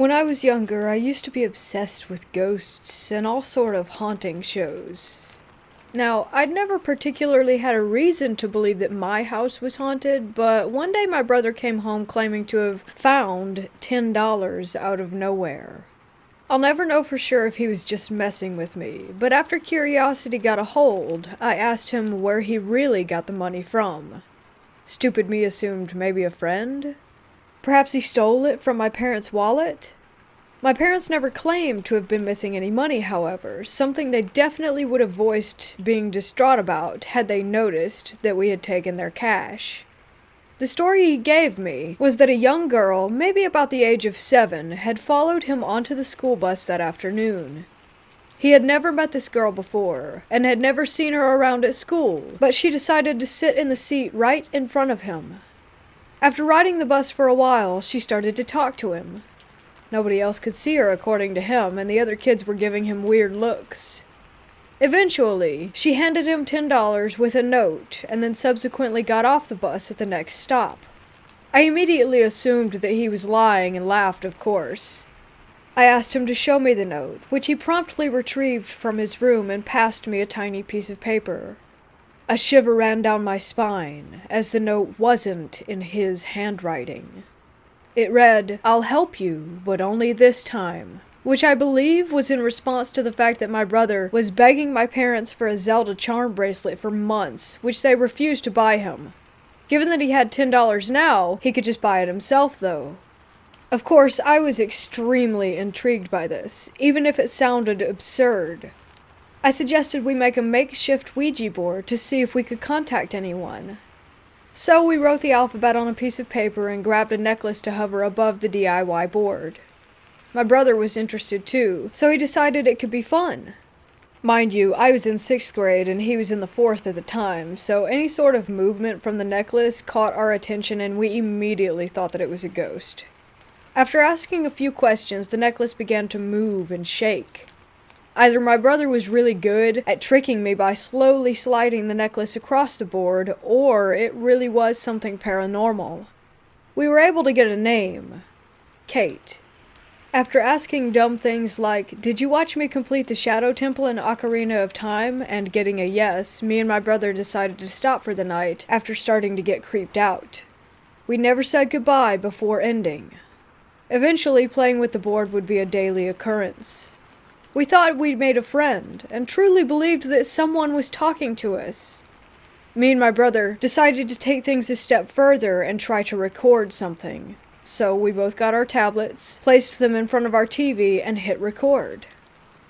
When I was younger, I used to be obsessed with ghosts and all sort of haunting shows. Now, I'd never particularly had a reason to believe that my house was haunted, but one day my brother came home claiming to have found $10 out of nowhere. I'll never know for sure if he was just messing with me, but after curiosity got a hold, I asked him where he really got the money from. Stupid me assumed maybe a friend? Perhaps he stole it from my parents' wallet? My parents never claimed to have been missing any money, however, something they definitely would have voiced being distraught about had they noticed that we had taken their cash. The story he gave me was that a young girl, maybe about the age of 7, had followed him onto the school bus that afternoon. He had never met this girl before, and had never seen her around at school, but she decided to sit in the seat right in front of him. After riding the bus for a while, she started to talk to him. Nobody else could see her, according to him, and the other kids were giving him weird looks. Eventually, she handed him $10 with a note, and then subsequently got off the bus at the next stop. I immediately assumed that he was lying and laughed, of course. I asked him to show me the note, which he promptly retrieved from his room and passed me a tiny piece of paper. A shiver ran down my spine, as the note wasn't in his handwriting. It read, "I'll help you, but only this time," which I believe was in response to the fact that my brother was begging my parents for a Zelda charm bracelet for months, which they refused to buy him. Given that he had $10 now, he could just buy it himself, though. Of course, I was extremely intrigued by this, even if it sounded absurd. I suggested we make a makeshift Ouija board to see if we could contact anyone. So we wrote the alphabet on a piece of paper and grabbed a necklace to hover above the DIY board. My brother was interested too, so he decided it could be fun. Mind you, I was in 6th grade and he was in the 4th at the time, so any sort of movement from the necklace caught our attention and we immediately thought that it was a ghost. After asking a few questions, the necklace began to move and shake. Either my brother was really good at tricking me by slowly sliding the necklace across the board, or it really was something paranormal. We were able to get a name. Kate. After asking dumb things like, "Did you watch me complete the Shadow Temple in Ocarina of Time?" and getting a yes, me and my brother decided to stop for the night after starting to get creeped out. We never said goodbye before ending. Eventually, playing with the board would be a daily occurrence. We thought we'd made a friend, and truly believed that someone was talking to us. Me and my brother decided to take things a step further and try to record something. So we both got our tablets, placed them in front of our TV, and hit record.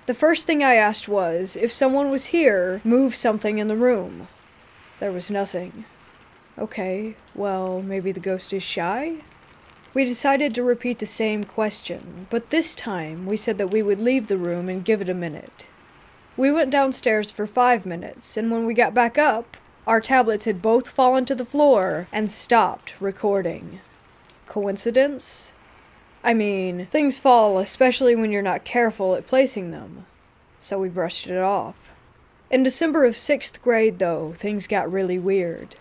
The first thing I asked was, if someone was here, move something in the room. There was nothing. Okay, well, maybe the ghost is shy? We decided to repeat the same question, but this time we said that we would leave the room and give it a minute. We went downstairs for 5 minutes, and when we got back up, our tablets had both fallen to the floor and stopped recording. Coincidence? I mean, things fall, especially when you're not careful at placing them. So we brushed it off. In December of 6th grade, though, things got really weird.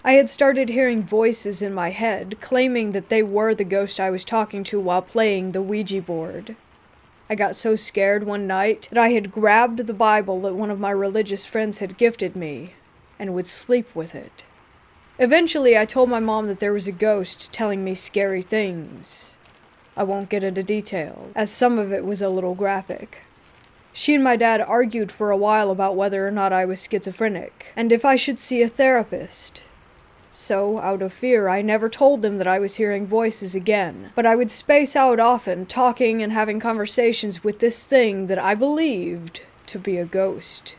I had started hearing voices in my head, claiming that they were the ghost I was talking to while playing the Ouija board. I got so scared one night that I had grabbed the Bible that one of my religious friends had gifted me, and would sleep with it. Eventually, I told my mom that there was a ghost telling me scary things. I won't get into detail, as some of it was a little graphic. She and my dad argued for a while about whether or not I was schizophrenic, and if I should see a therapist. So, out of fear, I never told them that I was hearing voices again, but I would space out often, talking and having conversations with this thing that I believed to be a ghost.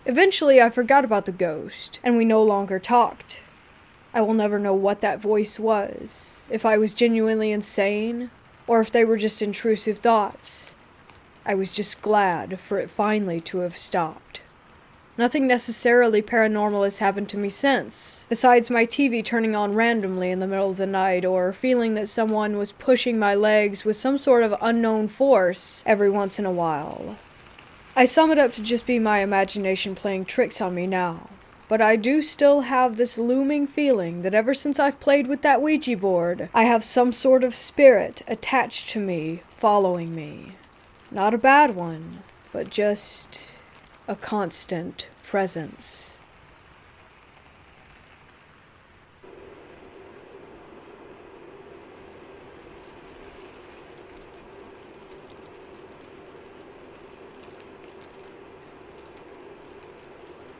Eventually, I forgot about the ghost, and we no longer talked. I will never know what that voice was, if I was genuinely insane, or if they were just intrusive thoughts. I was just glad for it finally to have stopped. Nothing necessarily paranormal has happened to me since, besides my TV turning on randomly in the middle of the night, or feeling that someone was pushing my legs with some sort of unknown force every once in a while. I sum it up to just be my imagination playing tricks on me now, but I do still have this looming feeling that ever since I've played with that Ouija board, I have some sort of spirit attached to me, following me. Not a bad one, but just a constant presence.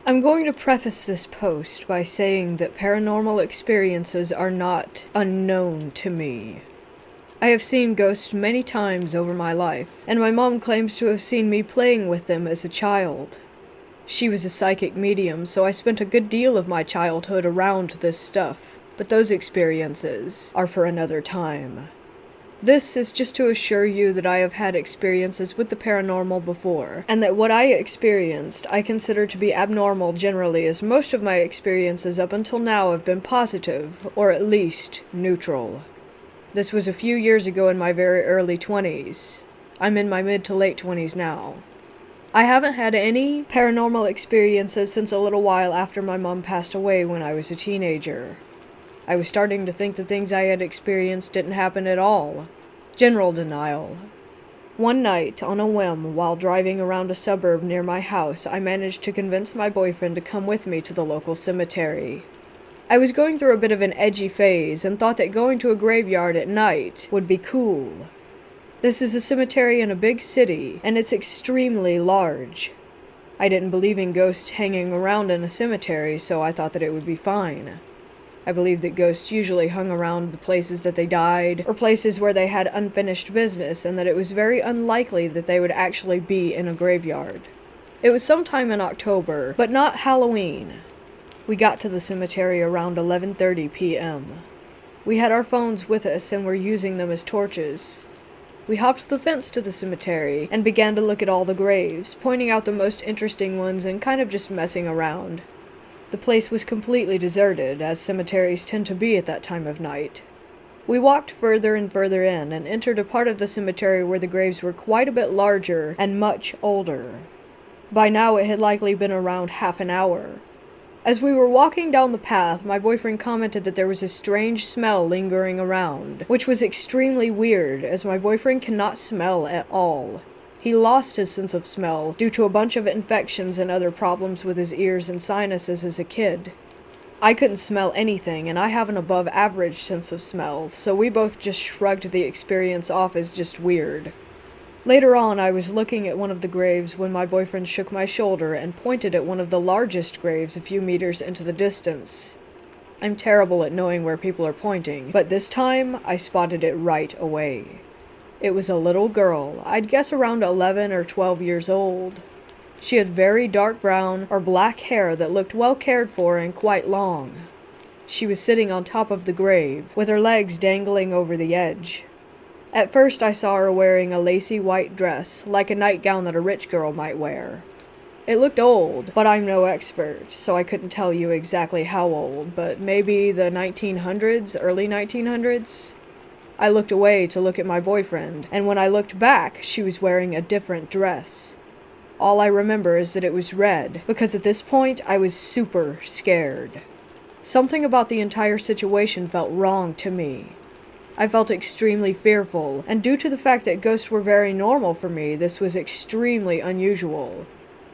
I'm going to preface this post by saying that paranormal experiences are not unknown to me. I have seen ghosts many times over my life, and my mom claims to have seen me playing with them as a child. She was a psychic medium, so I spent a good deal of my childhood around this stuff, but those experiences are for another time. This is just to assure you that I have had experiences with the paranormal before, and that what I experienced I consider to be abnormal generally, as most of my experiences up until now have been positive, or at least neutral. This was a few years ago in my very early 20s. I'm in my mid to late 20s now. I haven't had any paranormal experiences since a little while after my mom passed away when I was a teenager. I was starting to think the things I had experienced didn't happen at all. General denial. One night, on a whim, while driving around a suburb near my house, I managed to convince my boyfriend to come with me to the local cemetery. I was going through a bit of an edgy phase and thought that going to a graveyard at night would be cool. This is a cemetery in a big city, and it's extremely large. I didn't believe in ghosts hanging around in a cemetery, so I thought that it would be fine. I believed that ghosts usually hung around the places that they died, or places where they had unfinished business, and that it was very unlikely that they would actually be in a graveyard. It was sometime in October, but not Halloween. We got to the cemetery around 11:30 p.m. We had our phones with us and were using them as torches. We hopped the fence to the cemetery and began to look at all the graves, pointing out the most interesting ones and kind of just messing around. The place was completely deserted, as cemeteries tend to be at that time of night. We walked further and further in and entered a part of the cemetery where the graves were quite a bit larger and much older. By now it had likely been around half an hour. As we were walking down the path, my boyfriend commented that there was a strange smell lingering around, which was extremely weird, as my boyfriend cannot smell at all. He lost his sense of smell due to a bunch of infections and other problems with his ears and sinuses as a kid. I couldn't smell anything, and I have an above average sense of smell, so we both just shrugged the experience off as just weird. Later on, I was looking at one of the graves when my boyfriend shook my shoulder and pointed at one of the largest graves a few meters into the distance. I'm terrible at knowing where people are pointing, but this time I spotted it right away. It was a little girl, I'd guess around 11 or 12 years old. She had very dark brown or black hair that looked well cared for and quite long. She was sitting on top of the grave, with her legs dangling over the edge. At first I saw her wearing a lacy white dress, like a nightgown that a rich girl might wear. It looked old, but I'm no expert, so I couldn't tell you exactly how old, but maybe the 1900s, early 1900s? I looked away to look at my boyfriend, and when I looked back, she was wearing a different dress. All I remember is that it was red, because at this point I was super scared. Something about the entire situation felt wrong to me. I felt extremely fearful, and due to the fact that ghosts were very normal for me, this was extremely unusual.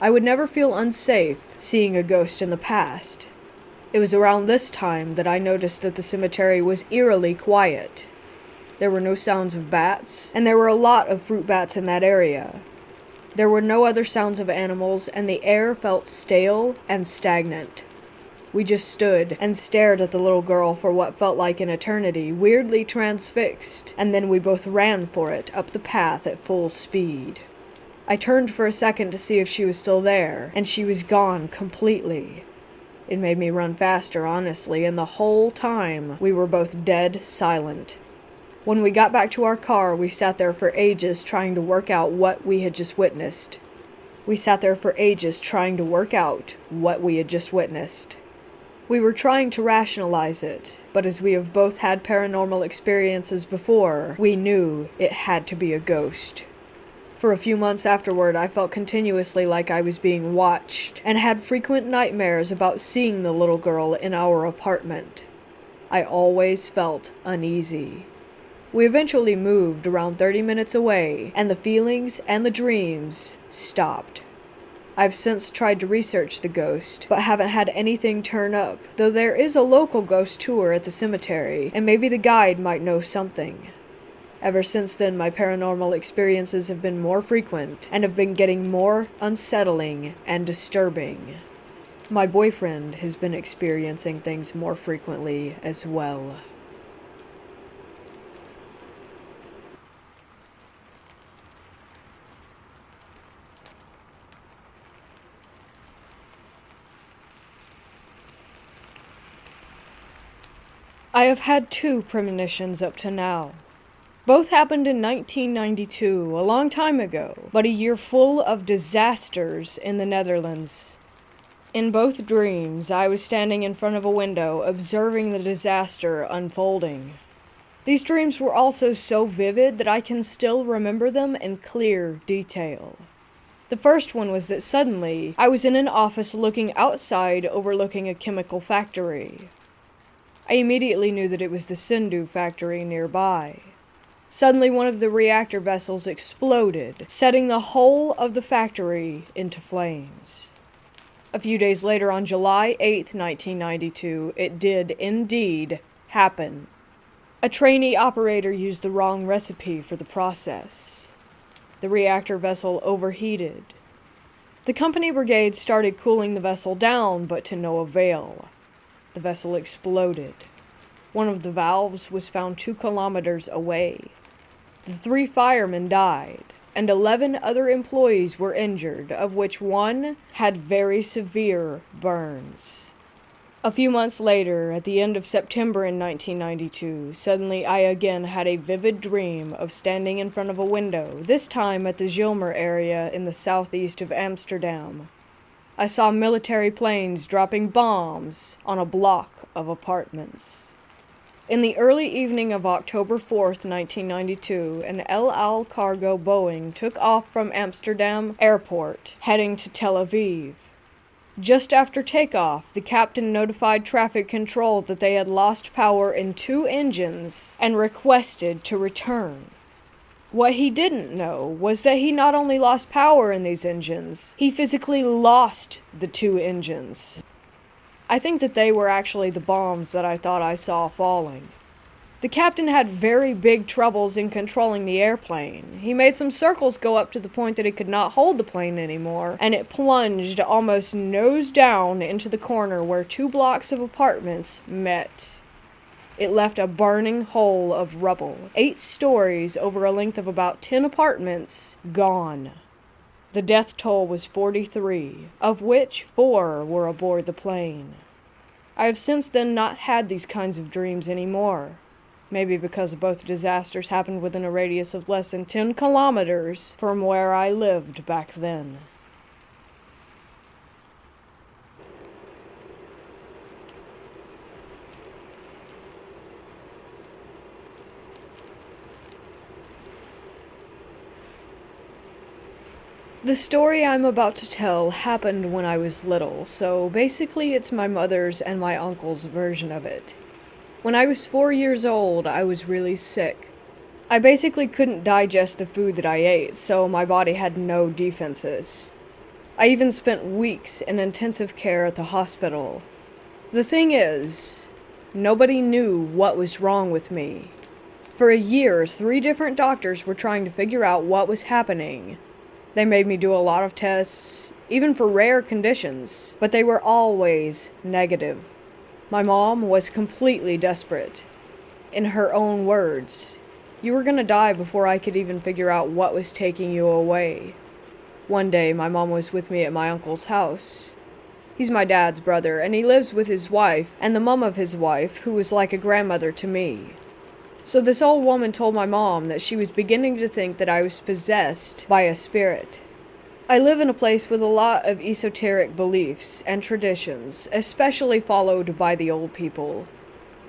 I would never feel unsafe seeing a ghost in the past. It was around this time that I noticed that the cemetery was eerily quiet. There were no sounds of bats, and there were a lot of fruit bats in that area. There were no other sounds of animals, and the air felt stale and stagnant. We just stood and stared at the little girl for what felt like an eternity, weirdly transfixed, and then we both ran for it up the path at full speed. I turned for a second to see if she was still there, and she was gone completely. It made me run faster, honestly, and the whole time we were both dead silent. When we got back to our car, we sat there for ages trying to work out what we had just witnessed. We were trying to rationalize it, but as we have both had paranormal experiences before, we knew it had to be a ghost. For a few months afterward, I felt continuously like I was being watched, and had frequent nightmares about seeing the little girl in our apartment. I always felt uneasy. We eventually moved around 30 minutes away, and the feelings and the dreams stopped. I've since tried to research the ghost, but haven't had anything turn up, though there is a local ghost tour at the cemetery, and maybe the guide might know something. Ever since then, my paranormal experiences have been more frequent, and have been getting more unsettling and disturbing. My boyfriend has been experiencing things more frequently as well. I have had 2 premonitions up to now. Both happened in 1992, a long time ago, but a year full of disasters in the Netherlands. In both dreams, I was standing in front of a window, observing the disaster unfolding. These dreams were also so vivid that I can still remember them in clear detail. The first one was that suddenly, I was in an office looking outside overlooking a chemical factory. I immediately knew that it was the Sindhu factory nearby. Suddenly, one of the reactor vessels exploded, setting the whole of the factory into flames. A few days later, on July 8, 1992, it did indeed happen. A trainee operator used the wrong recipe for the process. The reactor vessel overheated. The company brigade started cooling the vessel down, but to no avail. The vessel exploded. One of the valves was found 2 kilometers away. The 3 firemen died, and 11 other employees were injured, of which 1 had very severe burns. A few months later, at the end of September in 1992, suddenly I again had a vivid dream of standing in front of a window, this time at the Zilmer area in the southeast of Amsterdam. I saw military planes dropping bombs on a block of apartments. In the early evening of October 4th, 1992, an El Al cargo Boeing took off from Amsterdam Airport, heading to Tel Aviv. Just after takeoff, the captain notified traffic control that they had lost power in 2 engines and requested to return. What he didn't know was that he not only lost power in these engines, he physically lost the 2 engines. I think that they were actually the bombs that I thought I saw falling. The captain had very big troubles in controlling the airplane. He made some circles go up to the point that he could not hold the plane anymore, and it plunged almost nose down into the corner where 2 blocks of apartments met. It left a burning hole of rubble, 8 stories over a length of about 10 apartments, gone. The death toll was 43, of which 4 were aboard the plane. I have since then not had these kinds of dreams anymore. Maybe because both disasters happened within a radius of less than 10 kilometers from where I lived back then. The story I'm about to tell happened when I was little, so basically it's my mother's and my uncle's version of it. When I was 4 years old, I was really sick. I basically couldn't digest the food that I ate, so my body had no defenses. I even spent weeks in intensive care at the hospital. The thing is, nobody knew what was wrong with me. For a year, 3 different doctors were trying to figure out what was happening. They made me do a lot of tests, even for rare conditions, but they were always negative. My mom was completely desperate. In her own words, "You were gonna die before I could even figure out what was taking you away." One day, my mom was with me at my uncle's house. He's my dad's brother, and he lives with his wife and the mom of his wife, who was like a grandmother to me. So this old woman told my mom that she was beginning to think that I was possessed by a spirit. I live in a place with a lot of esoteric beliefs and traditions, especially followed by the old people.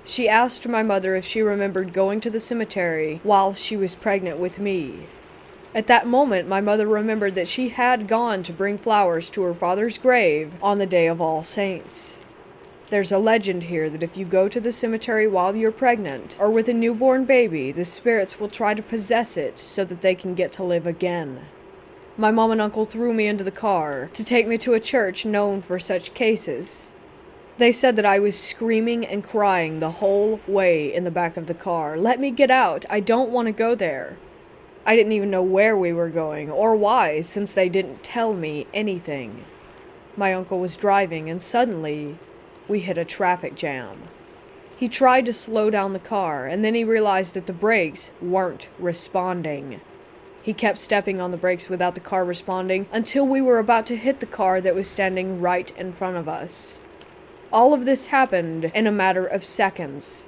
She asked my mother if she remembered going to the cemetery while she was pregnant with me. At that moment, my mother remembered that she had gone to bring flowers to her father's grave on the day of All Saints. There's a legend here that if you go to the cemetery while you're pregnant or with a newborn baby, the spirits will try to possess it so that they can get to live again. My mom and uncle threw me into the car to take me to a church known for such cases. They said that I was screaming and crying the whole way in the back of the car. Let me get out. I don't want to go there. I didn't even know where we were going or why, since they didn't tell me anything. My uncle was driving and suddenly we hit a traffic jam. He tried to slow down the car and then he realized that the brakes weren't responding. He kept stepping on the brakes without the car responding until we were about to hit the car that was standing right in front of us. All of this happened in a matter of seconds.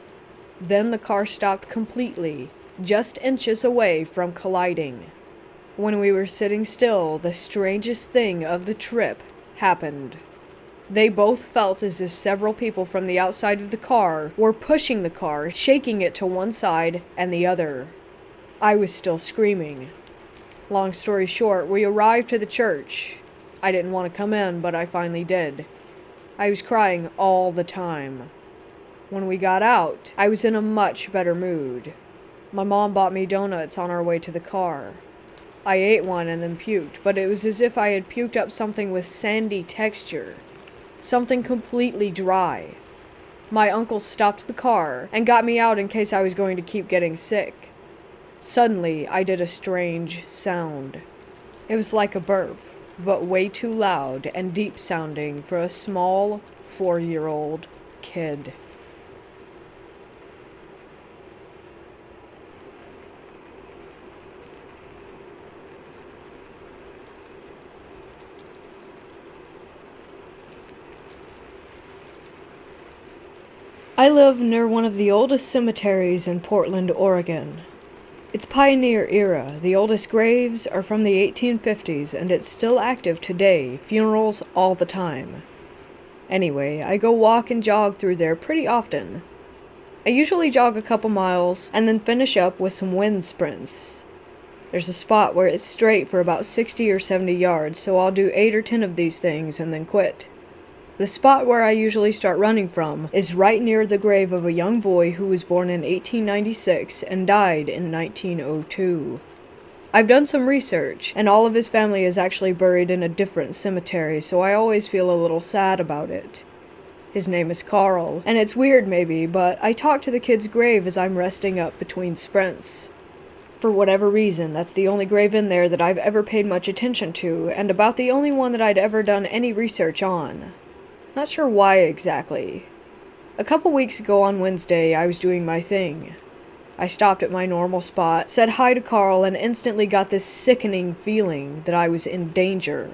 Then the car stopped completely, just inches away from colliding. When we were sitting still, the strangest thing of the trip happened. They both felt as if several people from the outside of the car were pushing the car, shaking it to one side and the other. I was still screaming. Long story short, we arrived to the church. I didn't want to come in, but I finally did. I was crying all the time. When we got out, I was in a much better mood. My mom bought me donuts on our way to the car. I ate one and then puked, but it was as if I had puked up something with sandy texture. Something completely dry. My uncle stopped the car and got me out in case I was going to keep getting sick. Suddenly, I did a strange sound. It was like a burp, but way too loud and deep sounding for a small 4-year-old kid. I live near one of the oldest cemeteries in Portland, Oregon. It's pioneer era. The oldest graves are from the 1850s and it's still active today, funerals all the time. Anyway, I go walk and jog through there pretty often. I usually jog a couple miles and then finish up with some wind sprints. There's a spot where it's straight for about 60 or 70 yards, so I'll do 8 or 10 of these things and then quit. The spot where I usually start running from is right near the grave of a young boy who was born in 1896 and died in 1902. I've done some research, and all of his family is actually buried in a different cemetery, so I always feel a little sad about it. His name is Carl, and it's weird maybe, but I talk to the kid's grave as I'm resting up between sprints. For whatever reason, that's the only grave in there that I've ever paid much attention to, and about the only one that I'd ever done any research on. Not sure why exactly. A couple weeks ago on Wednesday, I was doing my thing. I stopped at my normal spot, said hi to Carl, and instantly got this sickening feeling that I was in danger.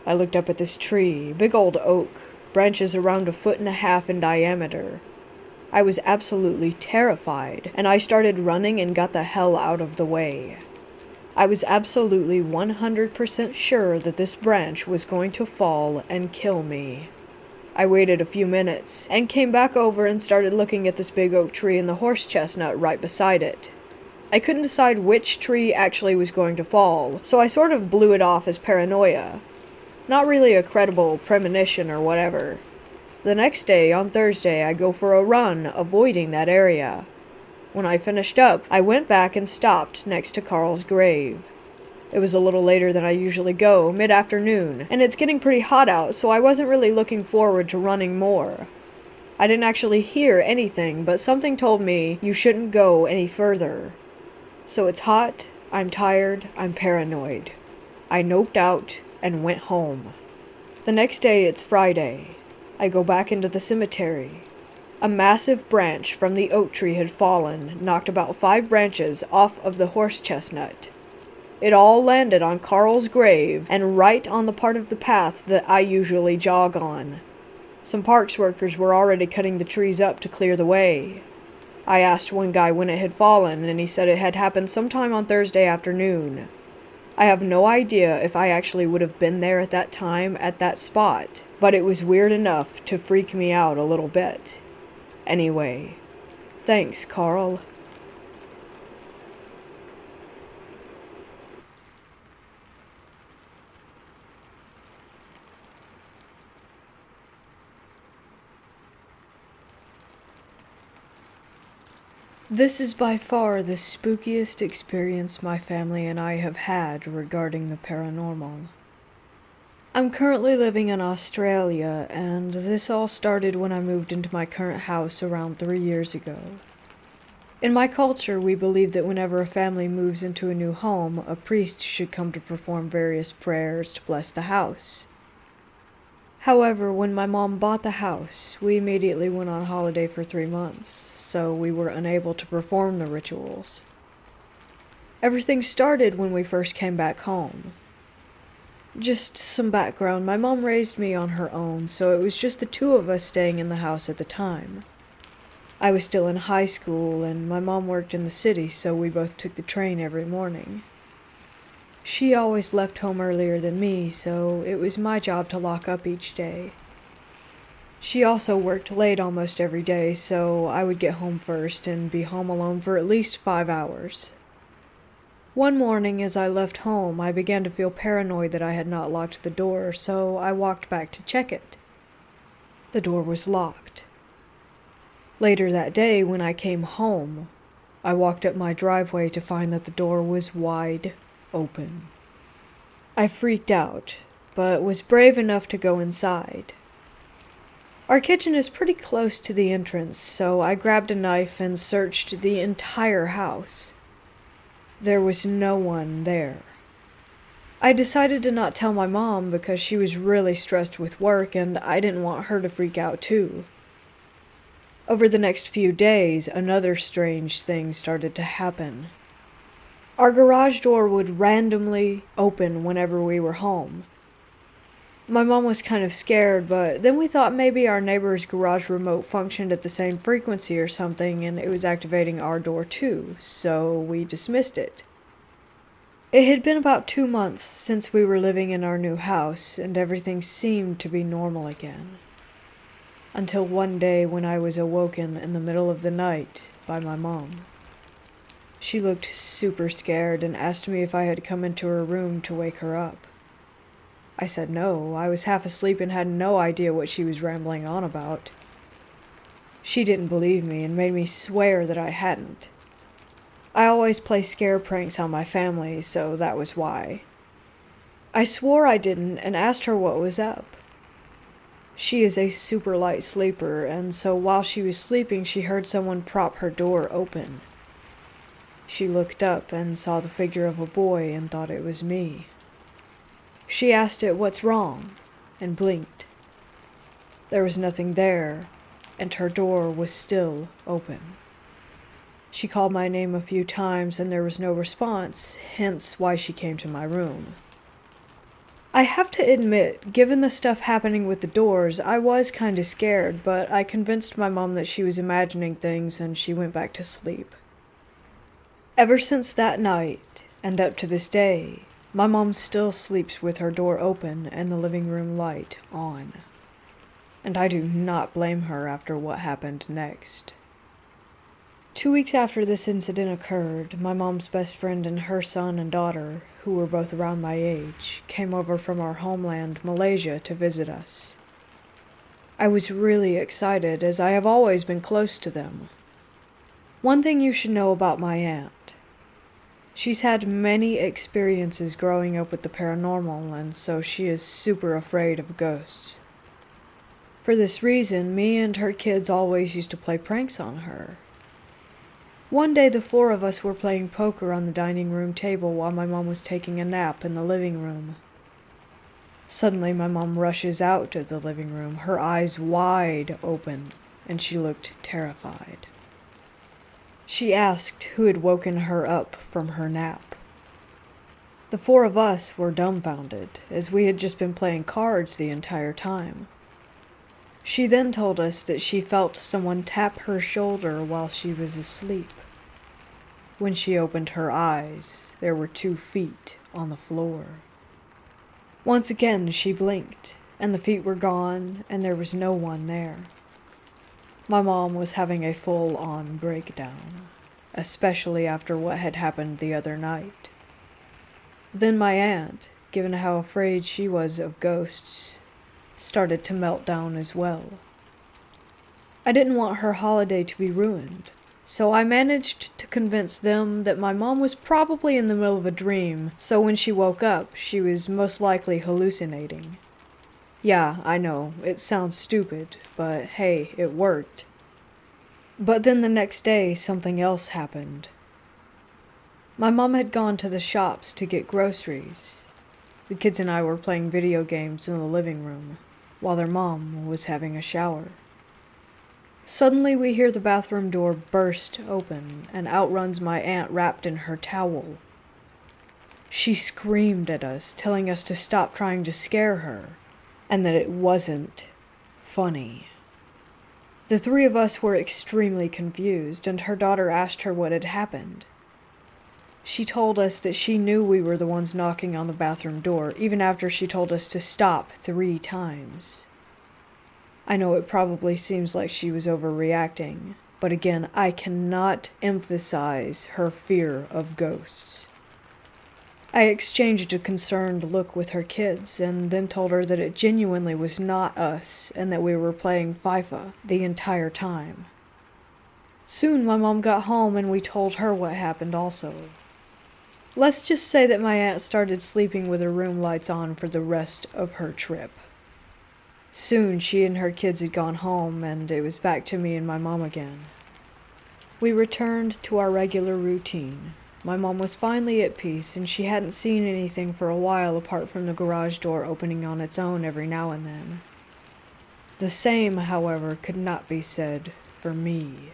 I looked up at this tree, big old oak, branches around 1.5 feet in diameter. I was absolutely terrified, and I started running and got the hell out of the way. I was absolutely 100% sure that this branch was going to fall and kill me. I waited a few minutes, and came back over and started looking at this big oak tree and the horse chestnut right beside it. I couldn't decide which tree actually was going to fall, so I sort of blew it off as paranoia. Not really a credible premonition or whatever. The next day, on Thursday, I go for a run, avoiding that area. When I finished up, I went back and stopped next to Carl's grave. It was a little later than I usually go, mid-afternoon, and it's getting pretty hot out, so I wasn't really looking forward to running more. I didn't actually hear anything, but something told me you shouldn't go any further. So it's hot, I'm tired, I'm paranoid. I noped out and went home. The next day, it's Friday. I go back into the cemetery. A massive branch from the oak tree had fallen, knocked about 5 branches off of the horse chestnut. It all landed on Carl's grave and right on the part of the path that I usually jog on. Some parks workers were already cutting the trees up to clear the way. I asked one guy when it had fallen, and he said it had happened sometime on Thursday afternoon. I have no idea if I actually would have been there at that time at that spot, but it was weird enough to freak me out a little bit. Anyway, thanks, Carl. This is by far the spookiest experience my family and I have had regarding the paranormal. I'm currently living in Australia, and this all started when I moved into my current house around 3 years ago. In my culture, we believe that whenever a family moves into a new home, a priest should come to perform various prayers to bless the house. However, when my mom bought the house, we immediately went on holiday for 3 months, so we were unable to perform the rituals. Everything started when we first came back home. Just some background, my mom raised me on her own, so it was just the two of us staying in the house at the time. I was still in high school, and my mom worked in the city, so we both took the train every morning. She always left home earlier than me, so it was my job to lock up each day. She also worked late almost every day, so I would get home first and be home alone for at least 5 hours. One morning as I left home, I began to feel paranoid that I had not locked the door, so I walked back to check it. The door was locked. Later that day, when I came home, I walked up my driveway to find that the door was wide open. I freaked out, but was brave enough to go inside. Our kitchen is pretty close to the entrance, so I grabbed a knife and searched the entire house. There was no one there. I decided to not tell my mom because she was really stressed with work and I didn't want her to freak out too. Over the next few days, another strange thing started to happen. Our garage door would randomly open whenever we were home. My mom was kind of scared, but then we thought maybe our neighbor's garage remote functioned at the same frequency or something and it was activating our door too, so we dismissed it. It had been about 2 months since we were living in our new house and everything seemed to be normal again. Until one day when I was awoken in the middle of the night by my mom. She looked super scared and asked me if I had come into her room to wake her up. I said no, I was half asleep and had no idea what she was rambling on about. She didn't believe me and made me swear that I hadn't. I always play scare pranks on my family, so that was why. I swore I didn't and asked her what was up. She is a super light sleeper, and so while she was sleeping, she heard someone prop her door open. She looked up and saw the figure of a boy and thought it was me. She asked it, "What's wrong?" and blinked. There was nothing there, and her door was still open. She called my name a few times and there was no response, hence why she came to my room. I have to admit, given the stuff happening with the doors, I was kinda scared, but I convinced my mom that she was imagining things and she went back to sleep. Ever since that night, and up to this day, my mom still sleeps with her door open and the living room light on. And I do not blame her after what happened next. 2 weeks after this incident occurred, my mom's best friend and her son and daughter, who were both around my age, came over from our homeland, Malaysia, to visit us. I was really excited as I have always been close to them. One thing you should know about my aunt. She's had many experiences growing up with the paranormal, and so she is super afraid of ghosts. For this reason, me and her kids always used to play pranks on her. One day the 4 of us were playing poker on the dining room table while my mom was taking a nap in the living room. Suddenly my mom rushes out of the living room, her eyes wide open, and she looked terrified. She asked who had woken her up from her nap. The 4 of us were dumbfounded, as we had just been playing cards the entire time. She then told us that she felt someone tap her shoulder while she was asleep. When she opened her eyes, there were 2 feet on the floor. Once again she blinked, and the feet were gone, and there was no one there. My mom was having a full-on breakdown, especially after what had happened the other night. Then my aunt, given how afraid she was of ghosts, started to melt down as well. I didn't want her holiday to be ruined, So I managed to convince them that my mom was probably in the middle of a dream, so when she woke up, she was most likely hallucinating. Yeah, I know, it sounds stupid, but hey, it worked. But then the next day, something else happened. My mom had gone to the shops to get groceries. The kids and I were playing video games in the living room, while their mom was having a shower. Suddenly we hear the bathroom door burst open, and out runs my aunt wrapped in her towel. She screamed at us, telling us to stop trying to scare her, and that it wasn't funny. The three of us were extremely confused, and her daughter asked her what had happened. She told us that she knew we were the ones knocking on the bathroom door, even after she told us to stop 3 times. I know it probably seems like she was overreacting, but again, I cannot emphasize her fear of ghosts. I exchanged a concerned look with her kids, and then told her that it genuinely was not us, and that we were playing FIFA the entire time. Soon my mom got home, and we told her what happened also. Let's just say that my aunt started sleeping with her room lights on for the rest of her trip. Soon she and her kids had gone home, and it was back to me and my mom again. We returned to our regular routine. My mom was finally at peace, and she hadn't seen anything for a while apart from the garage door opening on its own every now and then. The same, however, could not be said for me.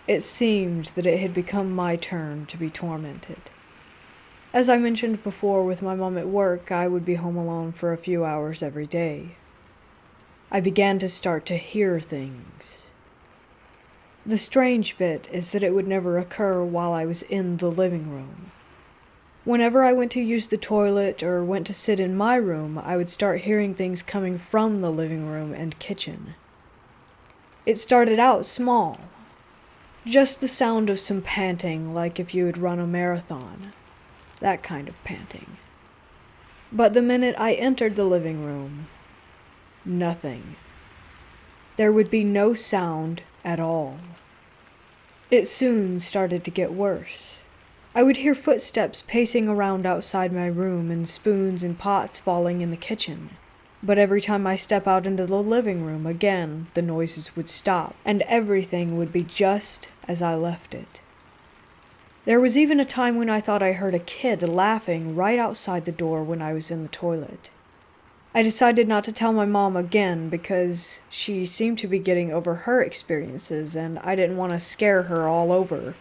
It seemed that it had become my turn to be tormented. As I mentioned before, with my mom at work, I would be home alone for a few hours every day. I began to start to hear things. The strange bit is that it would never occur while I was in the living room. Whenever I went to use the toilet or went to sit in my room, I would start hearing things coming from the living room and kitchen. It started out small. Just the sound of some panting, like if you had run a marathon. That kind of panting. But the minute I entered the living room, nothing. There would be no sound at all. It soon started to get worse. I would hear footsteps pacing around outside my room and spoons and pots falling in the kitchen. But every time I step out into the living room again, the noises would stop, and everything would be just as I left it. There was even a time when I thought I heard a kid laughing right outside the door when I was in the toilet. I decided not to tell my mom again because she seemed to be getting over her experiences and I didn't want to scare her all over.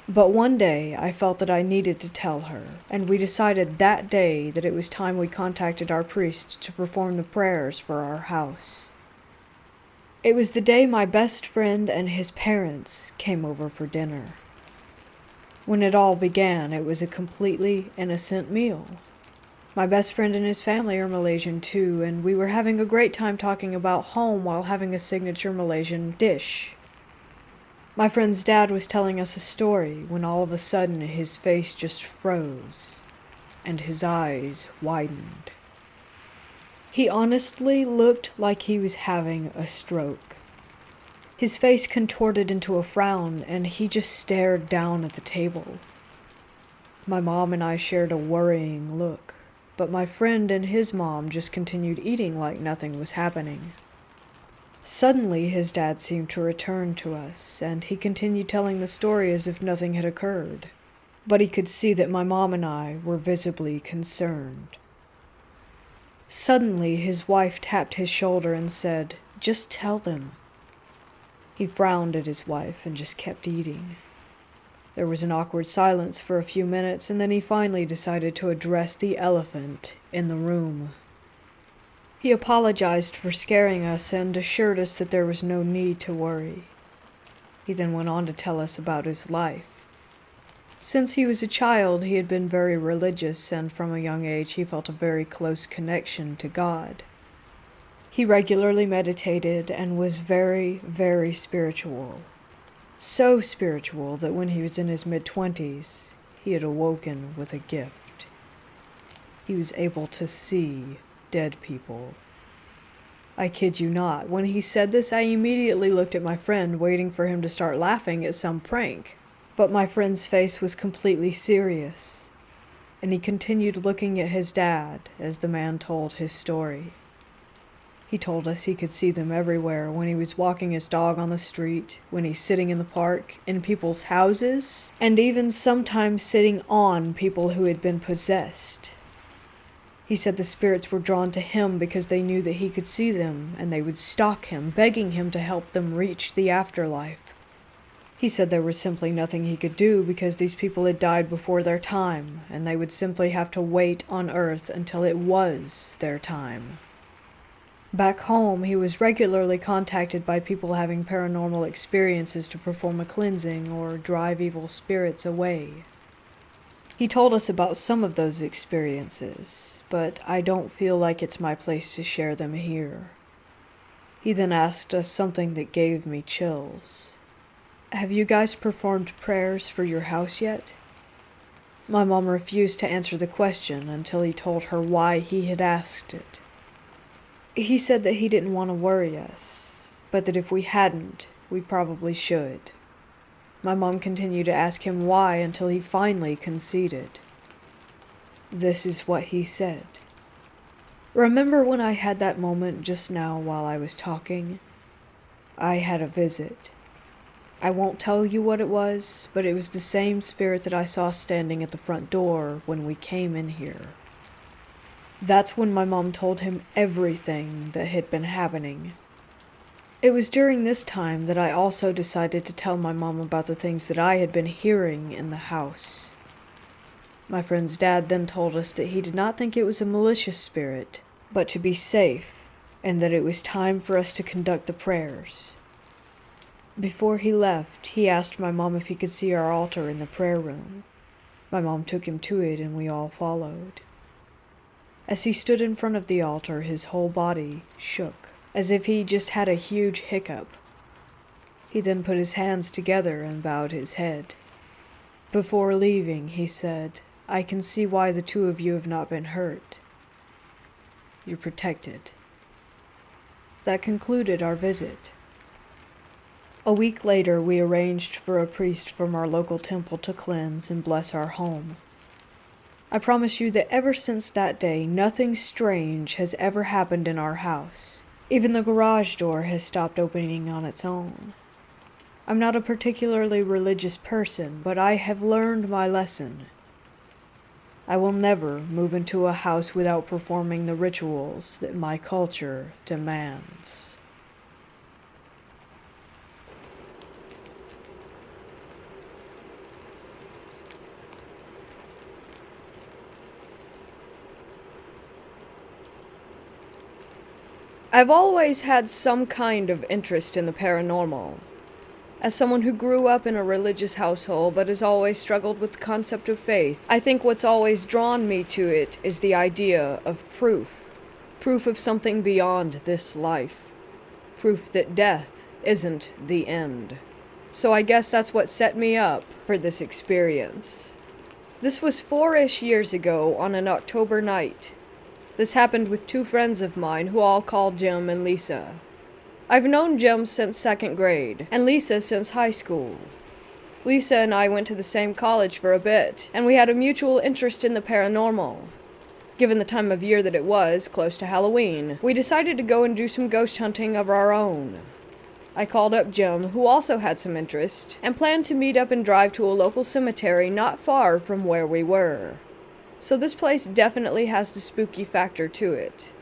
But one day I felt that I needed to tell her, and we decided that day that it was time we contacted our priest to perform the prayers for our house. It was the day my best friend and his parents came over for dinner. When it all began, it was a completely innocent meal. My best friend and his family are Malaysian too, and we were having a great time talking about home while having a signature Malaysian dish. My friend's dad was telling us a story when all of a sudden his face just froze, and his eyes widened. He honestly looked like he was having a stroke. His face contorted into a frown, and he just stared down at the table. My mom and I shared a worrying look, but my friend and his mom just continued eating like nothing was happening. Suddenly, his dad seemed to return to us, and he continued telling the story as if nothing had occurred. But he could see that my mom and I were visibly concerned. Suddenly, his wife tapped his shoulder and said, "Just tell them." He frowned at his wife and just kept eating. There was an awkward silence for a few minutes, and then he finally decided to address the elephant in the room. He apologized for scaring us and assured us that there was no need to worry. He then went on to tell us about his life. Since he was a child, he had been very religious, and from a young age he felt a very close connection to God. He regularly meditated and was very, very spiritual. So spiritual that when he was in his mid-20s, he had awoken with a gift. He was able to see dead people. I kid you not, when he said this, I immediately looked at my friend, waiting for him to start laughing at some prank. But my friend's face was completely serious, and he continued looking at his dad as the man told his story. He told us he could see them everywhere, when he was walking his dog on the street, when he's sitting in the park, in people's houses, and even sometimes sitting on people who had been possessed. He said the spirits were drawn to him because they knew that he could see them, and they would stalk him, begging him to help them reach the afterlife. He said there was simply nothing he could do because these people had died before their time, and they would simply have to wait on Earth until it was their time. Back home, he was regularly contacted by people having paranormal experiences to perform a cleansing or drive evil spirits away. He told us about some of those experiences, but I don't feel like it's my place to share them here. He then asked us something that gave me chills. Have you guys performed prayers for your house yet? My mom refused to answer the question until he told her why he had asked it. He said that he didn't want to worry us, but that if we hadn't, we probably should. My mom continued to ask him why until he finally conceded. This is what he said. Remember when I had that moment just now while I was talking? I had a visit. I won't tell you what it was, but it was the same spirit that I saw standing at the front door when we came in here. That's when my mom told him everything that had been happening. It was during this time that I also decided to tell my mom about the things that I had been hearing in the house. My friend's dad then told us that he did not think it was a malicious spirit, but to be safe, and that it was time for us to conduct the prayers. Before he left, he asked my mom if he could see our altar in the prayer room. My mom took him to it and we all followed. As he stood in front of the altar, his whole body shook, as if he just had a huge hiccup. He then put his hands together and bowed his head. Before leaving, he said, "I can see why the two of you have not been hurt. You're protected." That concluded our visit. A week later, we arranged for a priest from our local temple to cleanse and bless our home. I promise you that ever since that day, nothing strange has ever happened in our house. Even the garage door has stopped opening on its own. I'm not a particularly religious person, but I have learned my lesson. I will never move into a house without performing the rituals that my culture demands. I've always had some kind of interest in the paranormal. As someone who grew up in a religious household but has always struggled with the concept of faith, I think what's always drawn me to it is the idea of proof. Proof of something beyond this life. Proof that death isn't the end. So I guess that's what set me up for this experience. This was 4-ish years ago on an October night. This happened with 2 friends of mine who I'll call Jim and Lisa. I've known Jim since 2nd grade, and Lisa since high school. Lisa and I went to the same college for a bit, and we had a mutual interest in the paranormal. Given the time of year that it was, close to Halloween, we decided to go and do some ghost hunting of our own. I called up Jim, who also had some interest, and planned to meet up and drive to a local cemetery not far from where we were. So this place definitely has the spooky factor to it.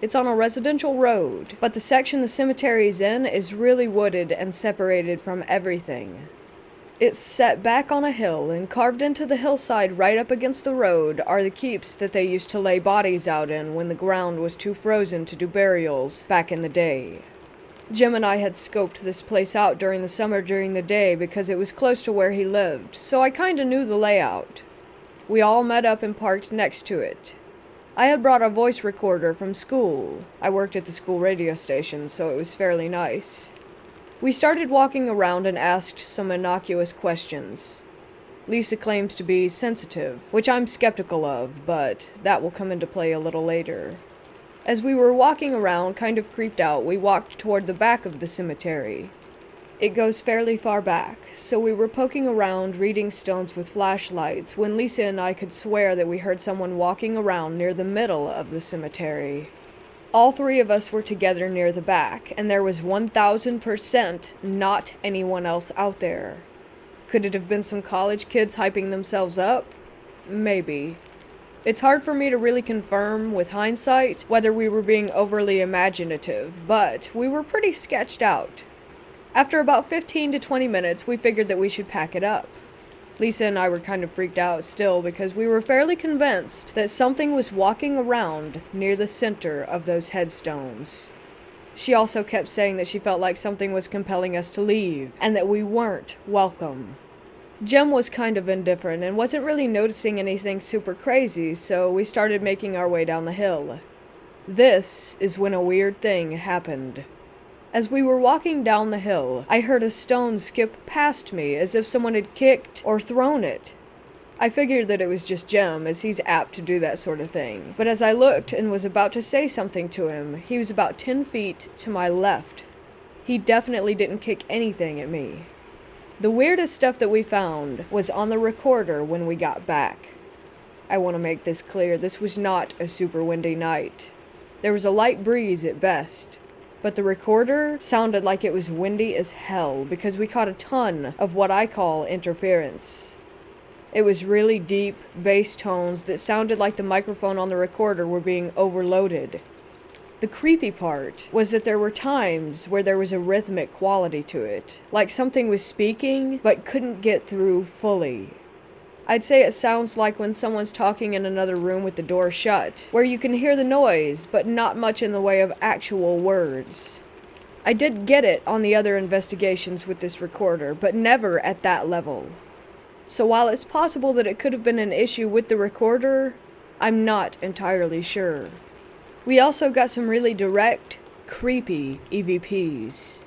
It's on a residential road, but the section the cemetery is in is really wooded and separated from everything. It's set back on a hill, and carved into the hillside right up against the road are the keeps that they used to lay bodies out in when the ground was too frozen to do burials back in the day. Jim and I had scoped this place out during the summer during the day because it was close to where he lived, so I kinda knew the layout. We all met up and parked next to it. I had brought a voice recorder from school. I worked at the school radio station, so it was fairly nice. We started walking around and asked some innocuous questions. Lisa claimed to be sensitive, which I'm skeptical of, but that will come into play a little later. As we were walking around, kind of creeped out, we walked toward the back of the cemetery. It goes fairly far back, so we were poking around reading stones with flashlights when Lisa and I could swear that we heard someone walking around near the middle of the cemetery. All three of us were together near the back, and there was 1000% not anyone else out there. Could it have been some college kids hyping themselves up? Maybe. It's hard for me to really confirm with hindsight whether we were being overly imaginative, but we were pretty sketched out. After about 15 to 20 minutes, we figured that we should pack it up. Lisa and I were kind of freaked out still because we were fairly convinced that something was walking around near the center of those headstones. She also kept saying that she felt like something was compelling us to leave, and that we weren't welcome. Jem was kind of indifferent and wasn't really noticing anything super crazy, so we started making our way down the hill. This is when a weird thing happened. As we were walking down the hill, I heard a stone skip past me as if someone had kicked or thrown it. I figured that it was just Jem, as he's apt to do that sort of thing. But as I looked and was about to say something to him, he was about 10 feet to my left. He definitely didn't kick anything at me. The weirdest stuff that we found was on the recorder when we got back. I want to make this clear, this was not a super windy night. There was a light breeze at best. But the recorder sounded like it was windy as hell because we caught a ton of what I call interference. It was really deep bass tones that sounded like the microphone on the recorder were being overloaded. The creepy part was that there were times where there was a rhythmic quality to it, like something was speaking but couldn't get through fully. I'd say it sounds like when someone's talking in another room with the door shut, where you can hear the noise, but not much in the way of actual words. I did get it on the other investigations with this recorder, but never at that level. So while it's possible that it could have been an issue with the recorder, I'm not entirely sure. We also got some really direct, creepy EVPs.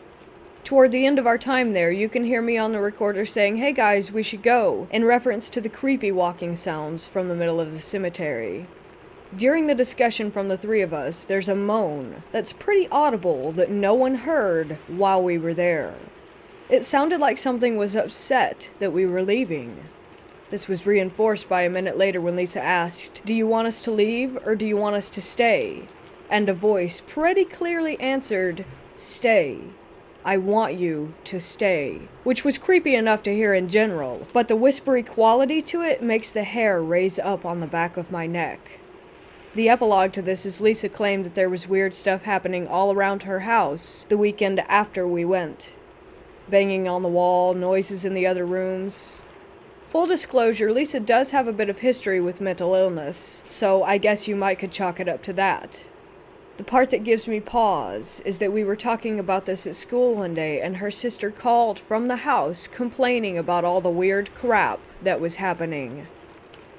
Toward the end of our time there, you can hear me on the recorder saying, "Hey guys, we should go," in reference to the creepy walking sounds from the middle of the cemetery. During the discussion from the three of us, there's a moan that's pretty audible that no one heard while we were there. It sounded like something was upset that we were leaving. This was reinforced by a minute later when Lisa asked, "Do you want us to leave or do you want us to stay?" And a voice pretty clearly answered, "Stay. I want you to stay," which was creepy enough to hear in general, but the whispery quality to it makes the hair raise up on the back of my neck. The epilogue to this is Lisa claimed that there was weird stuff happening all around her house the weekend after we went. Banging on the wall, noises in the other rooms. Full disclosure, Lisa does have a bit of history with mental illness, so I guess you might could chalk it up to that. The part that gives me pause is that we were talking about this at school one day and her sister called from the house complaining about all the weird crap that was happening.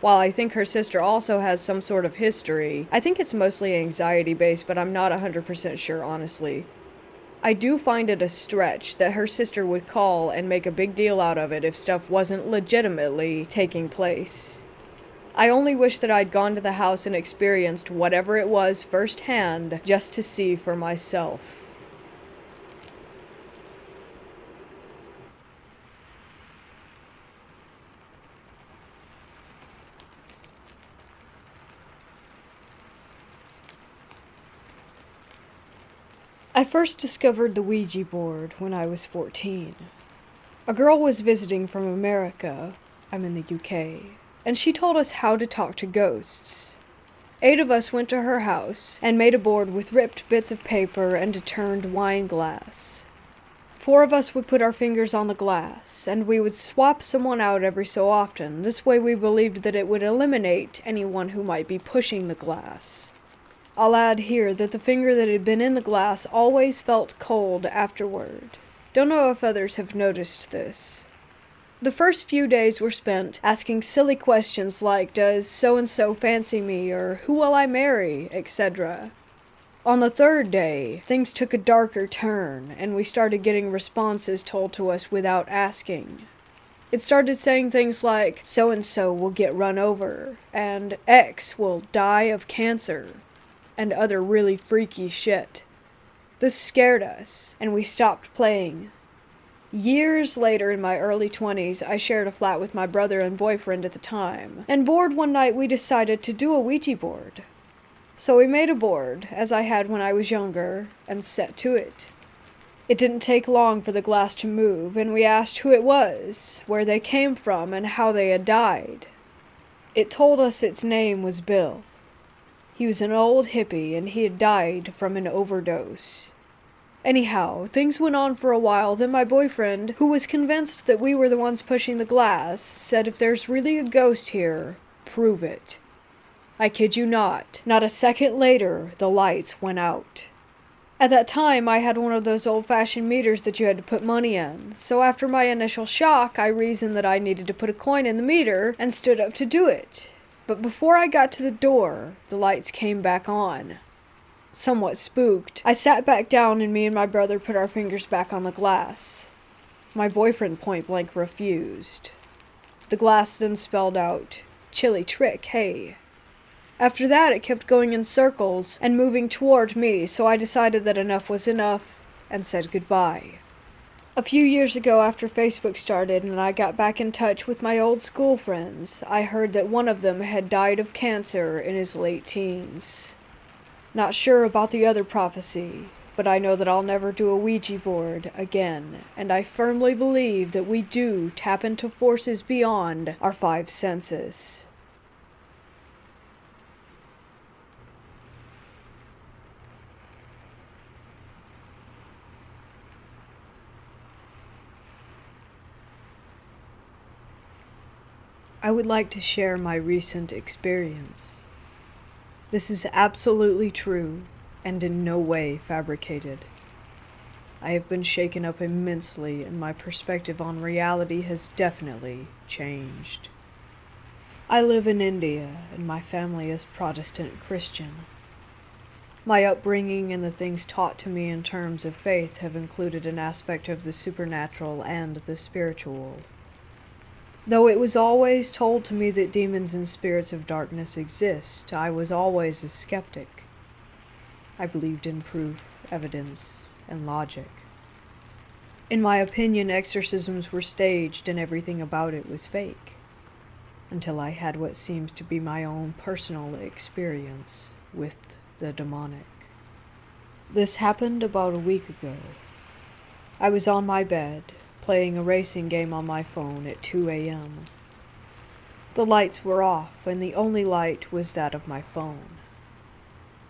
While I think her sister also has some sort of history, I think it's mostly anxiety-based, but I'm not 100% sure, honestly. I do find it a stretch that her sister would call and make a big deal out of it if stuff wasn't legitimately taking place. I only wish that I'd gone to the house and experienced whatever it was firsthand just to see for myself. I first discovered the Ouija board when I was 14. A girl was visiting from America, I'm in the UK, and she told us how to talk to ghosts. 8 of us went to her house and made a board with ripped bits of paper and a turned wine glass. 4 of us would put our fingers on the glass, and we would swap someone out every so often. This way we believed that it would eliminate anyone who might be pushing the glass. I'll add here that the finger that had been in the glass always felt cold afterward. Don't know if others have noticed this. The first few days were spent asking silly questions like, "Does so-and-so fancy me?" or "Who will I marry?" etc. On the 3rd day, things took a darker turn, and we started getting responses told to us without asking. It started saying things like, "So-and-so will get run over," and "X will die of cancer." and other really freaky shit. This scared us, and we stopped playing. Years later, in my early 20s, I shared a flat with my brother and boyfriend at the time, and bored one night we decided to do a Ouija board. So we made a board, as I had when I was younger, and set to it. It didn't take long for the glass to move, and we asked who it was, where they came from, and how they had died. It told us its name was Bill. He was an old hippie, and he had died from an overdose. Anyhow, things went on for a while, then my boyfriend, who was convinced that we were the ones pushing the glass, said if there's really a ghost here, prove it. I kid you not a second later, the lights went out. At that time, I had one of those old-fashioned meters that you had to put money in, so after my initial shock, I reasoned that I needed to put a coin in the meter and stood up to do it. But before I got to the door, the lights came back on. Somewhat spooked, I sat back down and me and my brother put our fingers back on the glass. My boyfriend point-blank refused. The glass then spelled out, "Chilly trick, hey." After that, it kept going in circles and moving toward me, so I decided that enough was enough and said goodbye. A few years ago, after Facebook started and I got back in touch with my old school friends, I heard that one of them had died of cancer in his late teens. Not sure about the other prophecy, but I know that I'll never do a Ouija board again, and I firmly believe that we do tap into forces beyond our five senses. I would like to share my recent experience. This is absolutely true and in no way fabricated. I have been shaken up immensely and my perspective on reality has definitely changed. I live in India and my family is Protestant Christian. My upbringing and the things taught to me in terms of faith have included an aspect of the supernatural and the spiritual. Though it was always told to me that demons and spirits of darkness exist, I was always a skeptic. I believed in proof, evidence, and logic. In my opinion, exorcisms were staged and everything about it was fake, until I had what seems to be my own personal experience with the demonic. This happened about a week ago. I was on my bed, playing a racing game on my phone at 2 a.m. The lights were off, and the only light was that of my phone.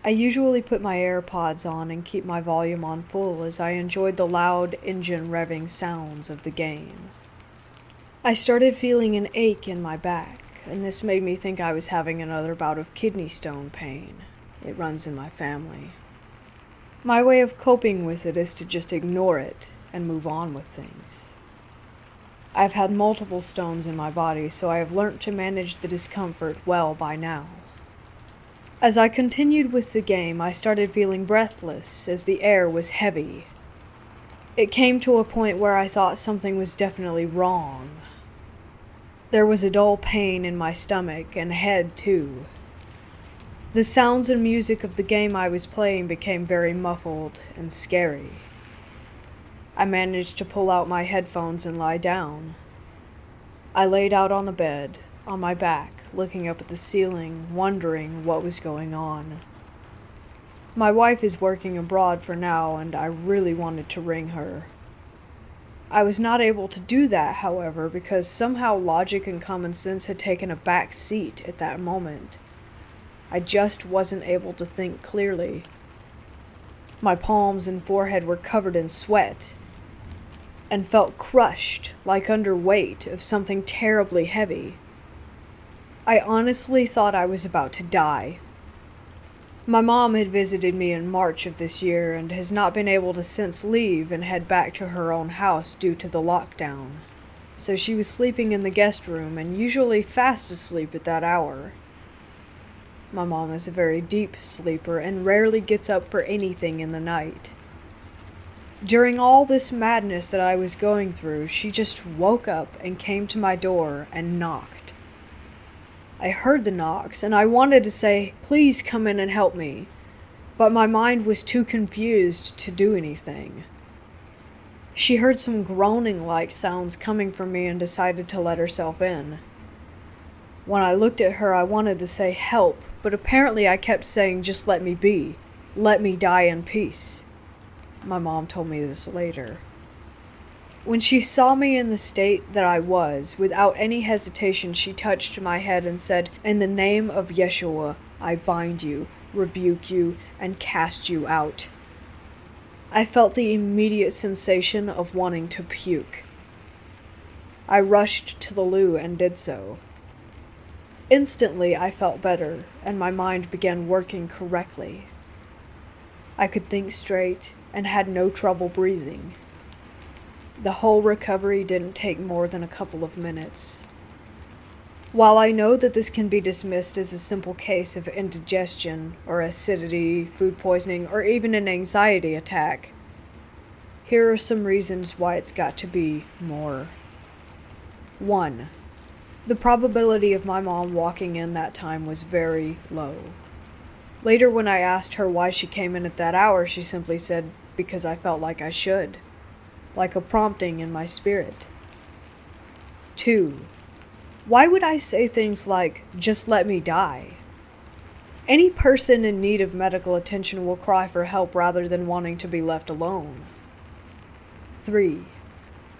I usually put my AirPods on and keep my volume on full as I enjoyed the loud engine revving sounds of the game. I started feeling an ache in my back, and this made me think I was having another bout of kidney stone pain. It runs in my family. My way of coping with it is to just ignore it and move on with things. I've had multiple stones in my body, so I have learnt to manage the discomfort well by now. As I continued with the game, I started feeling breathless as the air was heavy. It came to a point where I thought something was definitely wrong. There was a dull pain in my stomach and head too. The sounds and music of the game I was playing became very muffled and scary. I managed to pull out my headphones and lie down. I laid out on the bed, on my back, looking up at the ceiling, wondering what was going on. My wife is working abroad for now, and I really wanted to ring her. I was not able to do that, however, because somehow logic and common sense had taken a back seat at that moment. I just wasn't able to think clearly. My palms and forehead were covered in sweat, and felt crushed, like under weight of something terribly heavy. I honestly thought I was about to die. My mom had visited me in March of this year and has not been able to since leave and head back to her own house due to the lockdown. So she was sleeping in the guest room and usually fast asleep at that hour. My mom is a very deep sleeper and rarely gets up for anything in the night. During all this madness that I was going through, she just woke up and came to my door and knocked. I heard the knocks, and I wanted to say, "Please come in and help me," but my mind was too confused to do anything. She heard some groaning-like sounds coming from me and decided to let herself in. When I looked at her, I wanted to say help, but apparently I kept saying, "Just let me be. Let me die in peace." My mom told me this later. When she saw me in the state that I was, without any hesitation, she touched my head and said, "In the name of Yeshua, I bind you, rebuke you, and cast you out." I felt the immediate sensation of wanting to puke. I rushed to the loo and did so. Instantly, I felt better, and my mind began working correctly. I could think straight and had no trouble breathing. The whole recovery didn't take more than a couple of minutes. While I know that this can be dismissed as a simple case of indigestion or acidity, food poisoning, or even an anxiety attack, here are some reasons why it's got to be more. 1. The probability of my mom walking in that time was very low. Later, when I asked her why she came in at that hour, she simply said, "Because I felt like I should." Like a prompting in my spirit. 2. Why would I say things like, "Just let me die"? Any person in need of medical attention will cry for help rather than wanting to be left alone. 3.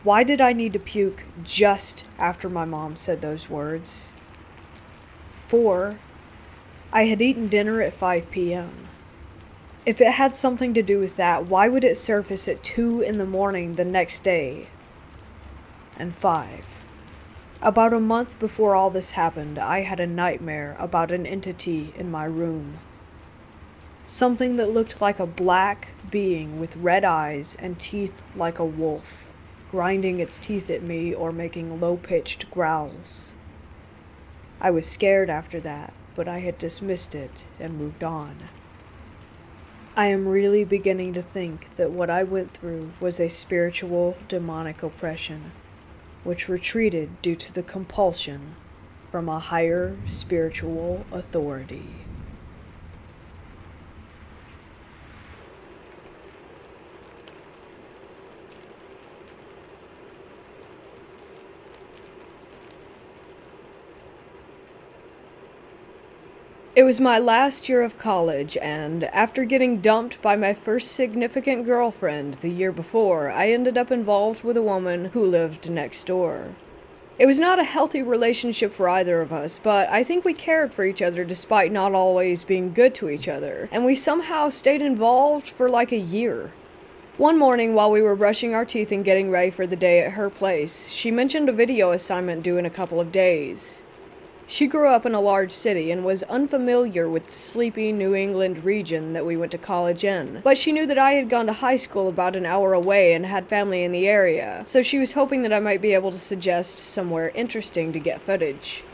Why did I need to puke just after my mom said those words? 4. I had eaten dinner at 5 p.m. If it had something to do with that, why would it surface at 2 in the morning the next day? And 5. About a month before all this happened, I had a nightmare about an entity in my room. Something that looked like a black being with red eyes and teeth like a wolf, grinding its teeth at me or making low-pitched growls. I was scared after that, but I had dismissed it and moved on. I am really beginning to think that what I went through was a spiritual demonic oppression, which retreated due to the compulsion from a higher spiritual authority. It was my last year of college, and after getting dumped by my first significant girlfriend the year before, I ended up involved with a woman who lived next door. It was not a healthy relationship for either of us, but I think we cared for each other despite not always being good to each other, and we somehow stayed involved for like a year. One morning, while we were brushing our teeth and getting ready for the day at her place, she mentioned a video assignment due in a couple of days. She grew up in a large city and was unfamiliar with the sleepy New England region that we went to college in, but she knew that I had gone to high school about an hour away and had family in the area, so she was hoping that I might be able to suggest somewhere interesting to get footage.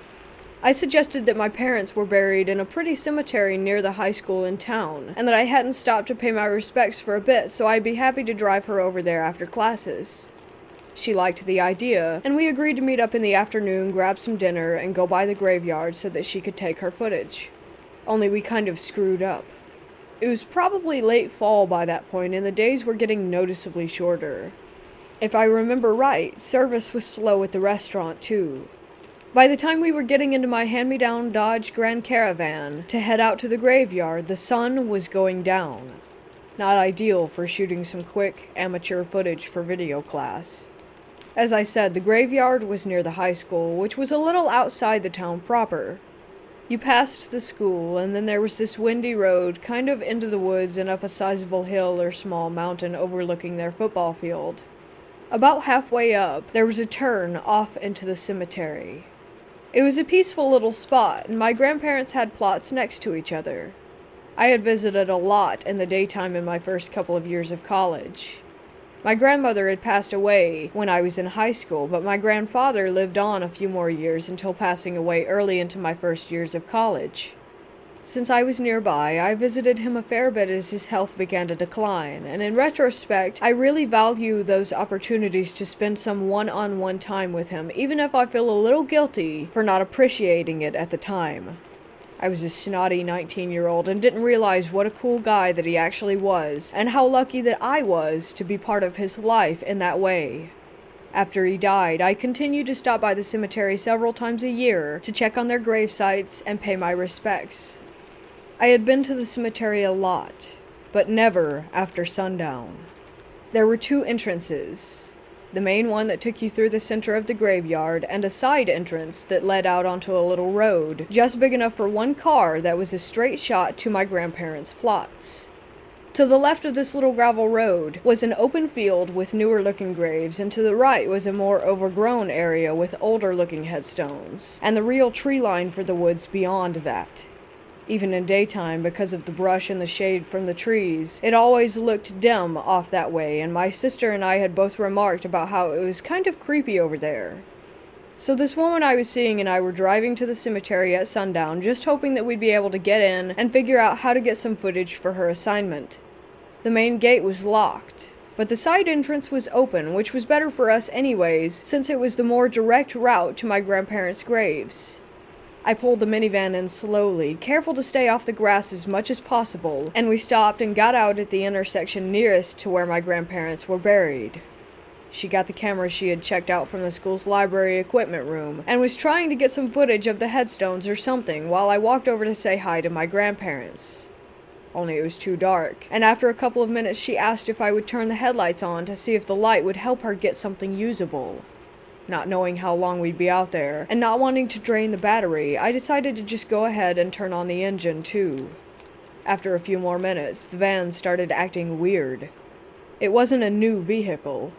I suggested that my parents were buried in a pretty cemetery near the high school in town, and that I hadn't stopped to pay my respects for a bit, so I'd be happy to drive her over there after classes. She liked the idea, and we agreed to meet up in the afternoon, grab some dinner, and go by the graveyard so that she could take her footage. Only we kind of screwed up. It was probably late fall by that point, and the days were getting noticeably shorter. If I remember right, service was slow at the restaurant too. By the time we were getting into my hand-me-down Dodge Grand Caravan to head out to the graveyard, the sun was going down. Not ideal for shooting some quick, amateur footage for video class. As I said, the graveyard was near the high school, which was a little outside the town proper. You passed the school, and then there was this windy road kind of into the woods and up a sizable hill or small mountain overlooking their football field. About halfway up, there was a turn off into the cemetery. It was a peaceful little spot, and my grandparents had plots next to each other. I had visited a lot in the daytime in my first couple of years of college. My grandmother had passed away when I was in high school, but my grandfather lived on a few more years until passing away early into my first years of college. Since I was nearby, I visited him a fair bit as his health began to decline, and in retrospect, I really value those opportunities to spend some one-on-one time with him, even if I feel a little guilty for not appreciating it at the time. I was a snotty 19-year-old and didn't realize what a cool guy that he actually was, and how lucky that I was to be part of his life in that way. After he died, I continued to stop by the cemetery several times a year to check on their grave sites and pay my respects. I had been to the cemetery a lot, but never after sundown. There were 2 entrances. The main one that took you through the center of the graveyard, and a side entrance that led out onto a little road, just big enough for 1 car that was a straight shot to my grandparents' plots. To the left of this little gravel road was an open field with newer looking graves, and to the right was a more overgrown area with older looking headstones, and the real tree line for the woods beyond that. Even in daytime, because of the brush and the shade from the trees, it always looked dim off that way, and my sister and I had both remarked about how it was kind of creepy over there. So this woman I was seeing and I were driving to the cemetery at sundown, just hoping that we'd be able to get in and figure out how to get some footage for her assignment. The main gate was locked, but the side entrance was open, which was better for us anyways, since it was the more direct route to my grandparents' graves. I pulled the minivan in slowly, careful to stay off the grass as much as possible, and we stopped and got out at the intersection nearest to where my grandparents were buried. She got the camera she had checked out from the school's library equipment room, and was trying to get some footage of the headstones or something while I walked over to say hi to my grandparents. Only it was too dark, and after a couple of minutes she asked if I would turn the headlights on to see if the light would help her get something usable. Not knowing how long we'd be out there, and not wanting to drain the battery, I decided to just go ahead and turn on the engine too. After a few more minutes, the van started acting weird. It wasn't a new vehicle.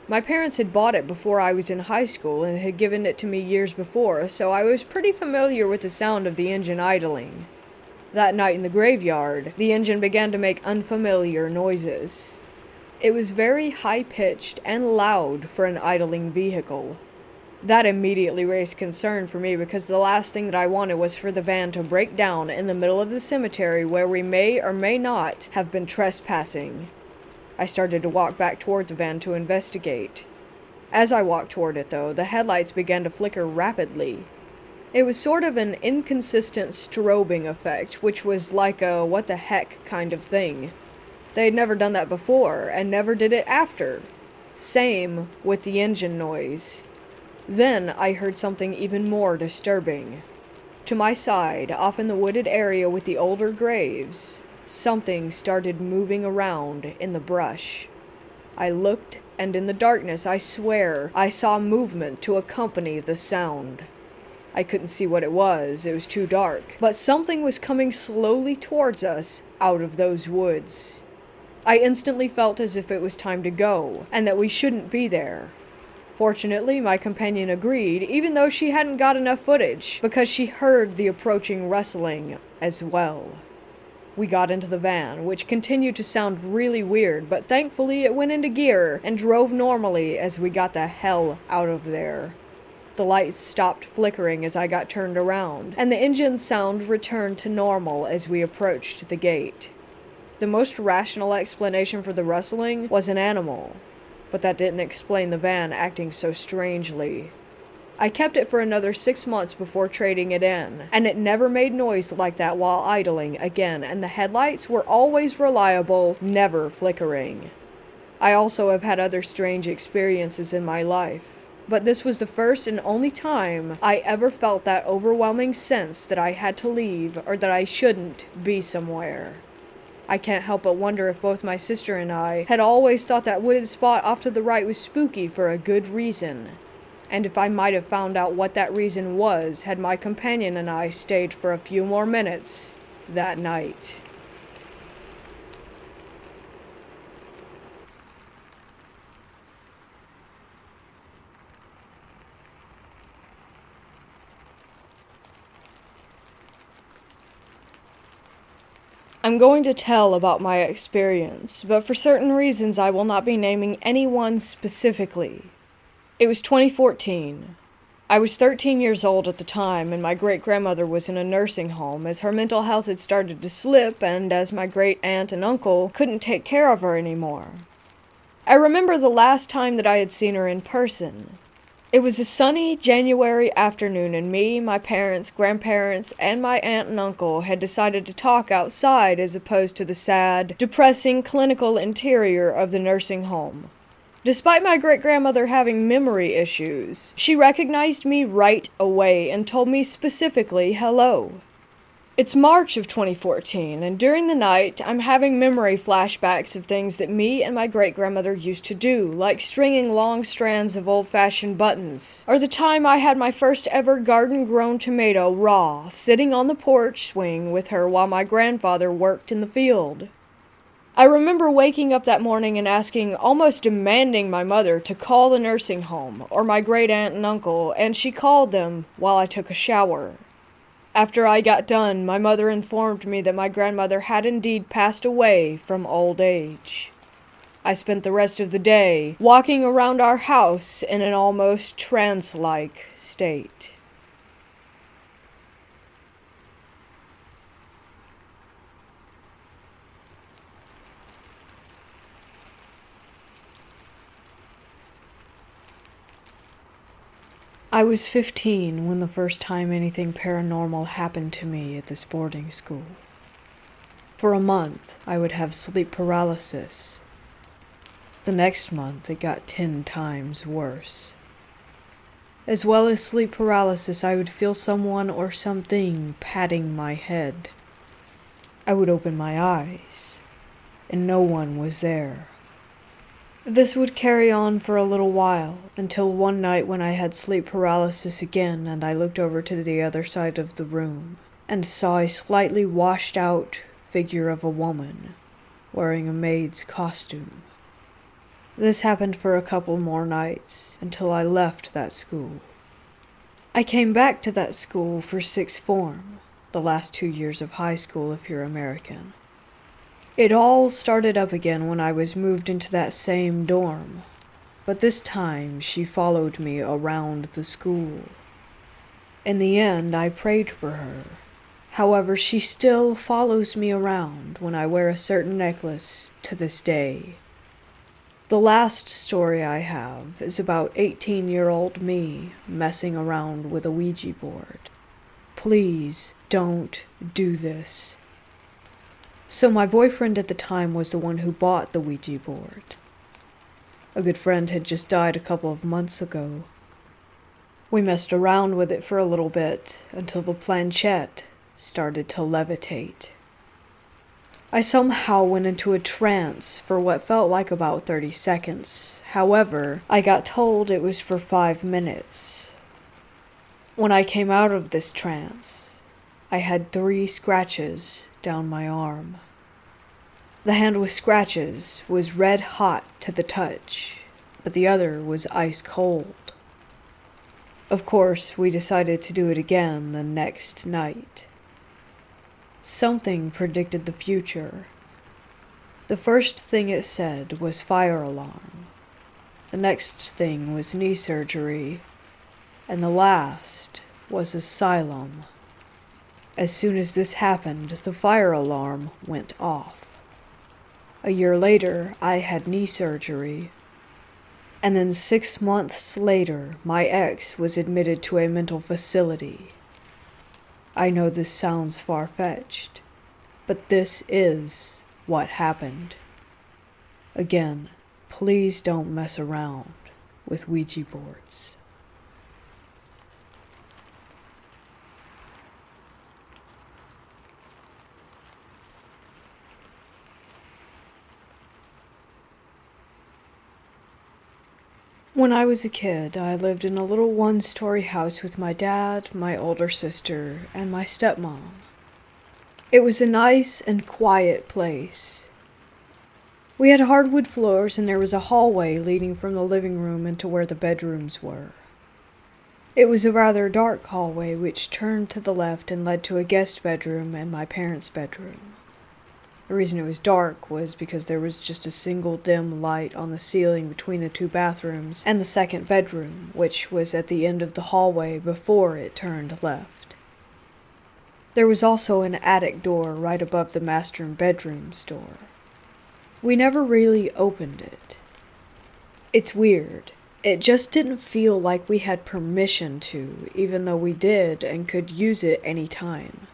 My parents had bought it before I was in high school and had given it to me years before, so I was pretty familiar with the sound of the engine idling. That night in the graveyard, the engine began to make unfamiliar noises. It was very high-pitched and loud for an idling vehicle. That immediately raised concern for me because the last thing that I wanted was for the van to break down in the middle of the cemetery where we may or may not have been trespassing. I started to walk back toward the van to investigate. As I walked toward it, though, the headlights began to flicker rapidly. It was sort of an inconsistent strobing effect, which was like a what the heck kind of thing. They had never done that before, and never did it after. Same with the engine noise. Then I heard something even more disturbing. To my side, off in the wooded area with the older graves, something started moving around in the brush. I looked, and in the darkness, I swear, I saw movement to accompany the sound. I couldn't see what it was too dark, but something was coming slowly towards us out of those woods. I instantly felt as if it was time to go, and that we shouldn't be there. Fortunately, my companion agreed, even though she hadn't got enough footage, because she heard the approaching rustling as well. We got into the van, which continued to sound really weird, but thankfully it went into gear and drove normally as we got the hell out of there. The lights stopped flickering as I got turned around, and the engine sound returned to normal as we approached the gate. The most rational explanation for the rustling was an animal, but that didn't explain the van acting so strangely. I kept it for another 6 months before trading it in, and it never made noise like that while idling again, and the headlights were always reliable, never flickering. I also have had other strange experiences in my life, but this was the first and only time I ever felt that overwhelming sense that I had to leave or that I shouldn't be somewhere. I can't help but wonder if both my sister and I had always thought that wooded spot off to the right was spooky for a good reason, and if I might have found out what that reason was had my companion and I stayed for a few more minutes that night. I'm going to tell about my experience, but for certain reasons I will not be naming anyone specifically. It was 2014. I was 13 years old at the time, and my great-grandmother was in a nursing home as her mental health had started to slip and as my great-aunt and uncle couldn't take care of her anymore. I remember the last time that I had seen her in person. It was a sunny January afternoon, and me, my parents, grandparents, and my aunt and uncle had decided to talk outside as opposed to the sad, depressing clinical interior of the nursing home. Despite my great-grandmother having memory issues, she recognized me right away and told me specifically hello. It's March of 2014, and during the night, I'm having memory flashbacks of things that me and my great-grandmother used to do, like stringing long strands of old-fashioned buttons, or the time I had my first ever garden-grown tomato raw, sitting on the porch swing with her while my grandfather worked in the field. I remember waking up that morning and asking, almost demanding my mother to call the nursing home, or my great-aunt and uncle, and she called them while I took a shower. After I got done, my mother informed me that my grandmother had indeed passed away from old age. I spent the rest of the day walking around our house in an almost trance-like state. I was 15 when the first time anything paranormal happened to me at this boarding school. For a month, I would have sleep paralysis. The next month, it got 10 times worse. As well as sleep paralysis, I would feel someone or something patting my head. I would open my eyes, and no one was there. This would carry on for a little while, until one night when I had sleep paralysis again and I looked over to the other side of the room and saw a slightly washed out figure of a woman wearing a maid's costume. This happened for a couple more nights until I left that school. I came back to that school for sixth form, the last 2 years of high school if you're American. It all started up again when I was moved into that same dorm, but this time she followed me around the school. In the end, I prayed for her. However, she still follows me around when I wear a certain necklace to this day. The last story I have is about 18-year-old me messing around with a Ouija board. Please don't do this. So my boyfriend at the time was the one who bought the Ouija board. A good friend had just died a couple of months ago. We messed around with it for a little bit until the planchette started to levitate. I somehow went into a trance for what felt like about 30 seconds. However, I got told it was for 5 minutes. When I came out of this trance, I had 3 scratches down my arm. The hand with scratches was red hot to the touch, but the other was ice cold. Of course, we decided to do it again the next night. Something predicted the future. The first thing it said was fire alarm. The next thing was knee surgery, and the last was asylum. As soon as this happened, the fire alarm went off. A year later, I had knee surgery, and then 6 months later, my ex was admitted to a mental facility. I know this sounds far-fetched, but this is what happened. Again, please don't mess around with Ouija boards. When I was a kid, I lived in a little one-story house with my dad, my older sister, and my stepmom. It was a nice and quiet place. We had hardwood floors and there was a hallway leading from the living room into where the bedrooms were. It was a rather dark hallway which turned to the left and led to a guest bedroom and my parents' bedroom. The reason it was dark was because there was just a single dim light on the ceiling between the 2 bathrooms and the second bedroom, which was at the end of the hallway before it turned left. There was also an attic door right above the master bedroom's door. We never really opened it. It's weird, It just didn't feel like we had permission to, even though we did and could use it any time.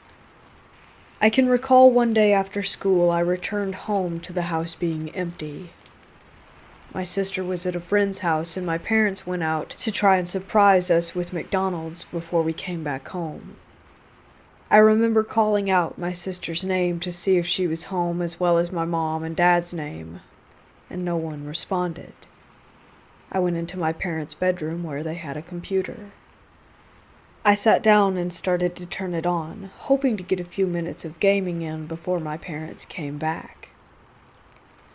I can recall one day after school I returned home to the house being empty. My sister was at a friend's house and my parents went out to try and surprise us with McDonald's before we came back home. I remember calling out my sister's name to see if she was home as well as my mom and dad's name, and no one responded. I went into my parents' bedroom where they had a computer. I sat down and started to turn it on, hoping to get a few minutes of gaming in before my parents came back.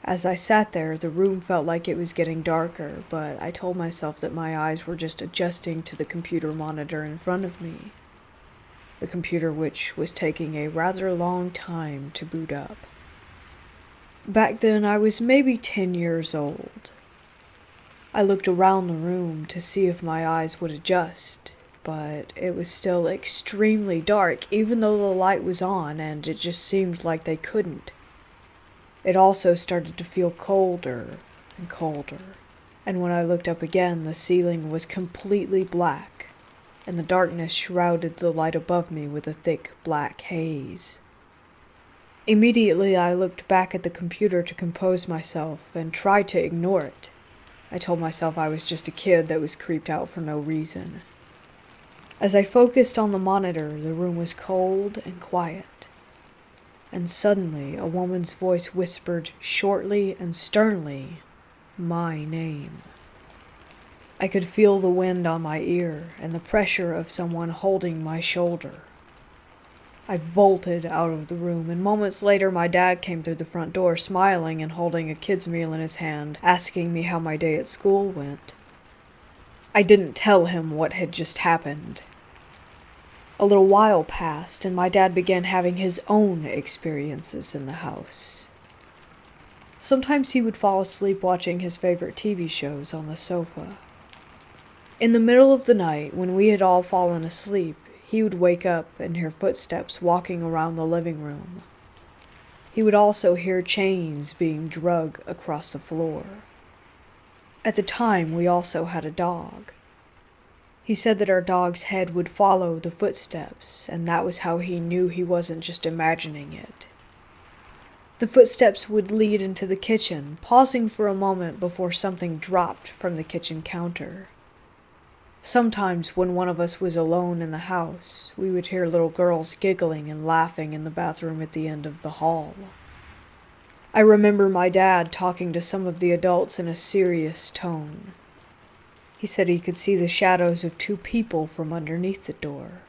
As I sat there, the room felt like it was getting darker, but I told myself that my eyes were just adjusting to the computer monitor in front of me. The computer which was taking a rather long time to boot up. Back then, I was maybe 10 years old. I looked around the room to see if my eyes would adjust, but it was still extremely dark even though the light was on, and it just seemed like they couldn't. It also started to feel colder and colder, and when I looked up again, the ceiling was completely black, and the darkness shrouded the light above me with a thick black haze. Immediately, I looked back at the computer to compose myself and tried to ignore it. I told myself I was just a kid that was creeped out for no reason. As I focused on the monitor, the room was cold and quiet. And suddenly, a woman's voice whispered shortly and sternly, my name. I could feel the wind on my ear and the pressure of someone holding my shoulder. I bolted out of the room, and moments later my dad came through the front door smiling and holding a kid's meal in his hand, asking me how my day at school went. I didn't tell him what had just happened. A little while passed, and my dad began having his own experiences in the house. Sometimes he would fall asleep watching his favorite TV shows on the sofa. In the middle of the night, when we had all fallen asleep, he would wake up and hear footsteps walking around the living room. He would also hear chains being dragged across the floor. At the time, we also had a dog. He said that our dog's head would follow the footsteps, and that was how he knew he wasn't just imagining it. The footsteps would lead into the kitchen, pausing for a moment before something dropped from the kitchen counter. Sometimes when one of us was alone in the house, we would hear little girls giggling and laughing in the bathroom at the end of the hall. I remember my dad talking to some of the adults in a serious tone. He said he could see the shadows of two people from underneath the door.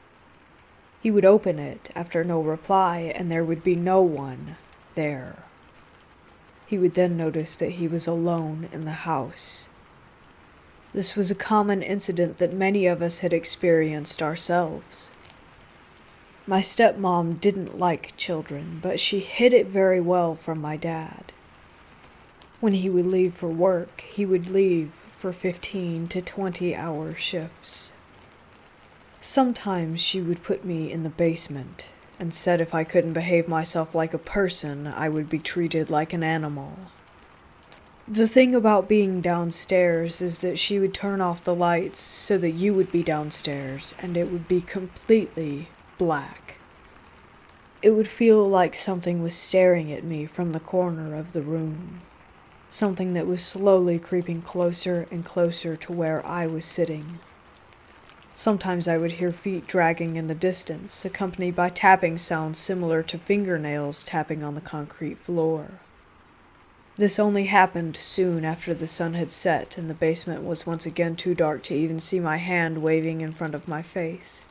He would open it after no reply, and there would be no one there. He would then notice that he was alone in the house. This was a common incident that many of us had experienced ourselves. My stepmom didn't like children, but she hid it very well from my dad. When he would leave for work, he would leave for 15 to 20-hour shifts. Sometimes she would put me in the basement and said if I couldn't behave myself like a person, I would be treated like an animal. The thing about being downstairs is that she would turn off the lights so that you would be downstairs and it would be completely black. It would feel like something was staring at me from the corner of the room. Something that was slowly creeping closer and closer to where I was sitting. Sometimes I would hear feet dragging in the distance, accompanied by tapping sounds similar to fingernails tapping on the concrete floor. This only happened soon after the sun had set and the basement was once again too dark to even see my hand waving in front of my face.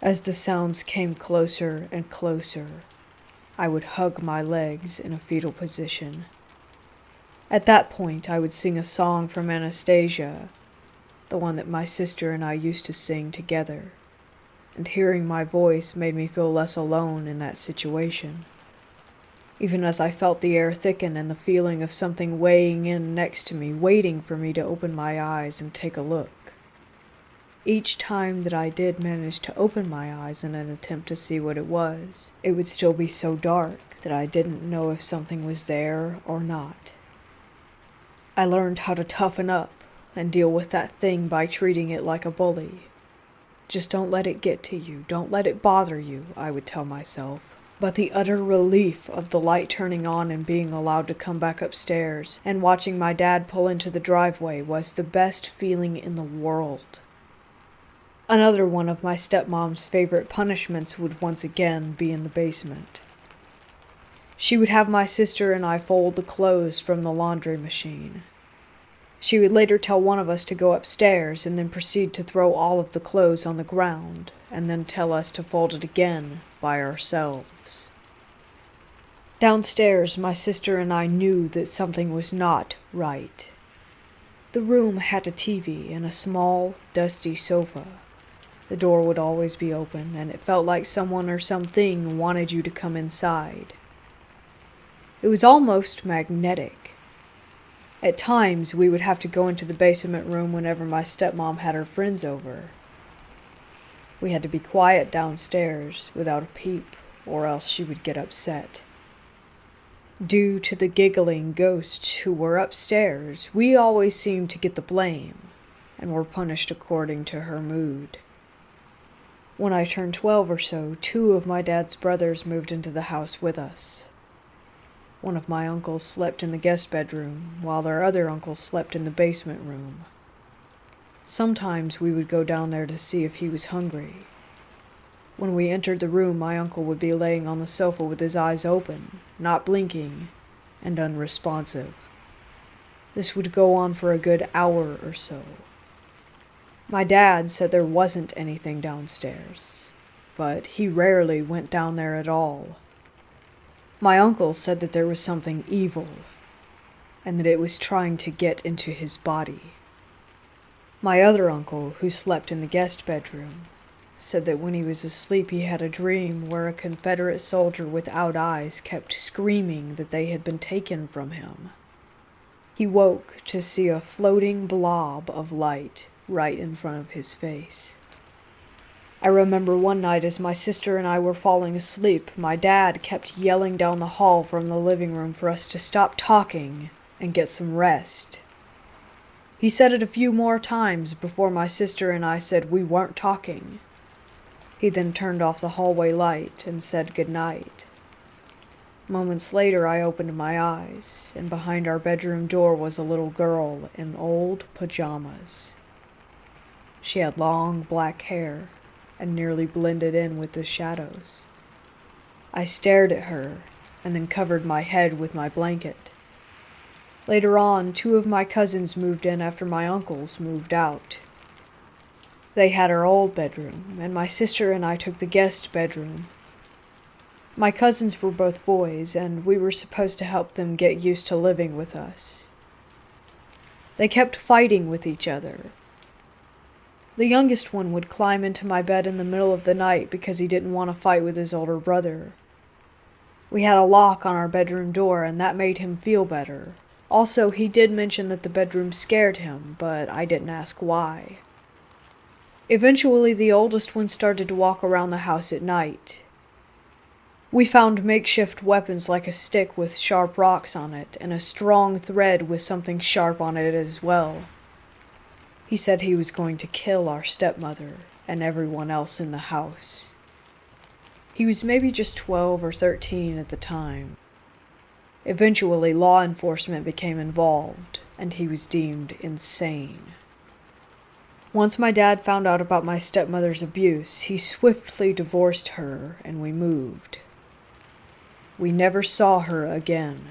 As the sounds came closer and closer, I would hug my legs in a fetal position. At that point, I would sing a song from Anastasia, the one that my sister and I used to sing together, and hearing my voice made me feel less alone in that situation. Even as I felt the air thicken and the feeling of something weighing in next to me, waiting for me to open my eyes and take a look. Each time that I did manage to open my eyes in an attempt to see what it would still be so dark that I didn't know if something was there or not. I learned how to toughen up and deal with that thing by treating it like a bully. Just don't let it get to you. Don't let it bother you, I would tell myself. But the utter relief of the light turning on and being allowed to come back upstairs and watching my dad pull into the driveway was the best feeling in the world. Another one of my stepmom's favorite punishments would once again be in the basement. She would have my sister and I fold the clothes from the laundry machine. She would later tell one of us to go upstairs and then proceed to throw all of the clothes on the ground, and then tell us to fold it again by ourselves. Downstairs, my sister and I knew that something was not right. The room had a TV and a small, dusty sofa. The door would always be open, and it felt like someone or something wanted you to come inside. It was almost magnetic. At times, we would have to go into the basement room whenever my stepmom had her friends over. We had to be quiet downstairs without a peep, or else she would get upset. Due to the giggling ghosts who were upstairs, we always seemed to get the blame, and were punished according to her mood. When I turned 12 or so, 2 of my dad's brothers moved into the house with us. One of my uncles slept in the guest bedroom, while their other uncle slept in the basement room. Sometimes we would go down there to see if he was hungry. When we entered the room, my uncle would be laying on the sofa with his eyes open, not blinking, and unresponsive. This would go on for a good hour or so. My dad said there wasn't anything downstairs, but he rarely went down there at all. My uncle said that there was something evil, and that it was trying to get into his body. My other uncle, who slept in the guest bedroom, said that when he was asleep he had a dream where a Confederate soldier without eyes kept screaming that they had been taken from him. He woke to see a floating blob of light right in front of his face. I remember one night as my sister and I were falling asleep, my dad kept yelling down the hall from the living room for us to stop talking and get some rest. He said it a few more times before my sister and I said we weren't talking. He then turned off the hallway light and said goodnight. Moments later, I opened my eyes, and behind our bedroom door was a little girl in old pajamas. She had long black hair and nearly blended in with the shadows. I stared at her and then covered my head with my blanket. Later on, 2 of my cousins moved in after my uncles moved out. They had our old bedroom, and my sister and I took the guest bedroom. My cousins were both boys, and we were supposed to help them get used to living with us. They kept fighting with each other. The youngest one would climb into my bed in the middle of the night because he didn't want to fight with his older brother. We had a lock on our bedroom door, and that made him feel better. Also, he did mention that the bedroom scared him, but I didn't ask why. Eventually, the oldest one started to walk around the house at night. We found makeshift weapons like a stick with sharp rocks on it, and a strong thread with something sharp on it as well. He said he was going to kill our stepmother and everyone else in the house. He was maybe just 12 or 13 at the time. Eventually, law enforcement became involved, and he was deemed insane. Once my dad found out about my stepmother's abuse, he swiftly divorced her, and we moved. We never saw her again.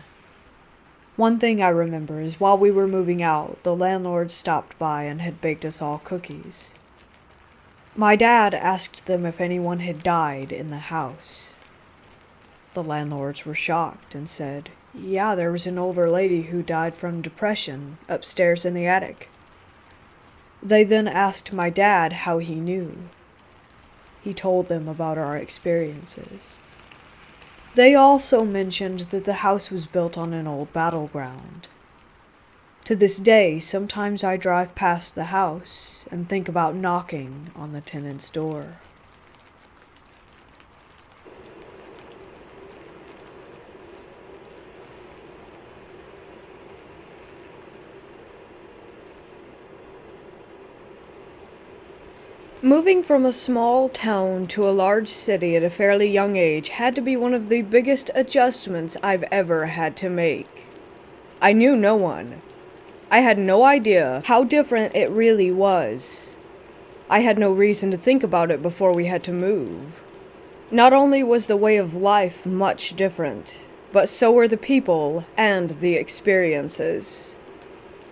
One thing I remember is while we were moving out, the landlord stopped by and had baked us all cookies. My dad asked them if anyone had died in the house. The landlords were shocked and said, "Yeah, there was an older lady who died from depression upstairs in the attic." They then asked my dad how he knew. He told them about our experiences. They also mentioned that the house was built on an old battleground. To this day, sometimes I drive past the house and think about knocking on the tenant's door. Moving from a small town to a large city at a fairly young age had to be one of the biggest adjustments I've ever had to make. I knew no one. I had no idea how different it really was. I had no reason to think about it before we had to move. Not only was the way of life much different, but so were the people and the experiences.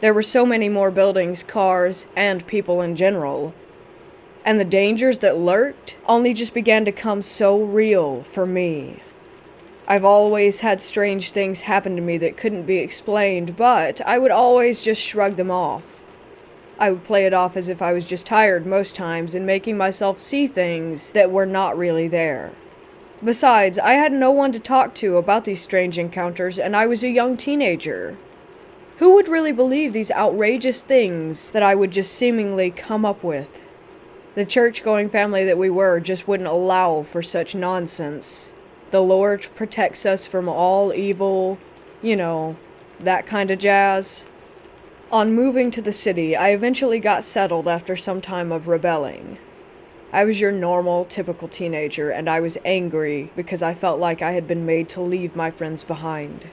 There were so many more buildings, cars, and people in general. And the dangers that lurked only just began to come so real for me. I've always had strange things happen to me that couldn't be explained, but I would always just shrug them off. I would play it off as if I was just tired most times and making myself see things that were not really there. Besides, I had no one to talk to about these strange encounters, and I was a young teenager. Who would really believe these outrageous things that I would just seemingly come up with? The church-going family that we were just wouldn't allow for such nonsense. The Lord protects us from all evil, that kind of jazz. On moving to the city, I eventually got settled after some time of rebelling. I was your normal, typical teenager, and I was angry because I felt like I had been made to leave my friends behind.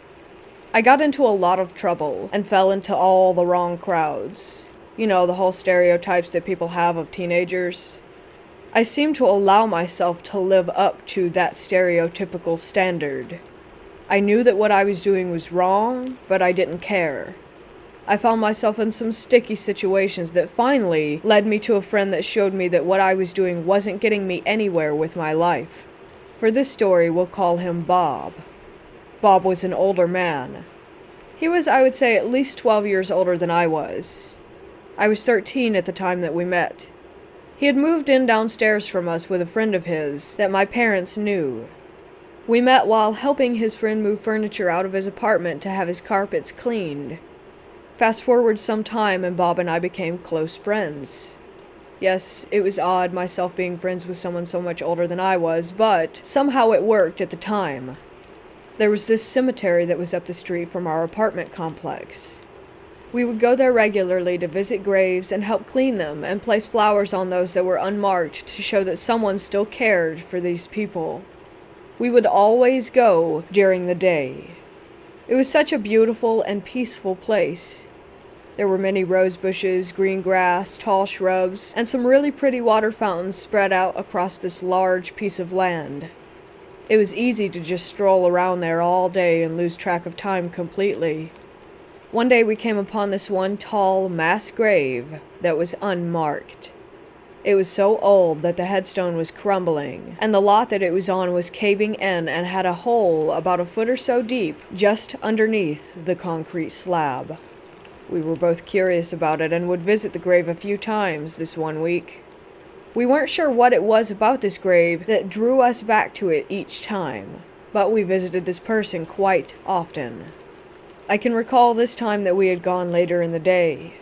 I got into a lot of trouble and fell into all the wrong crowds. The whole stereotypes that people have of teenagers. I seemed to allow myself to live up to that stereotypical standard. I knew that what I was doing was wrong, but I didn't care. I found myself in some sticky situations that finally led me to a friend that showed me that what I was doing wasn't getting me anywhere with my life. For this story, we'll call him Bob. Bob was an older man. He was, I would say, at least 12 years older than I was. I was 13 at the time that we met. He had moved in downstairs from us with a friend of his that my parents knew. We met while helping his friend move furniture out of his apartment to have his carpets cleaned. Fast forward some time and Bob and I became close friends. Yes, it was odd myself being friends with someone so much older than I was, but somehow it worked at the time. There was this cemetery that was up the street from our apartment complex. We would go there regularly to visit graves and help clean them and place flowers on those that were unmarked to show that someone still cared for these people. We would always go during the day. It was such a beautiful and peaceful place. There were many rose bushes, green grass, tall shrubs, and some really pretty water fountains spread out across this large piece of land. It was easy to just stroll around there all day and lose track of time completely. One day we came upon this one tall, mass grave that was unmarked. It was so old that the headstone was crumbling, and the lot that it was on was caving in and had a hole about a foot or so deep just underneath the concrete slab. We were both curious about it and would visit the grave a few times this one week. We weren't sure what it was about this grave that drew us back to it each time, but we visited this person quite often. I can recall this time that we had gone later in the day.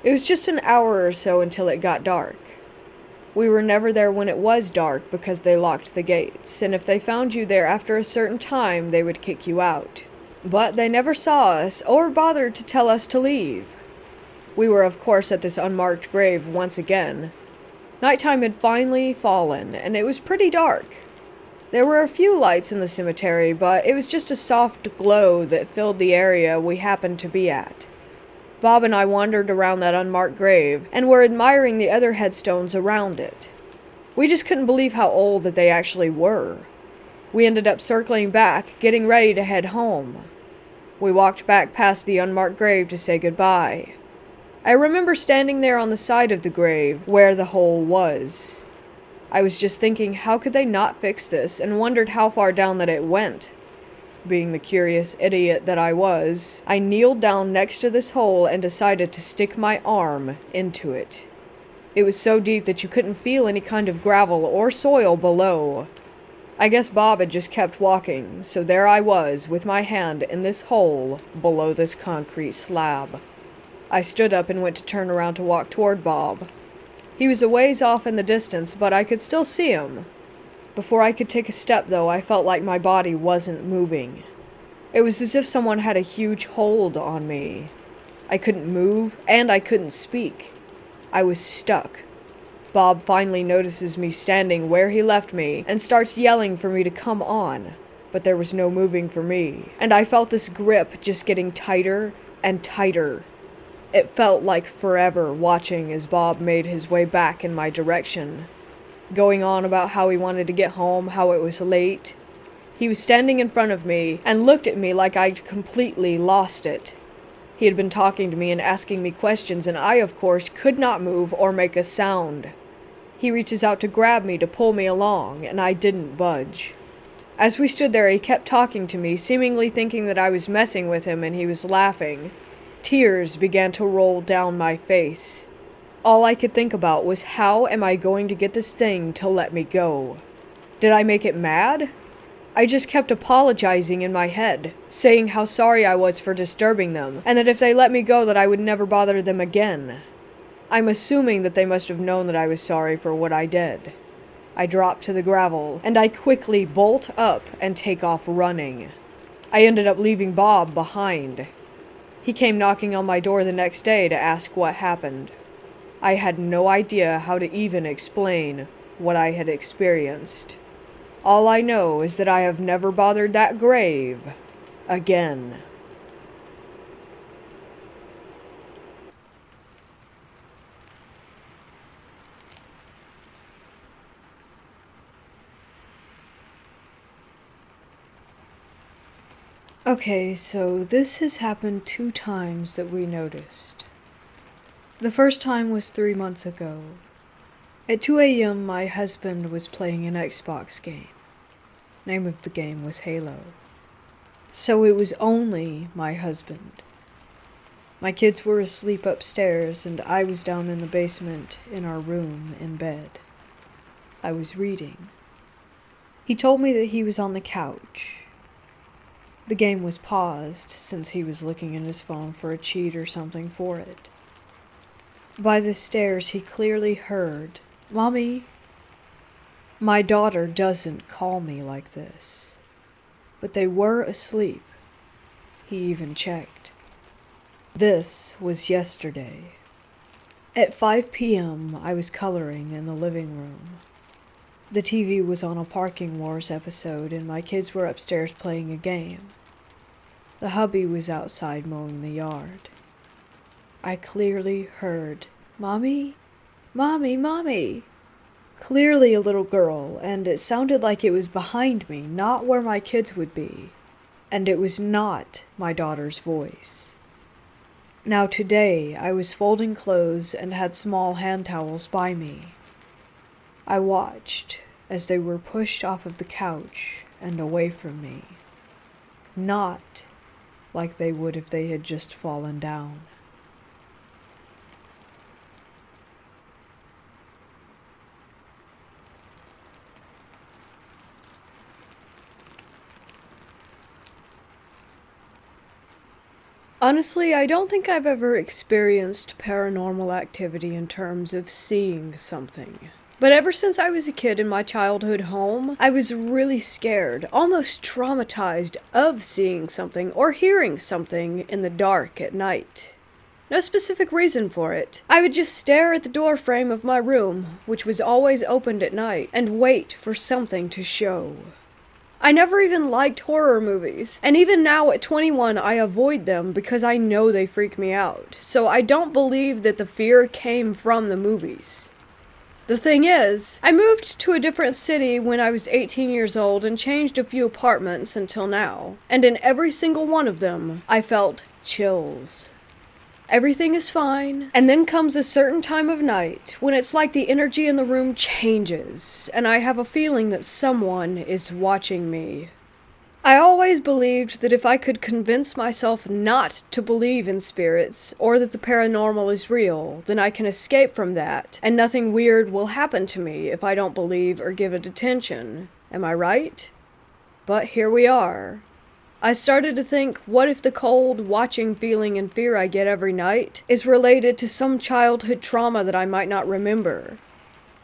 It was just an hour or so until it got dark. We were never there when it was dark because they locked the gates, and if they found you there after a certain time, they would kick you out. But they never saw us or bothered to tell us to leave. We were, of course, at this unmarked grave once again. Nighttime had finally fallen, and it was pretty dark. There were a few lights in the cemetery, but it was just a soft glow that filled the area we happened to be at. Bob and I wandered around that unmarked grave and were admiring the other headstones around it. We just couldn't believe how old that they actually were. We ended up circling back, getting ready to head home. We walked back past the unmarked grave to say goodbye. I remember standing there on the side of the grave where the hole was. I was just thinking, how could they not fix this, and wondered how far down that it went. Being the curious idiot that I was, I kneeled down next to this hole and decided to stick my arm into it. It was so deep that you couldn't feel any kind of gravel or soil below. I guess Bob had just kept walking, so there I was with my hand in this hole below this concrete slab. I stood up and went to turn around to walk toward Bob. He was a ways off in the distance, but I could still see him. Before I could take a step, though, I felt like my body wasn't moving. It was as if someone had a huge hold on me. I couldn't move, and I couldn't speak. I was stuck. Bob finally notices me standing where he left me and starts yelling for me to come on, but there was no moving for me, and I felt this grip just getting tighter and tighter. It felt like forever watching as Bob made his way back in my direction, going on about how he wanted to get home, how it was late. He was standing in front of me and looked at me like I'd completely lost it. He had been talking to me and asking me questions, and I, of course, could not move or make a sound. He reaches out to grab me to pull me along, and I didn't budge. As we stood there, he kept talking to me, seemingly thinking that I was messing with him, and he was laughing. Tears began to roll down my face. All I could think about was, how am I going to get this thing to let me go? Did I make it mad? I just kept apologizing in my head, saying how sorry I was for disturbing them, and that if they let me go that I would never bother them again. I'm assuming that they must have known that I was sorry for what I did. I drop to the gravel, and I quickly bolt up and take off running. I ended up leaving Bob behind. He came knocking on my door the next day to ask what happened. I had no idea how to even explain what I had experienced. All I know is that I have never bothered that grave again. Okay, so this has happened 2 times that we noticed. The first time was 3 months ago. At 2 a.m., my husband was playing an Xbox game. Name of the game was Halo. So it was only my husband. My kids were asleep upstairs, and I was down in the basement in our room in bed. I was reading. He told me that he was on the couch. The game was paused since he was looking in his phone for a cheat or something for it. By the stairs, he clearly heard, "Mommy." My daughter doesn't call me like this, but they were asleep. He even checked. This was yesterday. At 5 p.m., I was coloring in the living room. The TV was on a Parking Wars episode, and my kids were upstairs playing a game. The hubby was outside mowing the yard. I clearly heard, "Mommy? Mommy, Mommy." Clearly a little girl, and it sounded like it was behind me, not where my kids would be. And it was not my daughter's voice. Now today, I was folding clothes and had small hand towels by me. I watched as they were pushed off of the couch and away from me. Not like they would if they had just fallen down. Honestly, I don't think I've ever experienced paranormal activity in terms of seeing something. But ever since I was a kid in my childhood home, I was really scared, almost traumatized of seeing something or hearing something in the dark at night. No specific reason for it. I would just stare at the door frame of my room, which was always opened at night, and wait for something to show. I never even liked horror movies, and even now at 21 I avoid them because I know they freak me out, so I don't believe that the fear came from the movies. The thing is, I moved to a different city when I was 18 years old and changed a few apartments until now, and in every single one of them, I felt chills. Everything is fine, and then comes a certain time of night when it's like the energy in the room changes, and I have a feeling that someone is watching me. I always believed that if I could convince myself not to believe in spirits, or that the paranormal is real, then I can escape from that, and nothing weird will happen to me if I don't believe or give it attention. Am I right? But here we are. I started to think, what if the cold, watching feeling and fear I get every night is related to some childhood trauma that I might not remember?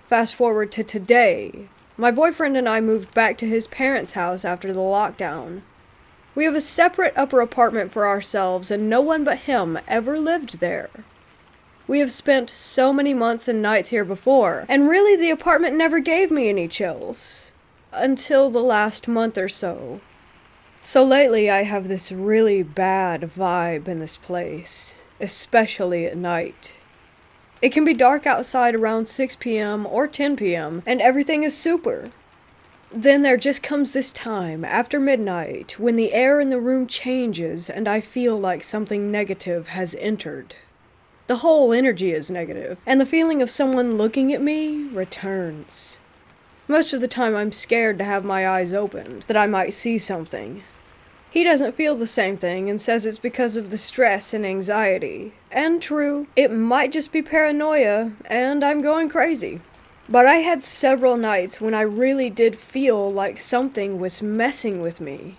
Fast forward to today. My boyfriend and I moved back to his parents' house after the lockdown. We have a separate upper apartment for ourselves, and no one but him ever lived there. We have spent so many months and nights here before, and really the apartment never gave me any chills. Until the last month or so. So lately I have this really bad vibe in this place, especially at night. It can be dark outside around 6 p.m. or 10 p.m. and everything is super. Then there just comes this time, after midnight, when the air in the room changes and I feel like something negative has entered. The whole energy is negative, and the feeling of someone looking at me returns. Most of the time I'm scared to have my eyes opened, that I might see something. He doesn't feel the same thing and says it's because of the stress and anxiety. And true, it might just be paranoia, and I'm going crazy. But I had several nights when I really did feel like something was messing with me.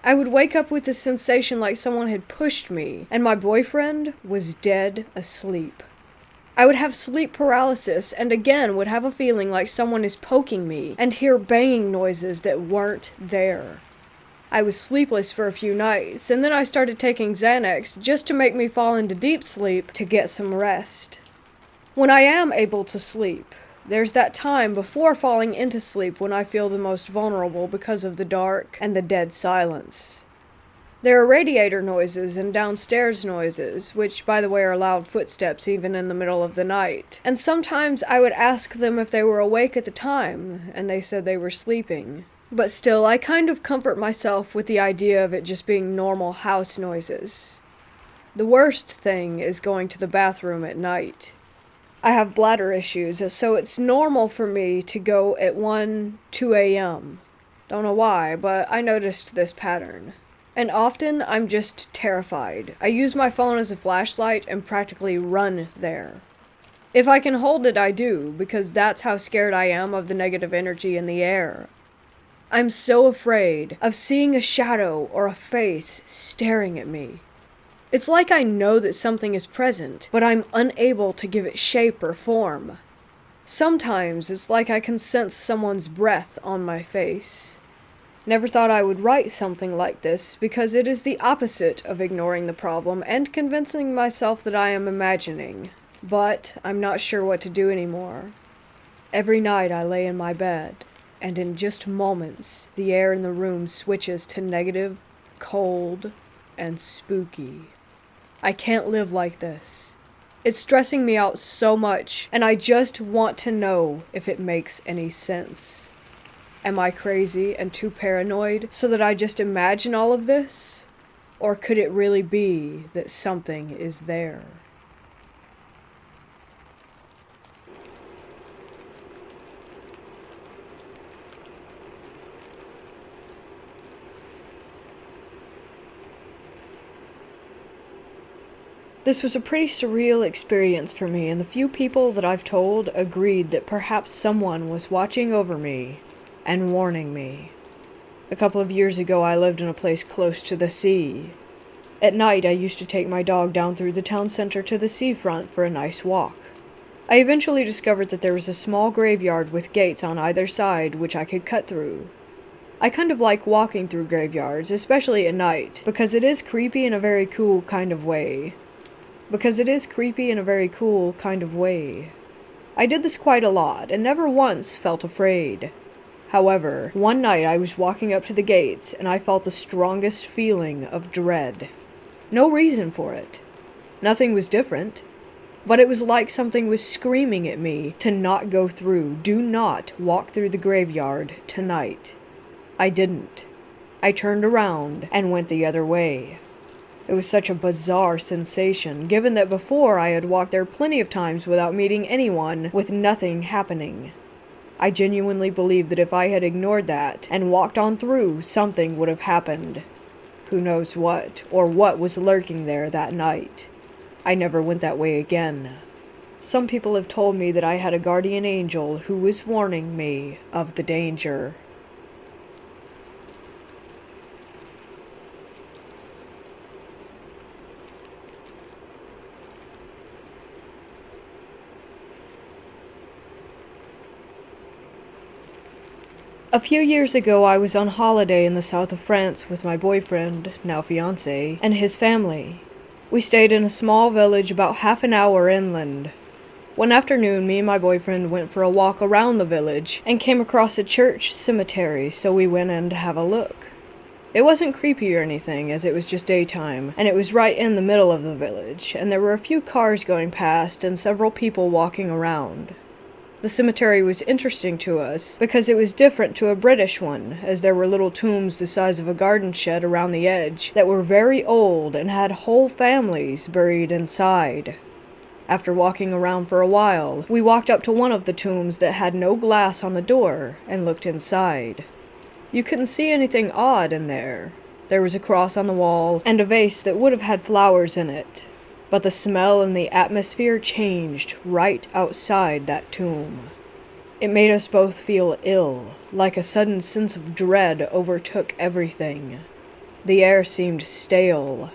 I would wake up with the sensation like someone had pushed me, and my boyfriend was dead asleep. I would have sleep paralysis and again would have a feeling like someone is poking me and hear banging noises that weren't there. I was sleepless for a few nights, and then I started taking Xanax just to make me fall into deep sleep to get some rest. When I am able to sleep, there's that time before falling into sleep when I feel the most vulnerable because of the dark and the dead silence. There are radiator noises and downstairs noises, which, by the way, are loud footsteps even in the middle of the night. And sometimes I would ask them if they were awake at the time, and they said they were sleeping. But still, I kind of comfort myself with the idea of it just being normal house noises. The worst thing is going to the bathroom at night. I have bladder issues, so it's normal for me to go at 1, 2 a.m. Don't know why, but I noticed this pattern. And often, I'm just terrified. I use my phone as a flashlight and practically run there. If I can hold it, I do, because that's how scared I am of the negative energy in the air. I'm so afraid of seeing a shadow or a face staring at me. It's like I know that something is present, but I'm unable to give it shape or form. Sometimes it's like I can sense someone's breath on my face. Never thought I would write something like this because it is the opposite of ignoring the problem and convincing myself that I am imagining. But I'm not sure what to do anymore. Every night I lay in my bed, and in just moments, the air in the room switches to negative, cold, and spooky. I can't live like this. It's stressing me out so much, and I just want to know if it makes any sense. Am I crazy and too paranoid so that I just imagine all of this? Or could it really be that something is there? This was a pretty surreal experience for me, and the few people that I've told agreed that perhaps someone was watching over me and warning me. A couple of years ago, I lived in a place close to the sea. At night, I used to take my dog down through the town center to the seafront for a nice walk. I eventually discovered that there was a small graveyard with gates on either side which I could cut through. I kind of like walking through graveyards, especially at night, because it is creepy in a very cool kind of way. I did this quite a lot, and never once felt afraid. However, one night I was walking up to the gates, and I felt the strongest feeling of dread. No reason for it. Nothing was different. But it was like something was screaming at me to not go through. Do not walk through the graveyard tonight. I didn't. I turned around and went the other way. It was such a bizarre sensation, given that before I had walked there plenty of times without meeting anyone, with nothing happening. I genuinely believe that if I had ignored that and walked on through, something would have happened. Who knows what, or what was lurking there that night. I never went that way again. Some people have told me that I had a guardian angel who was warning me of the danger. A few years ago, I was on holiday in the south of France with my boyfriend, now fiancé, and his family. We stayed in a small village about half an hour inland. One afternoon, me and my boyfriend went for a walk around the village and came across a church cemetery, so we went in to have a look. It wasn't creepy or anything, as it was just daytime, and it was right in the middle of the village, and there were a few cars going past and several people walking around. The cemetery was interesting to us because it was different to a British one, as there were little tombs the size of a garden shed around the edge that were very old and had whole families buried inside. After walking around for a while, we walked up to one of the tombs that had no glass on the door and looked inside. You couldn't see anything odd in there. There was a cross on the wall and a vase that would have had flowers in it. But the smell and the atmosphere changed right outside that tomb. It made us both feel ill, like a sudden sense of dread overtook everything. The air seemed stale.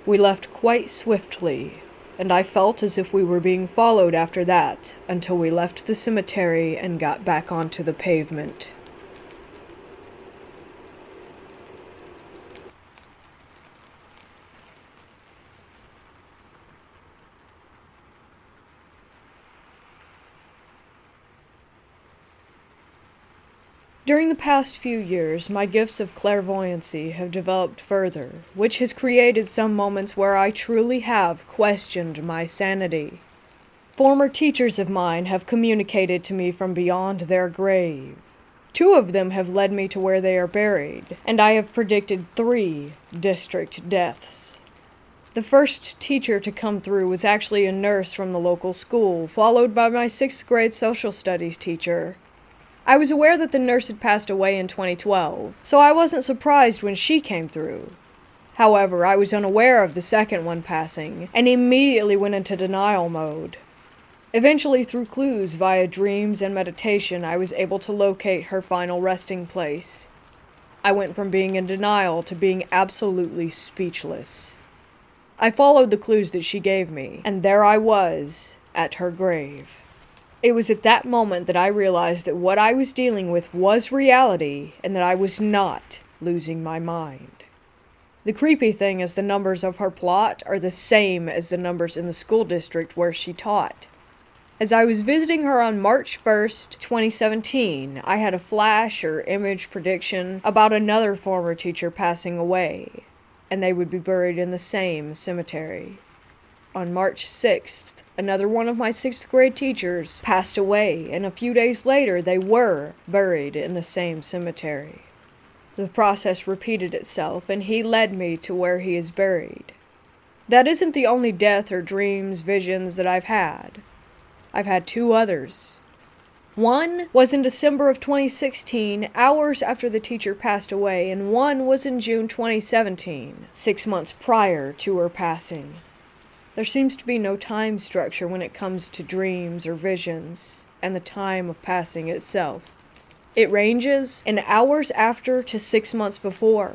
We left quite swiftly, and I felt as if we were being followed after that until we left the cemetery and got back onto the pavement. During the past few years, my gifts of clairvoyancy have developed further, which has created some moments where I truly have questioned my sanity. Former teachers of mine have communicated to me from beyond their grave. 2 of them have led me to where they are buried, and I have predicted 3 district deaths. The first teacher to come through was actually a nurse from the local school, followed by my 6th grade social studies teacher. I was aware that the nurse had passed away in 2012, so I wasn't surprised when she came through. However, I was unaware of the second one passing, and immediately went into denial mode. Eventually, through clues via dreams and meditation, I was able to locate her final resting place. I went from being in denial to being absolutely speechless. I followed the clues that she gave me, and there I was, at her grave. It was at that moment that I realized that what I was dealing with was reality and that I was not losing my mind. The creepy thing is the numbers of her plot are the same as the numbers in the school district where she taught. As I was visiting her on March 1st, 2017, I had a flash or image prediction about another former teacher passing away, and they would be buried in the same cemetery. On March 6th, another one of my 6th grade teachers passed away, and a few days later they were buried in the same cemetery. The process repeated itself, and he led me to where he is buried. That isn't the only death or dreams, visions that I've had. I've had 2 others. One was in December of 2016, hours after the teacher passed away, and one was in June 2017, 6 months prior to her passing. There seems to be no time structure when it comes to dreams or visions, and the time of passing itself. It ranges in hours after to 6 months before.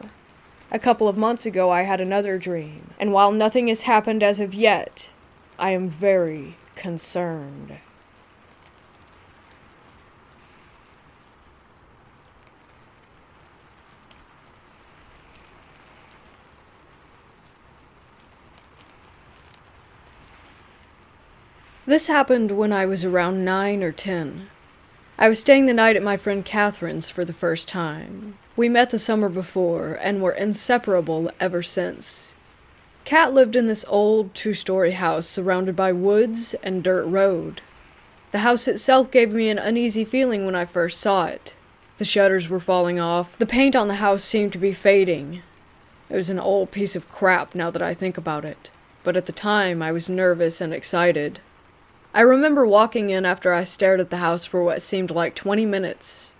A couple of months ago I had another dream, and while nothing has happened as of yet, I am very concerned. This happened when I was around 9 or 10. I was staying the night at my friend Catherine's for the first time. We met the summer before and were inseparable ever since. Kat lived in this old 2-story house surrounded by woods and dirt road. The house itself gave me an uneasy feeling when I first saw it. The shutters were falling off. The paint on the house seemed to be fading. It was an old piece of crap now that I think about it, but at the time I was nervous and excited. I remember walking in after I stared at the house for what seemed like 20 minutes.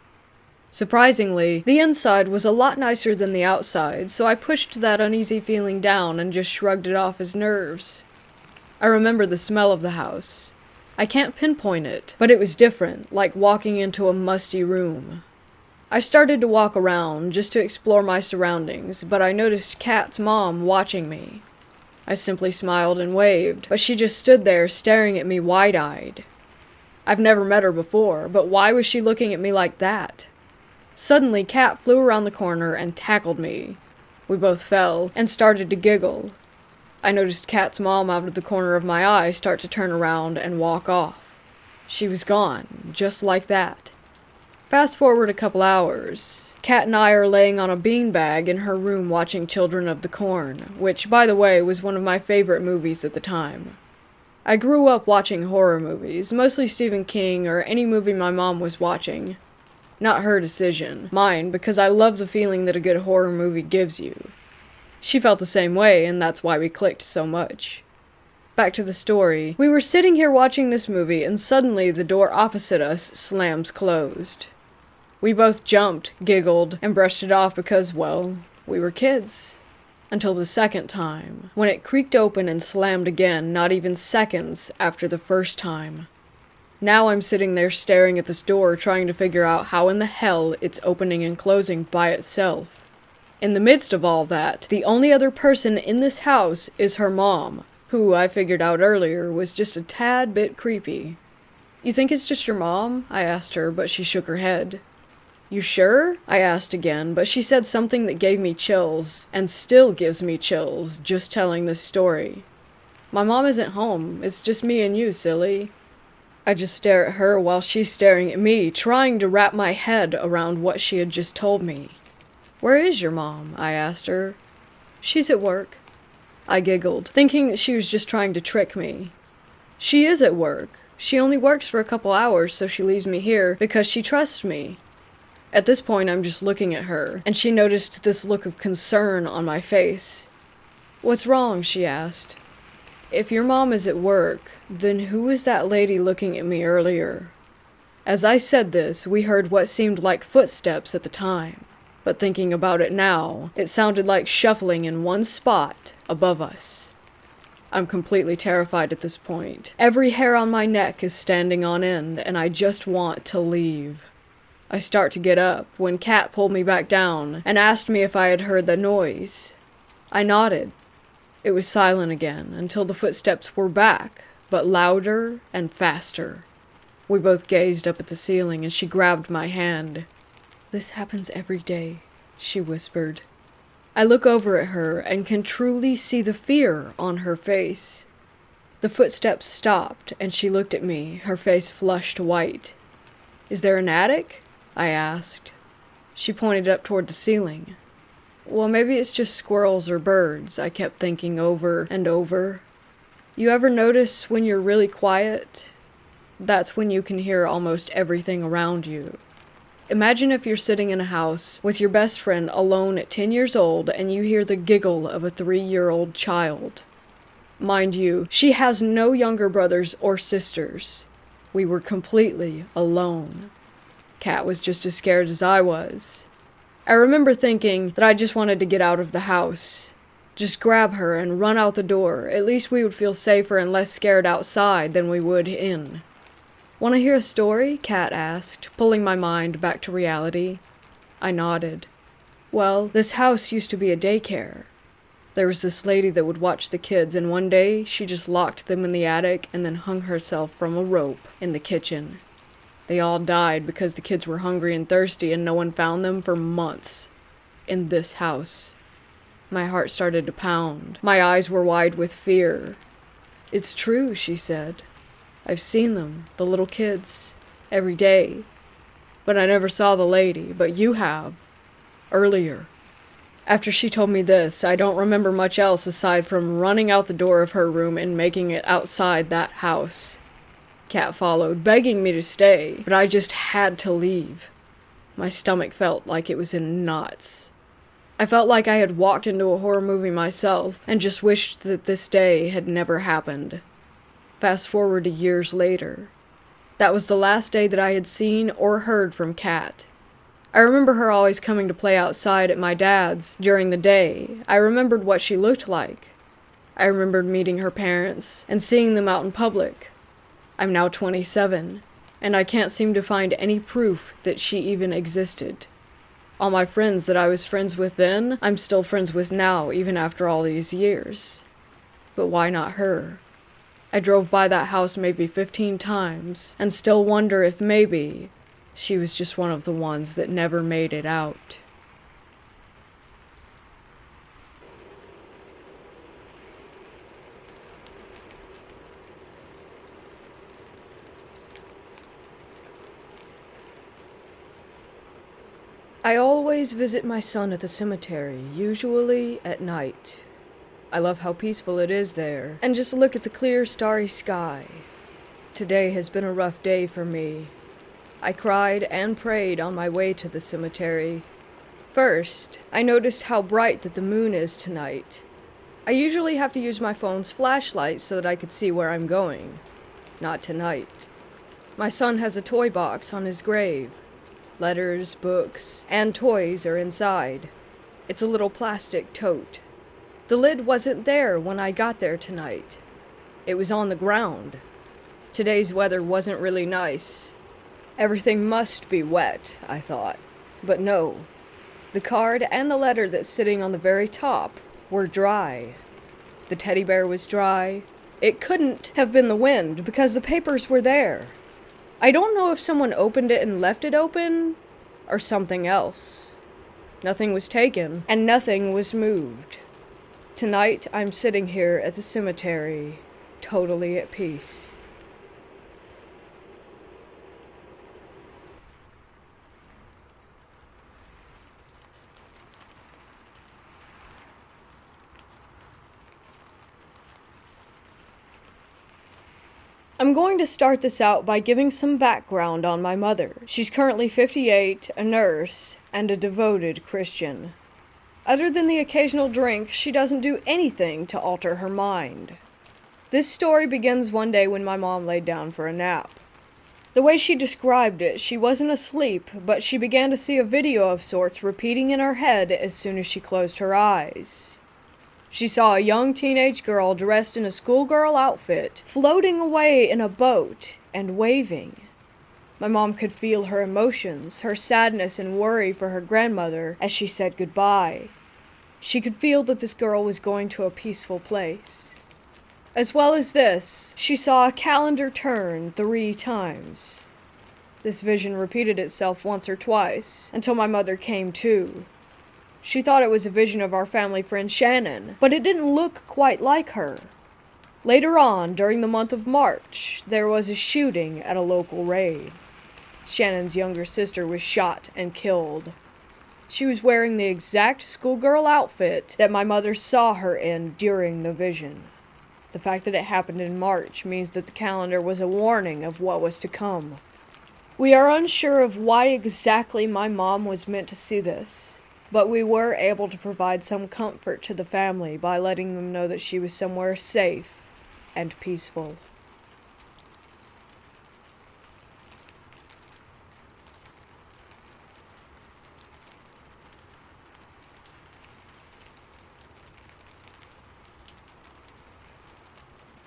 Surprisingly, the inside was a lot nicer than the outside, so I pushed that uneasy feeling down and just shrugged it off as nerves. I remember the smell of the house. I can't pinpoint it, but it was different, like walking into a musty room. I started to walk around, just to explore my surroundings, but I noticed Kat's mom watching me. I simply smiled and waved, but she just stood there staring at me wide-eyed. I've never met her before, but why was she looking at me like that? Suddenly, Kat flew around the corner and tackled me. We both fell and started to giggle. I noticed Kat's mom out of the corner of my eye start to turn around and walk off. She was gone, just like that. Fast forward a couple hours. Kat and I are laying on a beanbag in her room watching Children of the Corn, which, by the way, was one of my favorite movies at the time. I grew up watching horror movies, mostly Stephen King or any movie my mom was watching. Not her decision, mine, because I love the feeling that a good horror movie gives you. She felt the same way, and that's why we clicked so much. Back to the story. We were sitting here watching this movie, and suddenly the door opposite us slams closed. We both jumped, giggled, and brushed it off because, well, we were kids. Until the second time, when it creaked open and slammed again, not even seconds after the first time. Now I'm sitting there staring at this door, trying to figure out how in the hell it's opening and closing by itself. In the midst of all that, the only other person in this house is her mom, who I figured out earlier was just a tad bit creepy. "You think it's just your mom?" I asked her, but she shook her head. "You sure?" I asked again, but she said something that gave me chills, and still gives me chills, just telling this story. "My mom isn't home, it's just me and you, silly." I just stare at her while she's staring at me, trying to wrap my head around what she had just told me. "Where is your mom?" I asked her. "She's at work." I giggled, thinking that she was just trying to trick me. "She is at work. She only works for a couple hours, so she leaves me here because she trusts me." At this point, I'm just looking at her, and she noticed this look of concern on my face. "What's wrong?" she asked. "If your mom is at work, then who was that lady looking at me earlier?" As I said this, we heard what seemed like footsteps at the time, but thinking about it now, it sounded like shuffling in one spot above us. I'm completely terrified at this point. Every hair on my neck is standing on end, and I just want to leave. I start to get up when Kat pulled me back down and asked me if I had heard the noise. I nodded. It was silent again until the footsteps were back, but louder and faster. We both gazed up at the ceiling and she grabbed my hand. "This happens every day," she whispered. I look over at her and can truly see the fear on her face. The footsteps stopped and she looked at me, her face flushed white. "Is there an attic?" I asked. She pointed up toward the ceiling. "Well, maybe it's just squirrels or birds," I kept thinking over and over. "You ever notice when you're really quiet? That's when you can hear almost everything around you. Imagine if you're sitting in a house with your best friend alone at 10 years old and you hear the giggle of a 3-year-old child. Mind you, she has no younger brothers or sisters. We were completely alone. Kat was just as scared as I was. I remember thinking that I just wanted to get out of the house. Just grab her and run out the door. At least we would feel safer and less scared outside than we would in. "Want to hear a story?" Kat asked, pulling my mind back to reality. I nodded. "Well, this house used to be a daycare. There was this lady that would watch the kids, and one day she just locked them in the attic and then hung herself from a rope in the kitchen. They all died because the kids were hungry and thirsty and no one found them for months. In this house." My heart started to pound. My eyes were wide with fear. "It's true," she said. "I've seen them, the little kids, every day. But I never saw the lady, but you have. Earlier." After she told me this, I don't remember much else aside from running out the door of her room and making it outside that house. Kat followed, begging me to stay, but I just had to leave. My stomach felt like it was in knots. I felt like I had walked into a horror movie myself, and just wished that this day had never happened. Fast forward to years later. That was the last day that I had seen or heard from Kat. I remember her always coming to play outside at my dad's during the day. I remembered what she looked like. I remembered meeting her parents and seeing them out in public. I'm now 27, and I can't seem to find any proof that she even existed. All my friends that I was friends with then, I'm still friends with now, even after all these years. But why not her? I drove by that house maybe 15 times, and still wonder if maybe she was just one of the ones that never made it out. " ' I always visit my son at the cemetery, usually at night. I love how peaceful it is there, and just look at the clear, starry sky. Today has been a rough day for me. I cried and prayed on my way to the cemetery. First, I noticed how bright that the moon is tonight. I usually have to use my phone's flashlight so that I could see where I'm going. Not tonight. My son has a toy box on his grave. Letters, books, and toys are inside. It's a little plastic tote. The lid wasn't there when I got there tonight. It was on the ground. Today's weather wasn't really nice. Everything must be wet, I thought. But no. The card and the letter that's sitting on the very top were dry. The teddy bear was dry. It couldn't have been the wind because the papers were there. I don't know if someone opened it and left it open, or something else. Nothing was taken, and nothing was moved. Tonight, I'm sitting here at the cemetery, totally at peace. I'm going to start this out by giving some background on my mother. She's currently 58, a nurse, and a devoted Christian. Other than the occasional drink, she doesn't do anything to alter her mind. This story begins one day when my mom laid down for a nap. The way she described it, she wasn't asleep, but she began to see a video of sorts repeating in her head as soon as she closed her eyes. She saw a young teenage girl dressed in a schoolgirl outfit, floating away in a boat and waving. My mom could feel her emotions, her sadness and worry for her grandmother as she said goodbye. She could feel that this girl was going to a peaceful place. As well as this, she saw a calendar turn 3 times. This vision repeated itself once or twice, until my mother came to. She thought it was a vision of our family friend Shannon, but it didn't look quite like her. Later on, during the month of March, there was a shooting at a local rave. Shannon's younger sister was shot and killed. She was wearing the exact schoolgirl outfit that my mother saw her in during the vision. The fact that it happened in March means that the calendar was a warning of what was to come. We are unsure of why exactly my mom was meant to see this, but we were able to provide some comfort to the family by letting them know that she was somewhere safe and peaceful.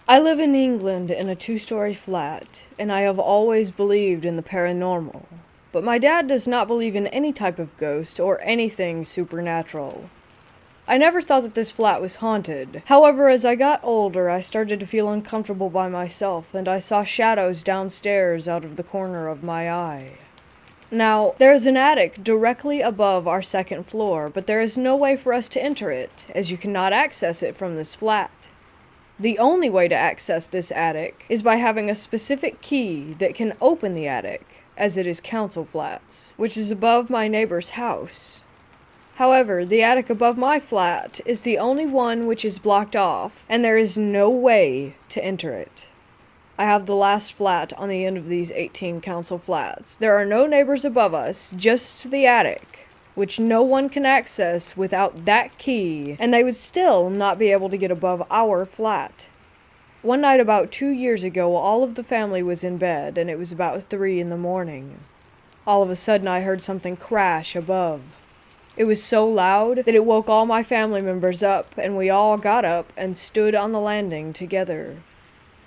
I live in England in a 2-story flat, and I have always believed in the paranormal. But my dad does not believe in any type of ghost or anything supernatural. I never thought that this flat was haunted. However, as I got older, I started to feel uncomfortable by myself, and I saw shadows downstairs out of the corner of my eye. Now, there is an attic directly above our 2nd floor, but there is no way for us to enter it, as you cannot access it from this flat. The only way to access this attic is by having a specific key that can open the attic, as it is council flats, which is above my neighbor's house. However, the attic above my flat is the only one which is blocked off, and there is no way to enter it. I have the last flat on the end of these 18 council flats. There are no neighbors above us, just the attic, which no one can access without that key, and they would still not be able to get above our flat. One night about 2 years ago, all of the family was in bed, and it was about 3 in the morning. All of a sudden, I heard something crash above. It was so loud that it woke all my family members up, and we all got up and stood on the landing together.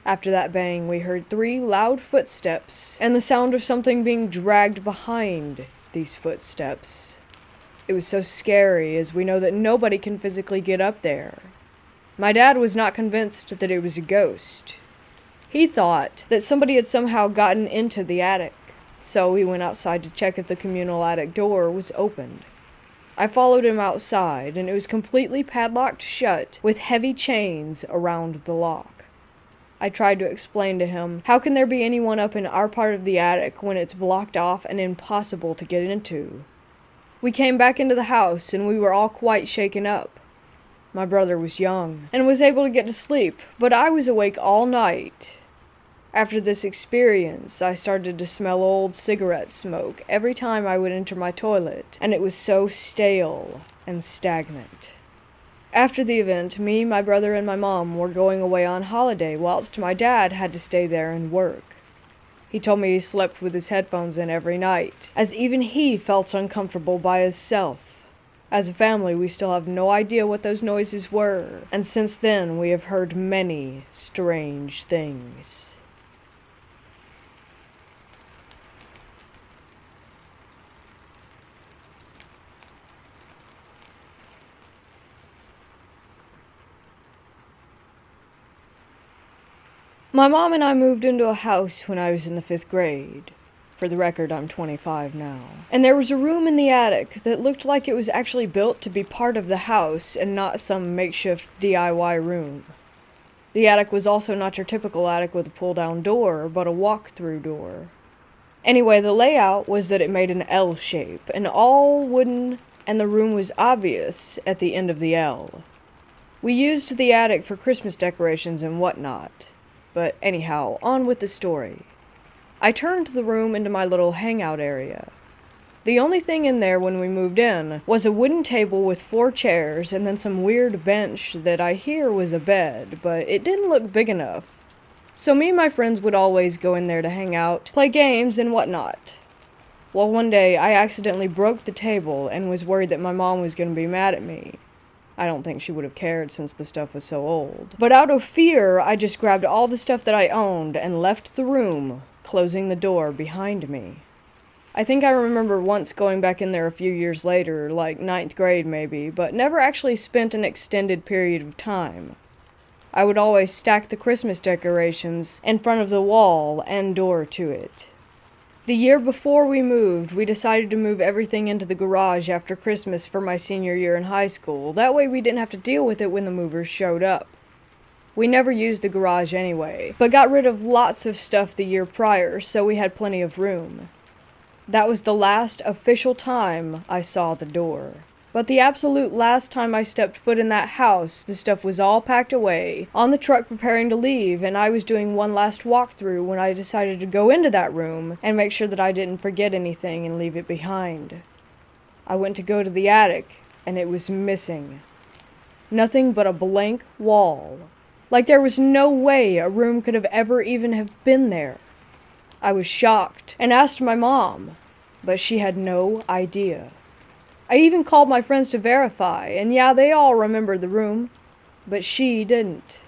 After that bang, we heard 3 loud footsteps, and the sound of something being dragged behind these footsteps. It was so scary, as we know that nobody can physically get up there. My dad was not convinced that it was a ghost. He thought that somebody had somehow gotten into the attic, so he went outside to check if the communal attic door was opened. I followed him outside, and it was completely padlocked shut with heavy chains around the lock. I tried to explain to him, how can there be anyone up in our part of the attic when it's blocked off and impossible to get into? We came back into the house and we were all quite shaken up. My brother was young and was able to get to sleep, but I was awake all night. After this experience, I started to smell old cigarette smoke every time I would enter my toilet, and it was so stale and stagnant. After the event, me, my brother, and my mom were going away on holiday, whilst my dad had to stay there and work. He told me he slept with his headphones in every night, as even he felt uncomfortable by himself. As a family, we still have no idea what those noises were, and since then we have heard many strange things. My mom and I moved into a house when I was in the 5th grade. For the record, I'm 25 now. And there was a room in the attic that looked like it was actually built to be part of the house and not some makeshift DIY room. The attic was also not your typical attic with a pull-down door, but a walk-through door. Anyway, the layout was that it made an L shape, and all wooden, and the room was obvious at the end of the L. We used the attic for Christmas decorations and whatnot. But anyhow, on with the story. I turned the room into my little hangout area. The only thing in there when we moved in was a wooden table with 4 chairs and then some weird bench that I hear was a bed, but it didn't look big enough. So me and my friends would always go in there to hang out, play games and whatnot. Well, one day I accidentally broke the table and was worried that my mom was going to be mad at me. I don't think she would have cared since the stuff was so old. But out of fear, I just grabbed all the stuff that I owned and left the room, closing the door behind me. I think I remember once going back in there a few years later, like 9th grade maybe, but never actually spent an extended period of time. I would always stack the Christmas decorations in front of the wall and door to it. The year before we moved, we decided to move everything into the garage after Christmas for my senior year in high school. That way we didn't have to deal with it when the movers showed up. We never used the garage anyway, but got rid of lots of stuff the year prior, so we had plenty of room. That was the last official time I saw the door. But the absolute last time I stepped foot in that house, the stuff was all packed away, on the truck preparing to leave, and I was doing one last walkthrough when I decided to go into that room and make sure that I didn't forget anything and leave it behind. I went to go to the attic, and it was missing. Nothing but a blank wall. Like there was no way a room could have ever even have been there. I was shocked and asked my mom, but she had no idea. I even called my friends to verify, and yeah, they all remembered the room, but she didn't.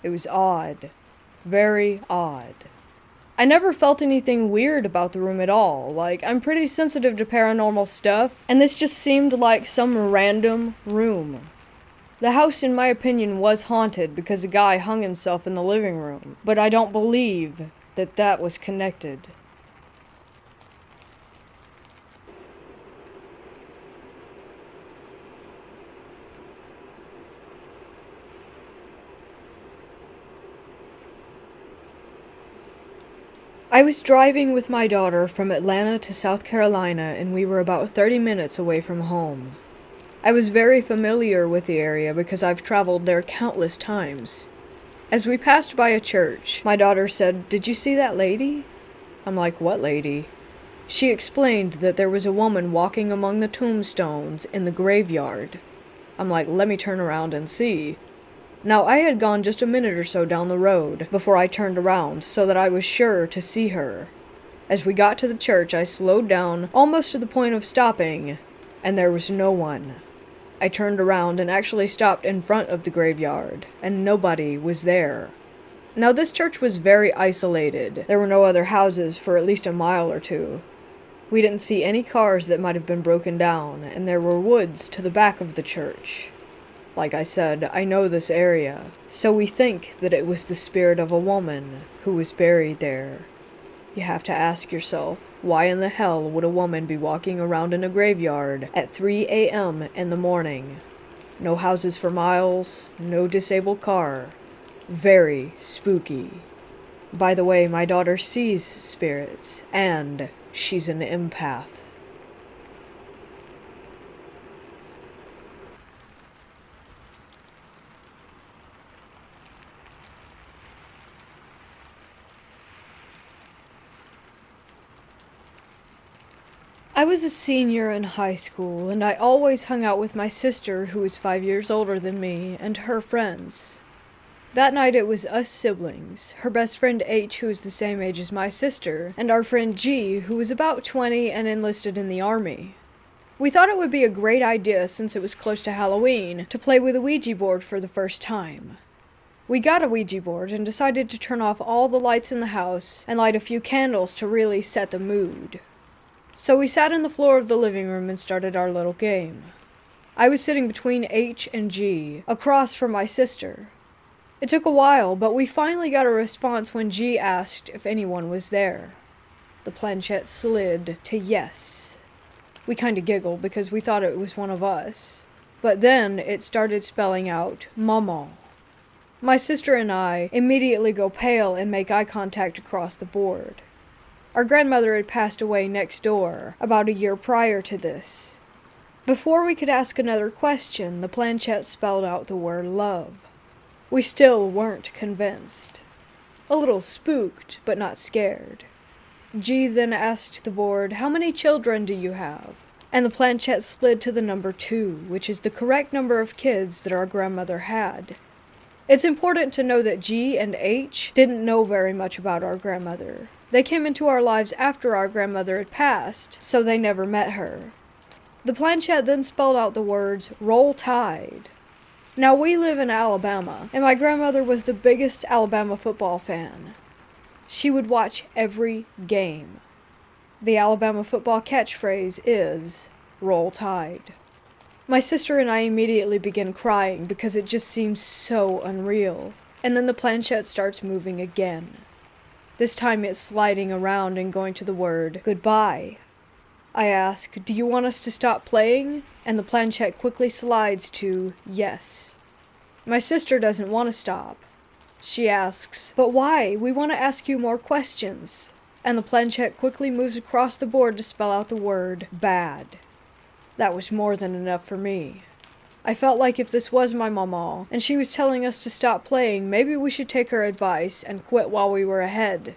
It was odd. Very odd. I never felt anything weird about the room at all. Like, I'm pretty sensitive to paranormal stuff, and this just seemed like some random room. The house, in my opinion, was haunted because a guy hung himself in the living room, but I don't believe that that was connected. I was driving with my daughter from Atlanta to South Carolina, and we were about 30 minutes away from home. I was very familiar with the area because I've traveled there countless times. As we passed by a church, my daughter said, "Did you see that lady?" I'm like, "What lady?" She explained that there was a woman walking among the tombstones in the graveyard. I'm like, "Let me turn around and see." Now, I had gone just a minute or so down the road before I turned around so that I was sure to see her. As we got to the church, I slowed down, almost to the point of stopping, and there was no one. I turned around and actually stopped in front of the graveyard, and nobody was there. Now, this church was very isolated. There were no other houses for at least a mile or two. We didn't see any cars that might have been broken down, and there were woods to the back of the church. Like I said, I know this area, so we think that it was the spirit of a woman who was buried there. You have to ask yourself, why in the hell would a woman be walking around in a graveyard at 3 a.m. in the morning? No houses for miles, no disabled car. Very spooky. By the way, my daughter sees spirits, and she's an empath. I was a senior in high school, and I always hung out with my sister, who was 5 years older than me, and her friends. That night it was us siblings, her best friend H, who was the same age as my sister, and our friend G, who was about 20 and enlisted in the army. We thought it would be a great idea, since it was close to Halloween, to play with a Ouija board for the first time. We got a Ouija board and decided to turn off all the lights in the house and light a few candles to really set the mood. So we sat on the floor of the living room and started our little game. I was sitting between H and G, across from my sister. It took a while, but we finally got a response when G asked if anyone was there. The planchette slid to yes. We kinda giggled because we thought it was one of us. But then it started spelling out Maman. My sister and I immediately go pale and make eye contact across the board. Our grandmother had passed away next door, about a year prior to this. Before we could ask another question, the planchette spelled out the word love. We still weren't convinced. A little spooked, but not scared. G then asked the board, "How many children do you have?" And the planchette slid to the number 2, which is the correct number of kids that our grandmother had. It's important to know that G and H didn't know very much about our grandmother. They came into our lives after our grandmother had passed, so they never met her. The planchette then spelled out the words, "Roll Tide." Now, we live in Alabama, and my grandmother was the biggest Alabama football fan. She would watch every game. The Alabama football catchphrase is, "Roll Tide." My sister and I immediately begin crying because it just seems so unreal, and then the planchette starts moving again. This time it's sliding around and going to the word, "Goodbye." I ask, "Do you want us to stop playing?" And the planchette quickly slides to yes. My sister doesn't want to stop. She asks, "But why? We want to ask you more questions." And the planchette quickly moves across the board to spell out the word bad. That was more than enough for me. I felt like if this was my mama, and she was telling us to stop playing, maybe we should take her advice and quit while we were ahead.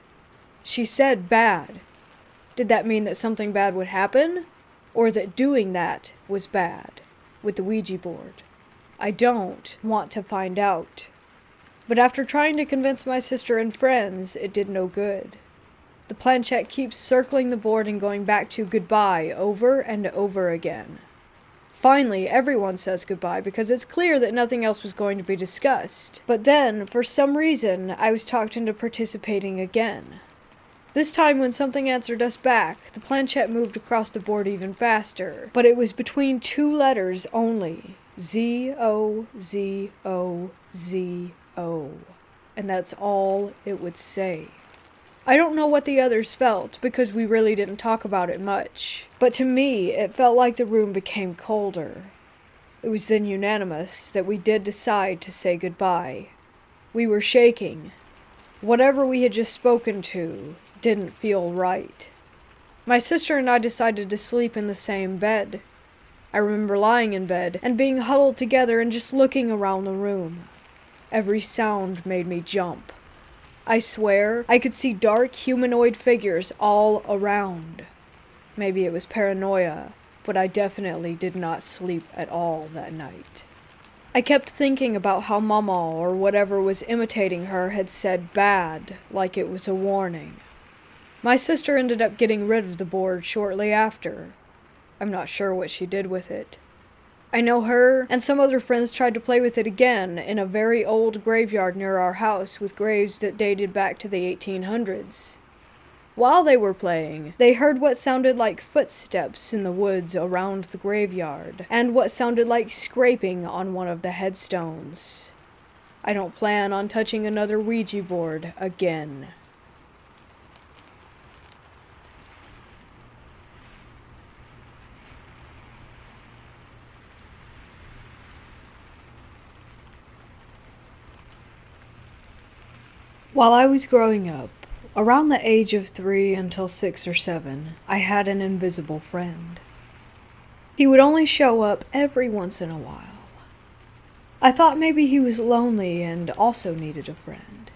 She said bad. Did that mean that something bad would happen? Or that doing that was bad, with the Ouija board? I don't want to find out. But after trying to convince my sister and friends, it did no good. The planchette keeps circling the board and going back to goodbye over and over again. Finally, everyone says goodbye because it's clear that nothing else was going to be discussed. But then, for some reason, I was talked into participating again. This time, when something answered us back, the planchette moved across the board even faster, but it was between 2 letters only. Z-O-Z-O-Z-O. And that's all it would say. I don't know what the others felt, because we really didn't talk about it much. But to me, it felt like the room became colder. It was then unanimous that we did decide to say goodbye. We were shaking. Whatever we had just spoken to didn't feel right. My sister and I decided to sleep in the same bed. I remember lying in bed and being huddled together and just looking around the room. Every sound made me jump. I swear, I could see dark humanoid figures all around. Maybe it was paranoia, but I definitely did not sleep at all that night. I kept thinking about how Mama or whatever was imitating her had said bad, like it was a warning. My sister ended up getting rid of the board shortly after. I'm not sure what she did with it. I know her and some other friends tried to play with it again in a very old graveyard near our house with graves that dated back to the 1800s. While they were playing, they heard what sounded like footsteps in the woods around the graveyard, and what sounded like scraping on one of the headstones. I don't plan on touching another Ouija board again. While I was growing up, around the age of 3 until 6 or 7, I had an invisible friend. He would only show up every once in a while. I thought maybe he was lonely and also needed a friend.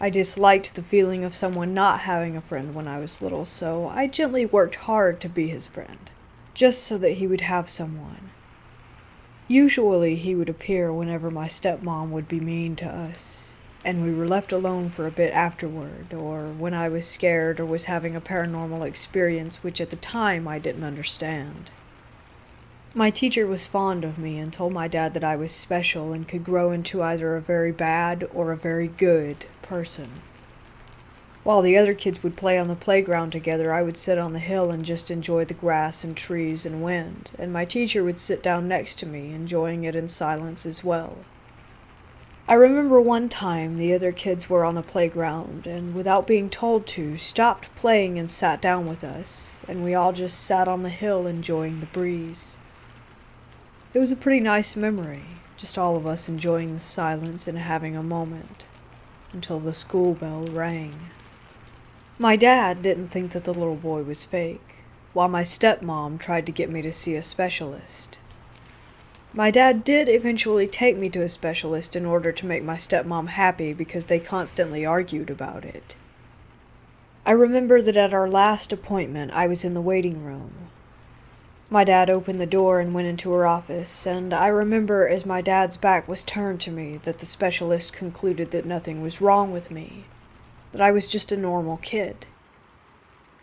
I disliked the feeling of someone not having a friend when I was little, so I gently worked hard to be his friend, just so that he would have someone. Usually he would appear whenever my stepmom would be mean to us, and we were left alone for a bit afterward, or when I was scared or was having a paranormal experience which at the time I didn't understand. My teacher was fond of me and told my dad that I was special and could grow into either a very bad or a very good person. While the other kids would play on the playground together, I would sit on the hill and just enjoy the grass and trees and wind, and my teacher would sit down next to me, enjoying it in silence as well. I remember one time the other kids were on the playground and, without being told to, stopped playing and sat down with us, and we all just sat on the hill enjoying the breeze. It was a pretty nice memory, just all of us enjoying the silence and having a moment, until the school bell rang. My dad didn't think that the little boy was fake, while my stepmom tried to get me to see a specialist. My dad did eventually take me to a specialist in order to make my stepmom happy because they constantly argued about it. I remember that at our last appointment I was in the waiting room. My dad opened the door and went into her office, and I remember as my dad's back was turned to me that the specialist concluded that nothing was wrong with me, that I was just a normal kid.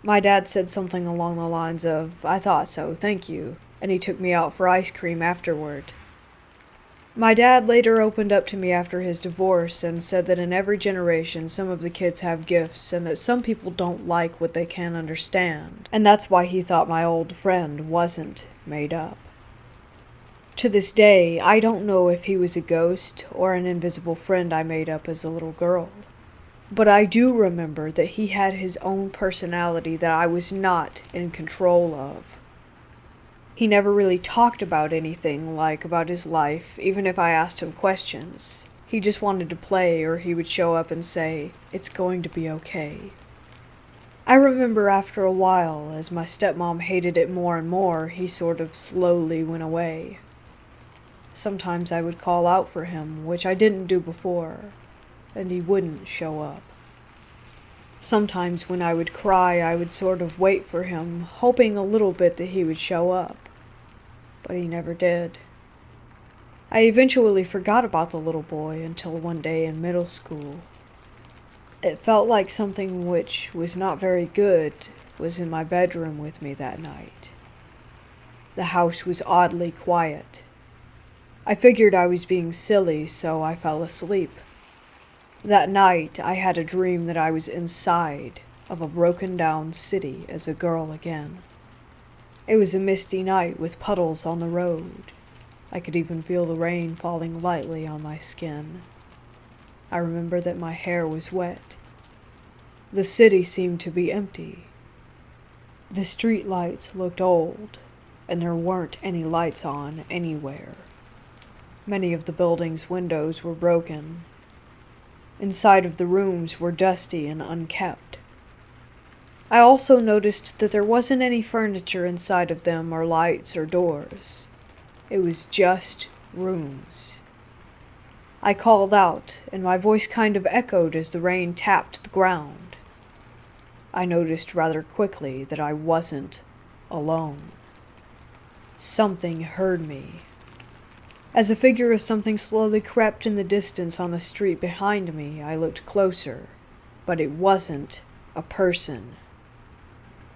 My dad said something along the lines of, "I thought so, thank you," and he took me out for ice cream afterward. My dad later opened up to me after his divorce and said that in every generation some of the kids have gifts and that some people don't like what they can't understand, and that's why he thought my old friend wasn't made up. To this day, I don't know if he was a ghost or an invisible friend I made up as a little girl, but I do remember that he had his own personality that I was not in control of. He never really talked about anything, like about his life, even if I asked him questions. He just wanted to play, or he would show up and say, "It's going to be okay." I remember after a while, as my stepmom hated it more and more, he sort of slowly went away. Sometimes I would call out for him, which I didn't do before, and he wouldn't show up. Sometimes when I would cry, I would sort of wait for him, hoping a little bit that he would show up. But he never did. I eventually forgot about the little boy until one day in middle school. It felt like something which was not very good was in my bedroom with me that night. The house was oddly quiet. I figured I was being silly, so I fell asleep. That night, I had a dream that I was inside of a broken-down city as a girl again. It was a misty night with puddles on the road. I could even feel the rain falling lightly on my skin. I remember that my hair was wet. The city seemed to be empty. The street lights looked old, and there weren't any lights on anywhere. Many of the building's windows were broken. Inside of the rooms were dusty and unkept. I also noticed that there wasn't any furniture inside of them or lights or doors. It was just rooms. I called out, and my voice kind of echoed as the rain tapped the ground. I noticed rather quickly that I wasn't alone. Something heard me. As a figure of something slowly crept in the distance on the street behind me, I looked closer, but it wasn't a person.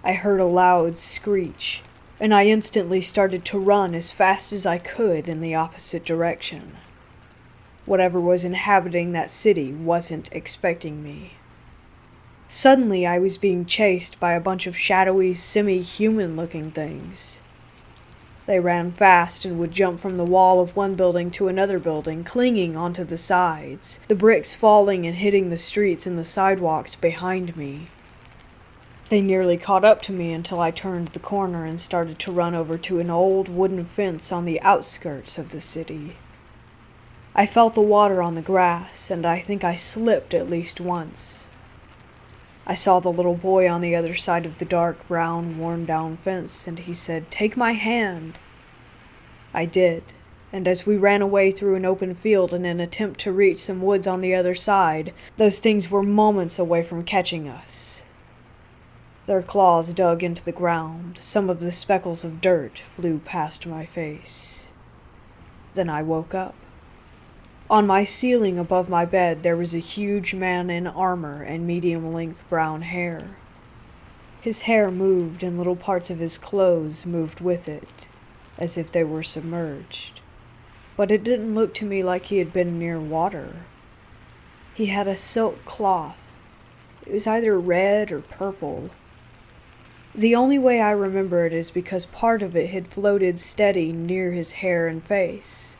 I heard a loud screech, and I instantly started to run as fast as I could in the opposite direction. Whatever was inhabiting that city wasn't expecting me. Suddenly, I was being chased by a bunch of shadowy, semi-human-looking things. They ran fast and would jump from the wall of one building to another building, clinging onto the sides, the bricks falling and hitting the streets and the sidewalks behind me. They nearly caught up to me until I turned the corner and started to run over to an old wooden fence on the outskirts of the city. I felt the water on the grass, and I think I slipped at least once. I saw the little boy on the other side of the dark brown, worn-down fence, and he said, "Take my hand." I did, and as we ran away through an open field in an attempt to reach some woods on the other side, those things were moments away from catching us. Their claws dug into the ground. Some of the speckles of dirt flew past my face. Then I woke up. On my ceiling above my bed, there was a huge man in armor and medium-length brown hair. His hair moved, and little parts of his clothes moved with it, as if they were submerged. But it didn't look to me like he had been near water. He had a silk cloth. It was either red or purple. The only way I remember it is because part of it had floated steady near his hair and face.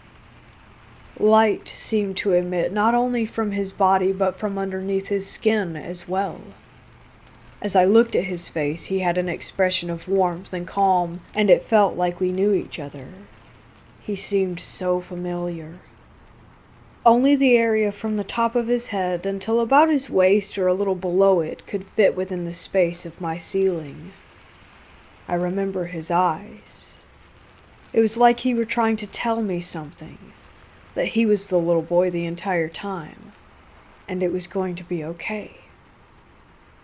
Light seemed to emit not only from his body but from underneath his skin as well. As I looked at his face, he had an expression of warmth and calm, and it felt like we knew each other. He seemed so familiar. Only the area from the top of his head until about his waist or a little below it could fit within the space of my ceiling. I remember his eyes. It was like he were trying to tell me something, that he was the little boy the entire time, and it was going to be okay.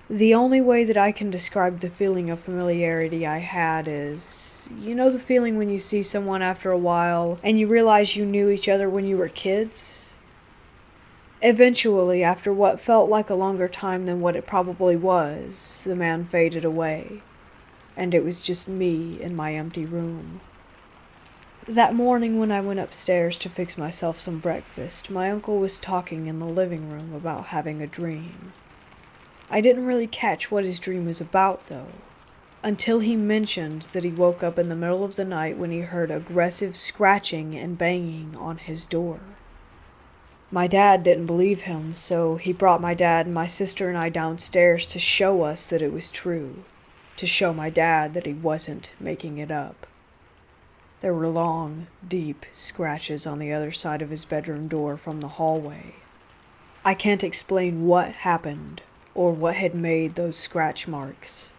The only way that I can describe the feeling of familiarity I had is, you know the feeling when you see someone after a while and you realize you knew each other when you were kids? Eventually, after what felt like a longer time than what it probably was, the man faded away, and it was just me in my empty room. That morning when I went upstairs to fix myself some breakfast, my uncle was talking in the living room about having a dream. I didn't really catch what his dream was about, though, until he mentioned that he woke up in the middle of the night when he heard aggressive scratching and banging on his door. My dad didn't believe him, so he brought my dad and my sister and I downstairs to show us that it was true, to show my dad that he wasn't making it up. There were long, deep scratches on the other side of his bedroom door from the hallway. I can't explain what happened or what had made those scratch marks.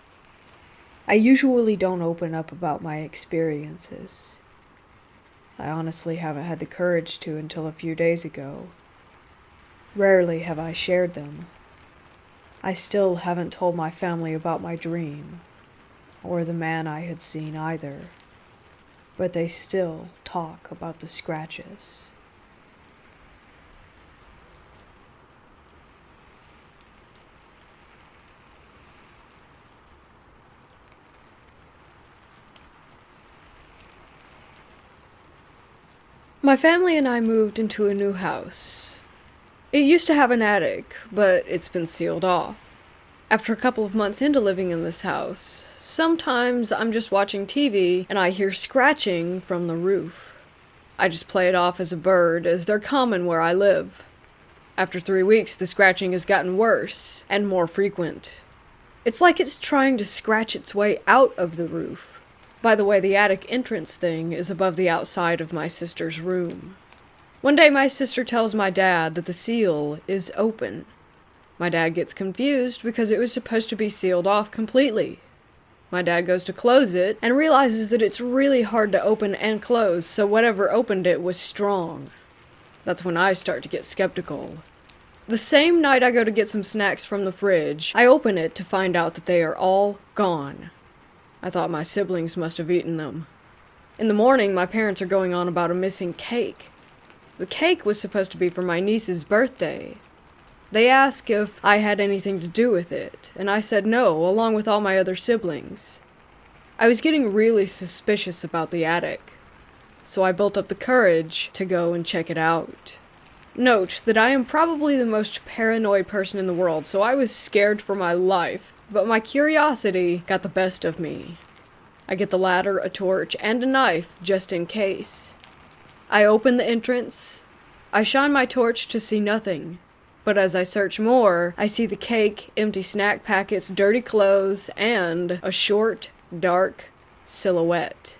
I usually don't open up about my experiences. I honestly haven't had the courage to until a few days ago. Rarely have I shared them. I still haven't told my family about my dream, or the man I had seen either, but they still talk about the scratches. My family and I moved into a new house. It used to have an attic, but it's been sealed off. After a couple of months into living in this house, sometimes I'm just watching TV and I hear scratching from the roof. I just play it off as a bird, as they're common where I live. After 3 weeks, the scratching has gotten worse and more frequent. It's like it's trying to scratch its way out of the roof. By the way, the attic entrance thing is above the outside of my sister's room. One day my sister tells my dad that the seal is open. My dad gets confused because it was supposed to be sealed off completely. My dad goes to close it and realizes that it's really hard to open and close, so whatever opened it was strong. That's when I start to get skeptical. The same night I go to get some snacks from the fridge, I open it to find out that they are all gone. I thought my siblings must have eaten them. In the morning, my parents are going on about a missing cake. The cake was supposed to be for my niece's birthday. They asked if I had anything to do with it, and I said no, along with all my other siblings. I was getting really suspicious about the attic, so I built up the courage to go and check it out. Note that I am probably the most paranoid person in the world, so I was scared for my life. But my curiosity got the best of me. I get the ladder, a torch, and a knife, just in case. I open the entrance. I shine my torch to see nothing. But as I search more, I see the cake, empty snack packets, dirty clothes, and a short, dark silhouette.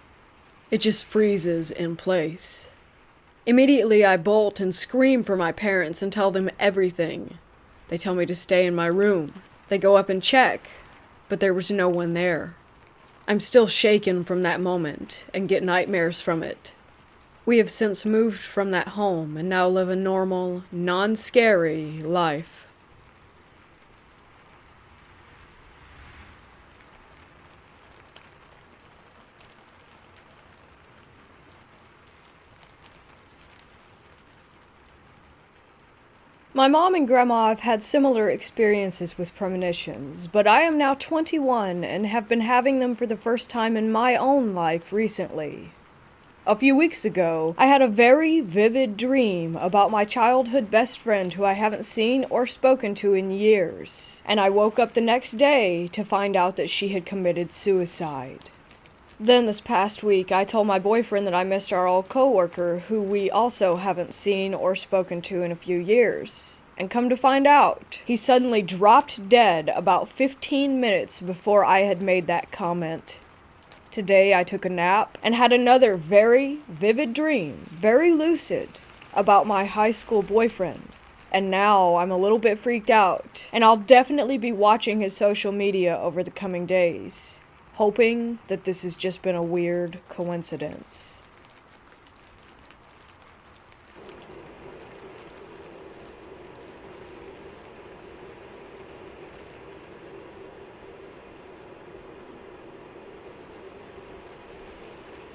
It just freezes in place. Immediately I bolt and scream for my parents and tell them everything. They tell me to stay in my room. They go up and check, but there was no one there. I'm still shaken from that moment and get nightmares from it. We have since moved from that home and now live a normal, non-scary life. My mom and grandma have had similar experiences with premonitions, but I am now 21 and have been having them for the first time in my own life recently. A few weeks ago, I had a very vivid dream about my childhood best friend who I haven't seen or spoken to in years, and I woke up the next day to find out that she had committed suicide. Then this past week, I told my boyfriend that I missed our old coworker, who we also haven't seen or spoken to in a few years. And come to find out, he suddenly dropped dead about 15 minutes before I had made that comment. Today I took a nap and had another very vivid dream, very lucid, about my high school boyfriend. And now I'm a little bit freaked out, and I'll definitely be watching his social media over the coming days, hoping that this has just been a weird coincidence.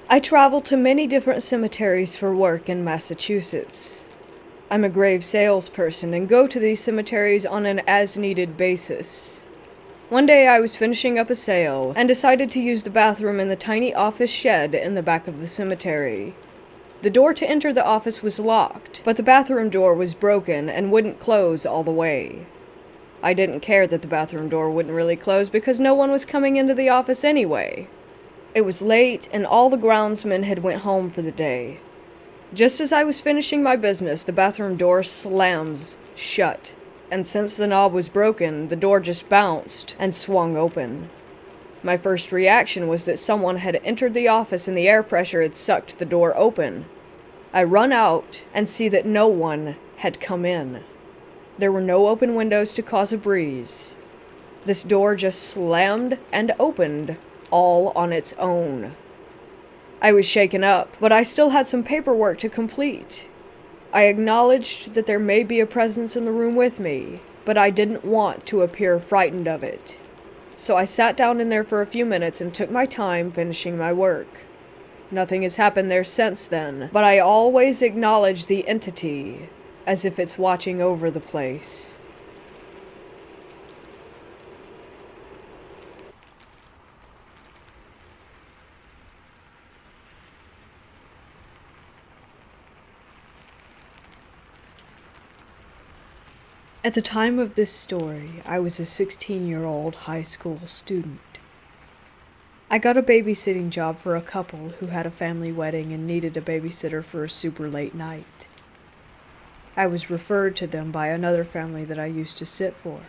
I travel to many different cemeteries for work in Massachusetts. I'm a grave salesperson and go to these cemeteries on an as-needed basis. One day I was finishing up a sale and decided to use the bathroom in the tiny office shed in the back of the cemetery. The door to enter the office was locked, but the bathroom door was broken and wouldn't close all the way. I didn't care that the bathroom door wouldn't really close because no one was coming into the office anyway. It was late and all the groundsmen had went home for the day. Just as I was finishing my business, the bathroom door slams shut. And since the knob was broken, the door just bounced and swung open. My first reaction was that someone had entered the office and the air pressure had sucked the door open. I run out and see that no one had come in. There were no open windows to cause a breeze. This door just slammed and opened all on its own. I was shaken up, but I still had some paperwork to complete. I acknowledged that there may be a presence in the room with me, but I didn't want to appear frightened of it. So I sat down in there for a few minutes and took my time finishing my work. Nothing has happened there since then, but I always acknowledge the entity as if it's watching over the place. At the time of this story, I was a 16-year-old high school student. I got a babysitting job for a couple who had a family wedding and needed a babysitter for a super late night. I was referred to them by another family that I used to sit for.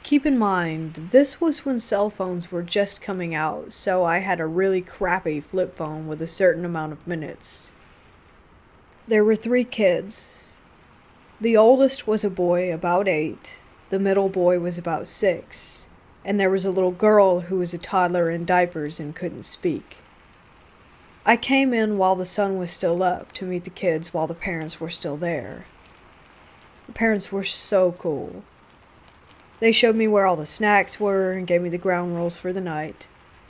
Keep in mind, this was when cell phones were just coming out, so I had a really crappy flip phone with a certain amount of minutes. There were 3 kids. The oldest was a boy about 8, the middle boy was about 6, and there was a little girl who was a toddler in diapers and couldn't speak. I came in while the sun was still up to meet the kids while the parents were still there. The parents were so cool. They showed me where all the snacks were and gave me the ground rules for the night.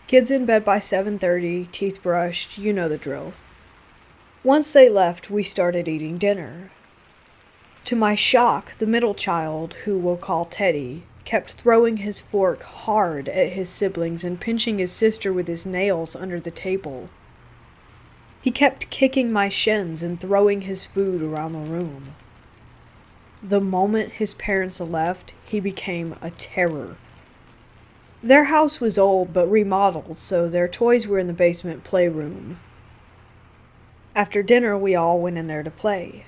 Kids in bed by 7:30, teeth brushed, you know the drill. Once they left, we started eating dinner. To my shock, the middle child, who we'll call Teddy, kept throwing his fork hard at his siblings and pinching his sister with his nails under the table. He kept kicking my shins and throwing his food around the room. The moment his parents left, he became a terror. Their house was old but remodeled, so their toys were in the basement playroom. After dinner, we all went in there to play.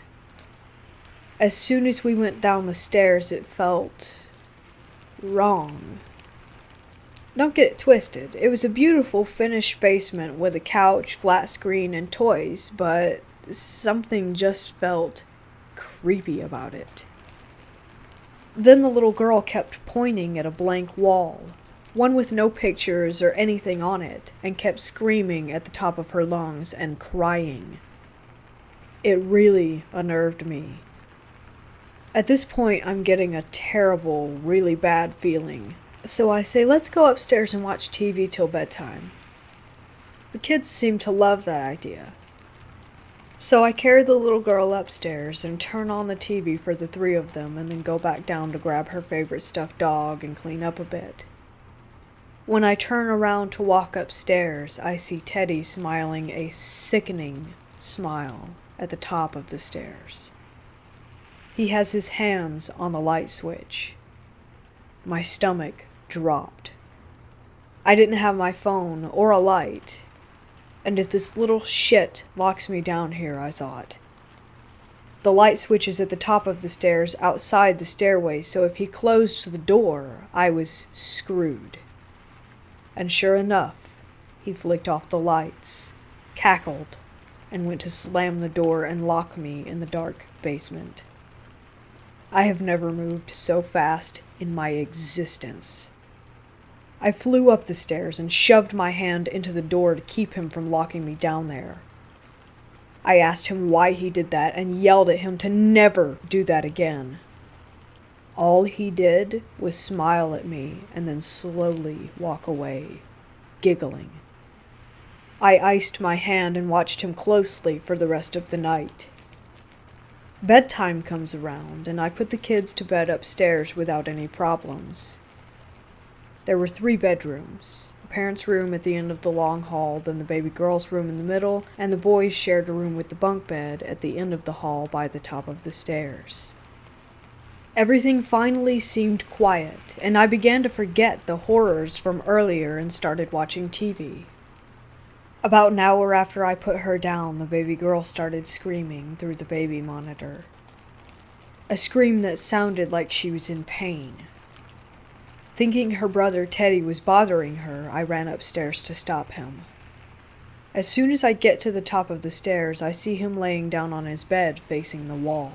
As soon as we went down the stairs, it felt wrong. Don't get it twisted. It was a beautiful finished basement with a couch, flat screen, and toys, but something just felt creepy about it. Then the little girl kept pointing at a blank wall, one with no pictures or anything on it, and kept screaming at the top of her lungs and crying. It really unnerved me. At this point, I'm getting a terrible, really bad feeling. So I say, let's go upstairs and watch TV till bedtime. The kids seem to love that idea. So I carry the little girl upstairs and turn on the TV for the three of them and then go back down to grab her favorite stuffed dog and clean up a bit. When I turn around to walk upstairs, I see Teddy smiling a sickening smile at the top of the stairs. He has his hands on the light switch. My stomach dropped. I didn't have my phone or a light. And if this little shit locks me down here, I thought. The light switch is at the top of the stairs outside the stairway, so if he closed the door, I was screwed. And sure enough, he flicked off the lights, cackled, and went to slam the door and lock me in the dark basement. I have never moved so fast in my existence. I flew up the stairs and shoved my hand into the door to keep him from locking me down there. I asked him why he did that and yelled at him to never do that again. All he did was smile at me and then slowly walk away, giggling. I iced my hand and watched him closely for the rest of the night. Bedtime comes around and I put the kids to bed upstairs without any problems. There were 3 bedrooms, the parents' room at the end of the long hall, then the baby girl's room in the middle, and the boys shared a room with the bunk bed at the end of the hall by the top of the stairs. Everything finally seemed quiet, and I began to forget the horrors from earlier and started watching TV. About an hour after I put her down, the baby girl started screaming through the baby monitor. A scream that sounded like she was in pain. Thinking her brother Teddy was bothering her, I ran upstairs to stop him. As soon as I get to the top of the stairs, I see him laying down on his bed facing the wall.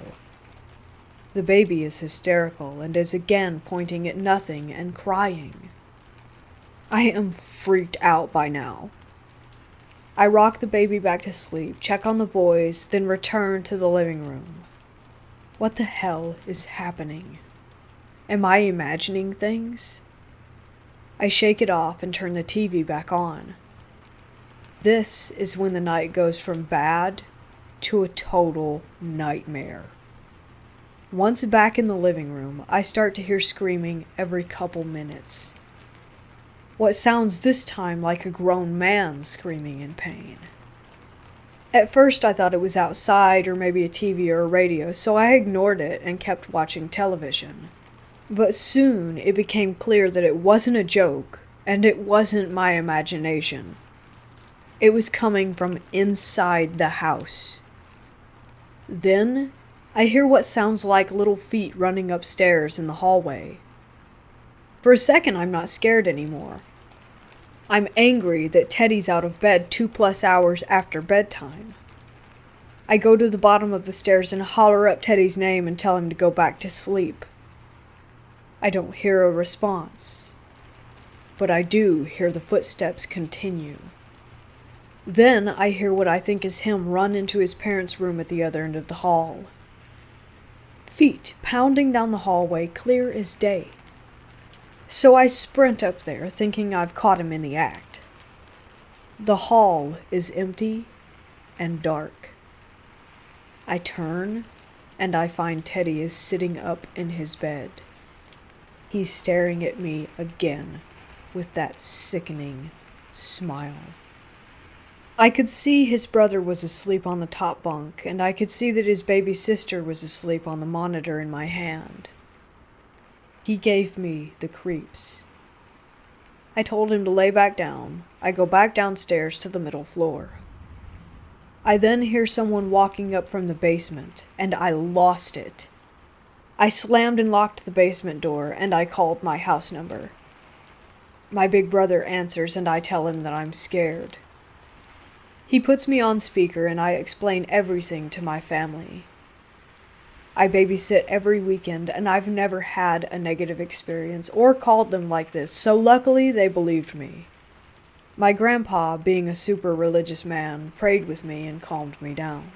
The baby is hysterical and is again pointing at nothing and crying. I am freaked out by now. I rock the baby back to sleep, check on the boys, then return to the living room. What the hell is happening? Am I imagining things? I shake it off and turn the TV back on. This is when the night goes from bad to a total nightmare. Once back in the living room, I start to hear screaming every couple minutes. What sounds this time like a grown man screaming in pain. At first I thought it was outside or maybe a TV or a radio, so I ignored it and kept watching television. But soon it became clear that it wasn't a joke, and it wasn't my imagination. It was coming from inside the house. Then, I hear what sounds like little feet running upstairs in the hallway. For a second, I'm not scared anymore. I'm angry that Teddy's out of bed 2+ hours after bedtime. I go to the bottom of the stairs and holler up Teddy's name and tell him to go back to sleep. I don't hear a response, but I do hear the footsteps continue. Then I hear what I think is him run into his parents' room at the other end of the hall. Feet pounding down the hallway, clear as day. So I sprint up there, thinking I've caught him in the act. The hall is empty and dark. I turn, and I find Teddy is sitting up in his bed. He's staring at me again with that sickening smile. I could see his brother was asleep on the top bunk, and I could see that his baby sister was asleep on the monitor in my hand. He gave me the creeps. I told him to lay back down. I go back downstairs to the middle floor. I then hear someone walking up from the basement, and I lost it. I slammed and locked the basement door, and I called my house number. My big brother answers, and I tell him that I'm scared. He puts me on speaker, and I explain everything to my family. I babysit every weekend, and I've never had a negative experience or called them like this, so luckily they believed me. My grandpa, being a super religious man, prayed with me and calmed me down.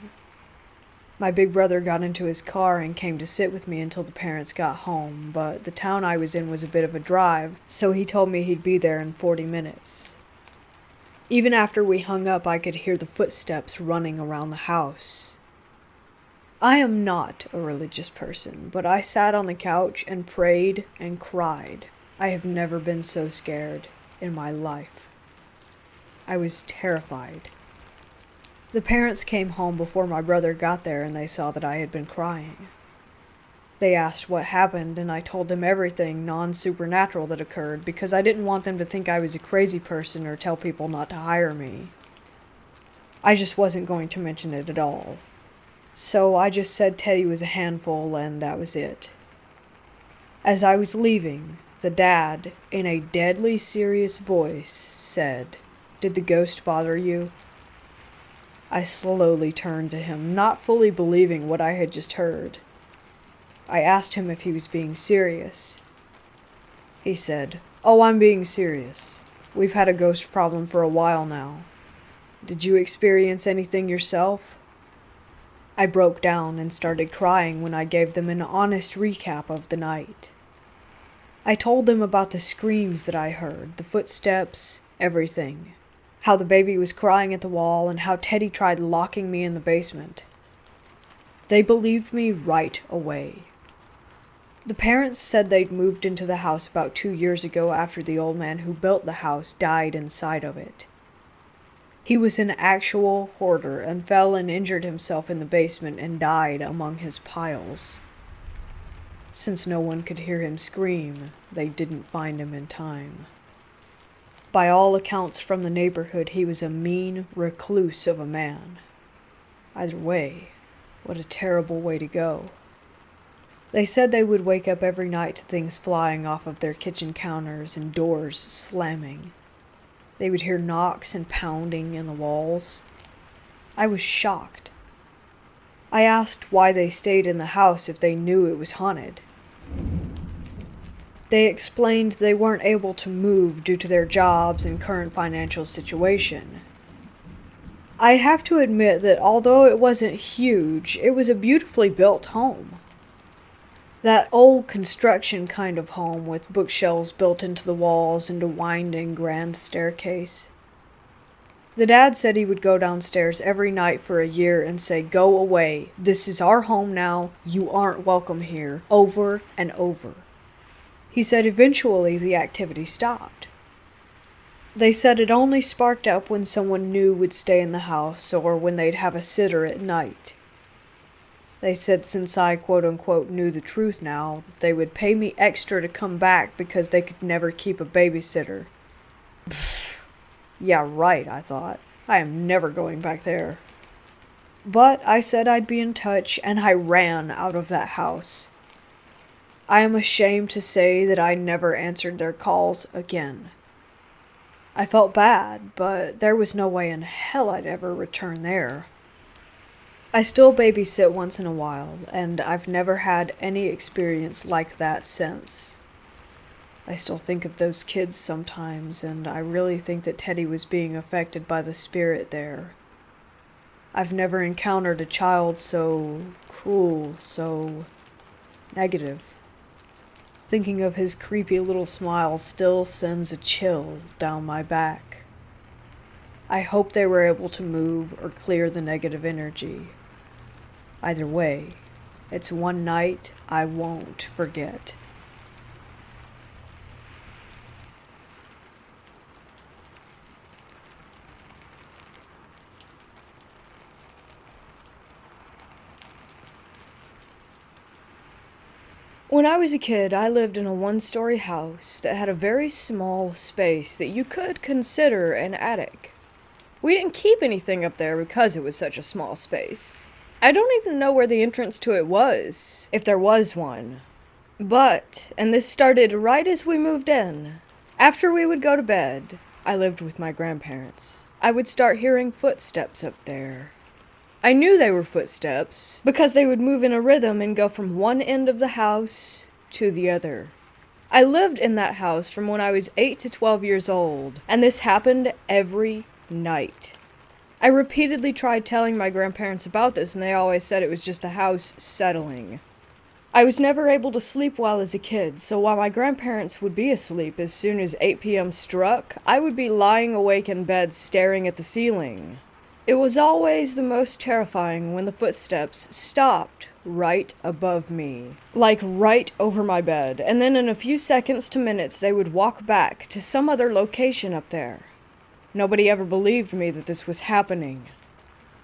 My big brother got into his car and came to sit with me until the parents got home, but the town I was in was a bit of a drive, so he told me he'd be there in 40 minutes. Even after we hung up, I could hear the footsteps running around the house. I am not a religious person, but I sat on the couch and prayed and cried. I have never been so scared in my life. I was terrified. The parents came home before my brother got there and they saw that I had been crying. They asked what happened and I told them everything non-supernatural that occurred because I didn't want them to think I was a crazy person or tell people not to hire me. I just wasn't going to mention it at all. So I just said Teddy was a handful and that was it. As I was leaving, the dad, in a deadly serious voice, said, "Did the ghost bother you?" I slowly turned to him, not fully believing what I had just heard. I asked him if he was being serious. He said, "Oh, I'm being serious. We've had a ghost problem for a while now. Did you experience anything yourself?" I broke down and started crying when I gave them an honest recap of the night. I told them about the screams that I heard, the footsteps, everything. How the baby was crying at the wall, and how Teddy tried locking me in the basement. They believed me right away. The parents said they'd moved into the house about 2 years ago after the old man who built the house died inside of it. He was an actual hoarder and fell and injured himself in the basement and died among his piles. Since no one could hear him scream, they didn't find him in time. By all accounts from the neighborhood, he was a mean recluse of a man. Either way, what a terrible way to go. They said they would wake up every night to things flying off of their kitchen counters and doors slamming. They would hear knocks and pounding in the walls. I was shocked. I asked why they stayed in the house if they knew it was haunted. They explained they weren't able to move due to their jobs and current financial situation. I have to admit that although it wasn't huge, it was a beautifully built home. That old construction kind of home with bookshelves built into the walls and a winding grand staircase. The dad said he would go downstairs every night for a year and say, "Go away. This is our home now. You aren't welcome here." Over and over. He said eventually the activity stopped. They said it only sparked up when someone new would stay in the house or when they'd have a sitter at night. They said since I quote-unquote knew the truth now, that they would pay me extra to come back because they could never keep a babysitter. Pfft. Yeah, right, I thought. I am never going back there. But I said I'd be in touch, and I ran out of that house. I am ashamed to say that I never answered their calls again. I felt bad, but there was no way in hell I'd ever return there. I still babysit once in a while, and I've never had any experience like that since. I still think of those kids sometimes, and I really think that Teddy was being affected by the spirit there. I've never encountered a child so cruel, so negative. Thinking of his creepy little smile still sends a chill down my back. I hope they were able to move or clear the negative energy. Either way, it's one night I won't forget. When I was a kid, I lived in a one-story house that had a very small space that you could consider an attic. We didn't keep anything up there because it was such a small space. I don't even know where the entrance to it was, if there was one. But, and this started right as we moved in, after we would go to bed, I lived with my grandparents, I would start hearing footsteps up there. I knew they were footsteps because they would move in a rhythm and go from one end of the house to the other. I lived in that house from when I was 8 to 12 years old, and this happened every night. I repeatedly tried telling my grandparents about this, and they always said it was just the house settling. I was never able to sleep well as a kid, so while my grandparents would be asleep as soon as 8 p.m. struck, I would be lying awake in bed staring at the ceiling. It was always the most terrifying when the footsteps stopped right above me, like right over my bed, and then in a few seconds to minutes they would walk back to some other location up there. Nobody ever believed me that this was happening.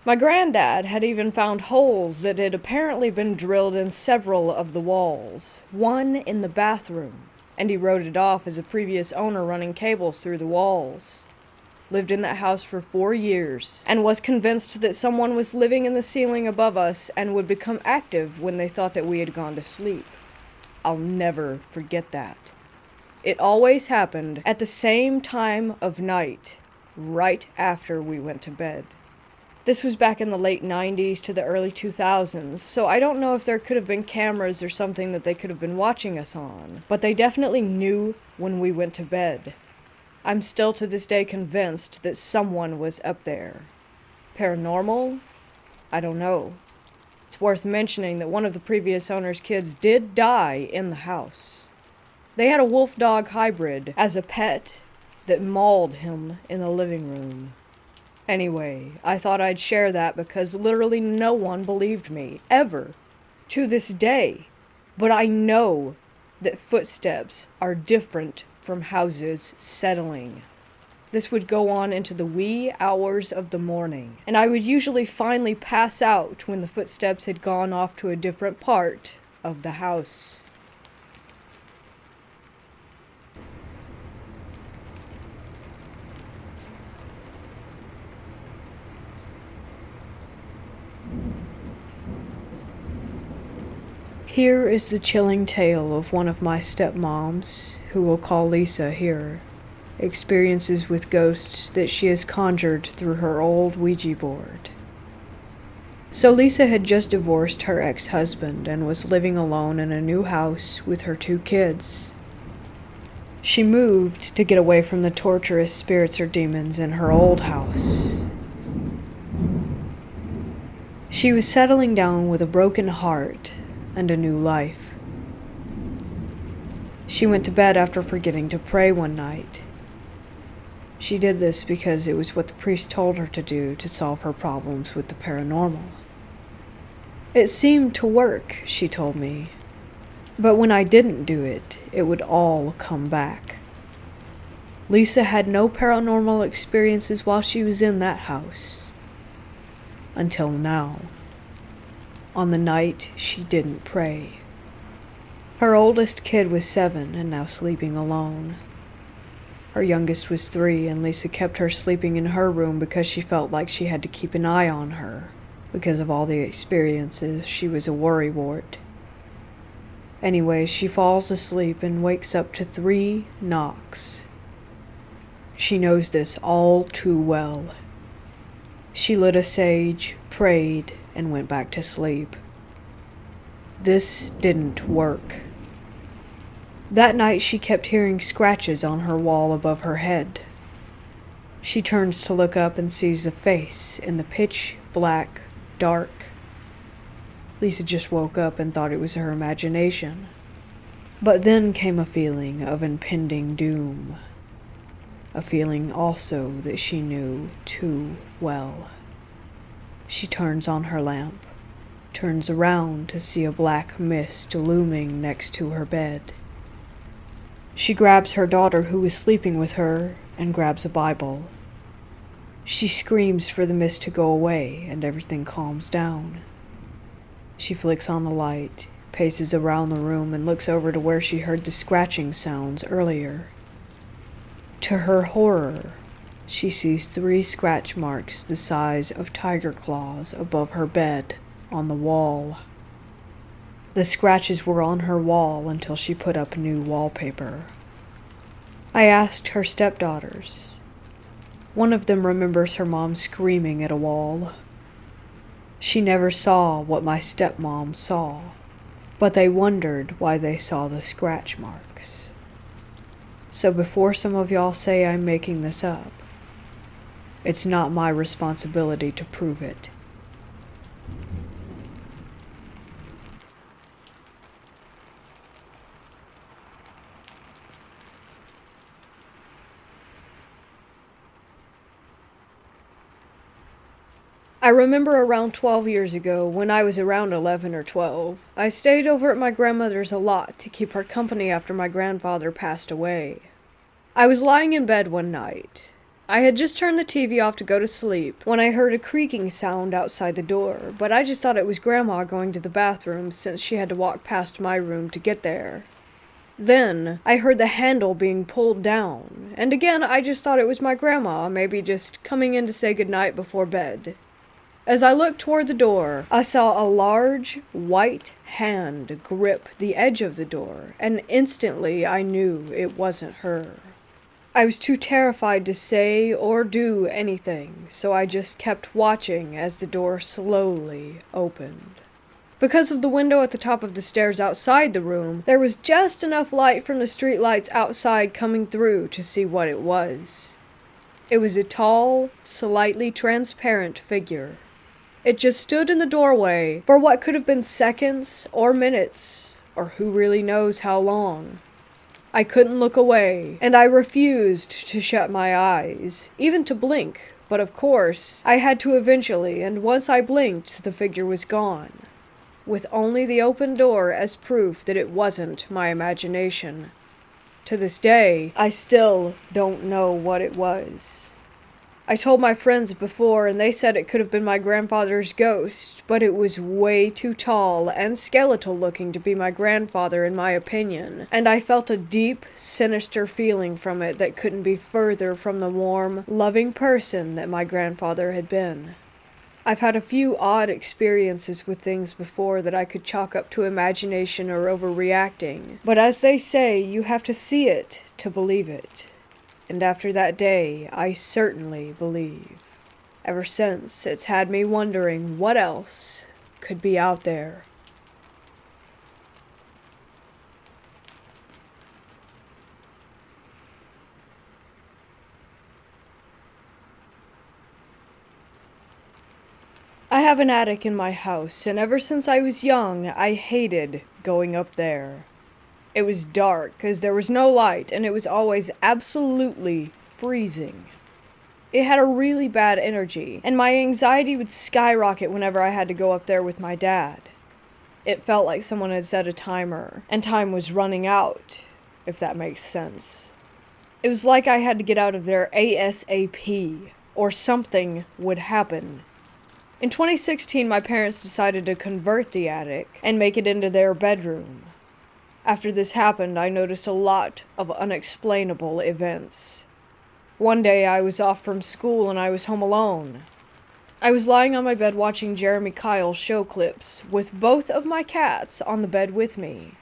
My granddad had even found holes that had apparently been drilled in several of the walls, one in the bathroom, and he wrote it off as a previous owner running cables through the walls. Lived in that house for 4 years, and was convinced that someone was living in the ceiling above us and would become active when they thought that we had gone to sleep. I'll never forget that. It always happened at the same time of night, right after we went to bed. This was back in the late 90s to the early 2000s, so I don't know if there could have been cameras or something that they could have been watching us on, but they definitely knew when we went to bed. I'm still to this day convinced that someone was up there. Paranormal? I don't know. It's worth mentioning that one of the previous owner's kids did die in the house. They had a wolf-dog hybrid as a pet that mauled him in the living room. Anyway, I thought I'd share that because literally no one believed me, ever, to this day. But I know that footsteps are different from houses settling. This would go on into the wee hours of the morning, and I would usually finally pass out when the footsteps had gone off to a different part of the house. Here is the chilling tale of one of my stepmoms, who we'll call Lisa here, experiences with ghosts that she has conjured through her old Ouija board. So Lisa had just divorced her ex-husband and was living alone in a new house with her 2 kids. She moved to get away from the torturous spirits or demons in her old house. She was settling down with a broken heart and a new life. She went to bed after forgetting to pray one night. She did this because it was what the priest told her to do to solve her problems with the paranormal. It seemed to work, she told me, but when I didn't do it, it would all come back. Lisa had no paranormal experiences while she was in that house. Until now. On the night she didn't pray. Her oldest kid was 7 and now sleeping alone. Her youngest was 3, and Lisa kept her sleeping in her room because she felt like she had to keep an eye on her. Because of all the experiences, she was a worrywart. Anyway, she falls asleep and wakes up to 3 knocks. She knows this all too well. She lit a sage, prayed, and went back to sleep. This didn't work. That night she kept hearing scratches on her wall above her head. She turns to look up and sees a face in the pitch black dark. Lisa just woke up and thought it was her imagination. But then came a feeling of impending doom. A feeling also that she knew too well. She turns on her lamp, turns around to see a black mist looming next to her bed. She grabs her daughter who is sleeping with her and grabs a Bible. She screams for the mist to go away and everything calms down. She flicks on the light, paces around the room, and looks over to where she heard the scratching sounds earlier. To her horror, she sees 3 scratch marks the size of tiger claws above her bed on the wall. The scratches were on her wall until she put up new wallpaper. I asked her stepdaughters. One of them remembers her mom screaming at a wall. She never saw what my stepmom saw, but they wondered why they saw the scratch marks. So before some of y'all say I'm making this up, It's not my responsibility to prove it. I remember around 12 years ago, when I was around 11 or 12, I stayed over at my grandmother's a lot to keep her company after my grandfather passed away. I was lying in bed one night. I had just turned the TV off to go to sleep when I heard a creaking sound outside the door, but I just thought it was Grandma going to the bathroom since she had to walk past my room to get there. Then, I heard the handle being pulled down, and again I just thought it was my grandma, maybe just coming in to say goodnight before bed. As I looked toward the door, I saw a large, white hand grip the edge of the door, and instantly I knew it wasn't her. I was too terrified to say or do anything, so I just kept watching as the door slowly opened. Because of the window at the top of the stairs outside the room, there was just enough light from the streetlights outside coming through to see what it was. It was a tall, slightly transparent figure. It just stood in the doorway for what could have been seconds or minutes, or who really knows how long. I couldn't look away, and I refused to shut my eyes, even to blink, but of course, I had to eventually, and once I blinked, the figure was gone, with only the open door as proof that it wasn't my imagination. To this day, I still don't know what it was. I told my friends before, and they said it could have been my grandfather's ghost, but it was way too tall and skeletal looking to be my grandfather in my opinion, and I felt a deep, sinister feeling from it that couldn't be further from the warm, loving person that my grandfather had been. I've had a few odd experiences with things before that I could chalk up to imagination or overreacting, but as they say, you have to see it to believe it. And after that day, I certainly believe. Ever since, it's had me wondering what else could be out there. I have an attic in my house, and ever since I was young, I hated going up there. It was dark, as there was no light, and it was always absolutely freezing. It had a really bad energy, and my anxiety would skyrocket whenever I had to go up there with my dad. It felt like someone had set a timer, and time was running out, if that makes sense. It was like I had to get out of there ASAP, or something would happen. In 2016, my parents decided to convert the attic and make it into their bedroom. After this happened, I noticed a lot of unexplainable events. One day I was off from school and I was home alone. I was lying on my bed watching Jeremy Kyle's show clips with both of my cats on the bed with me.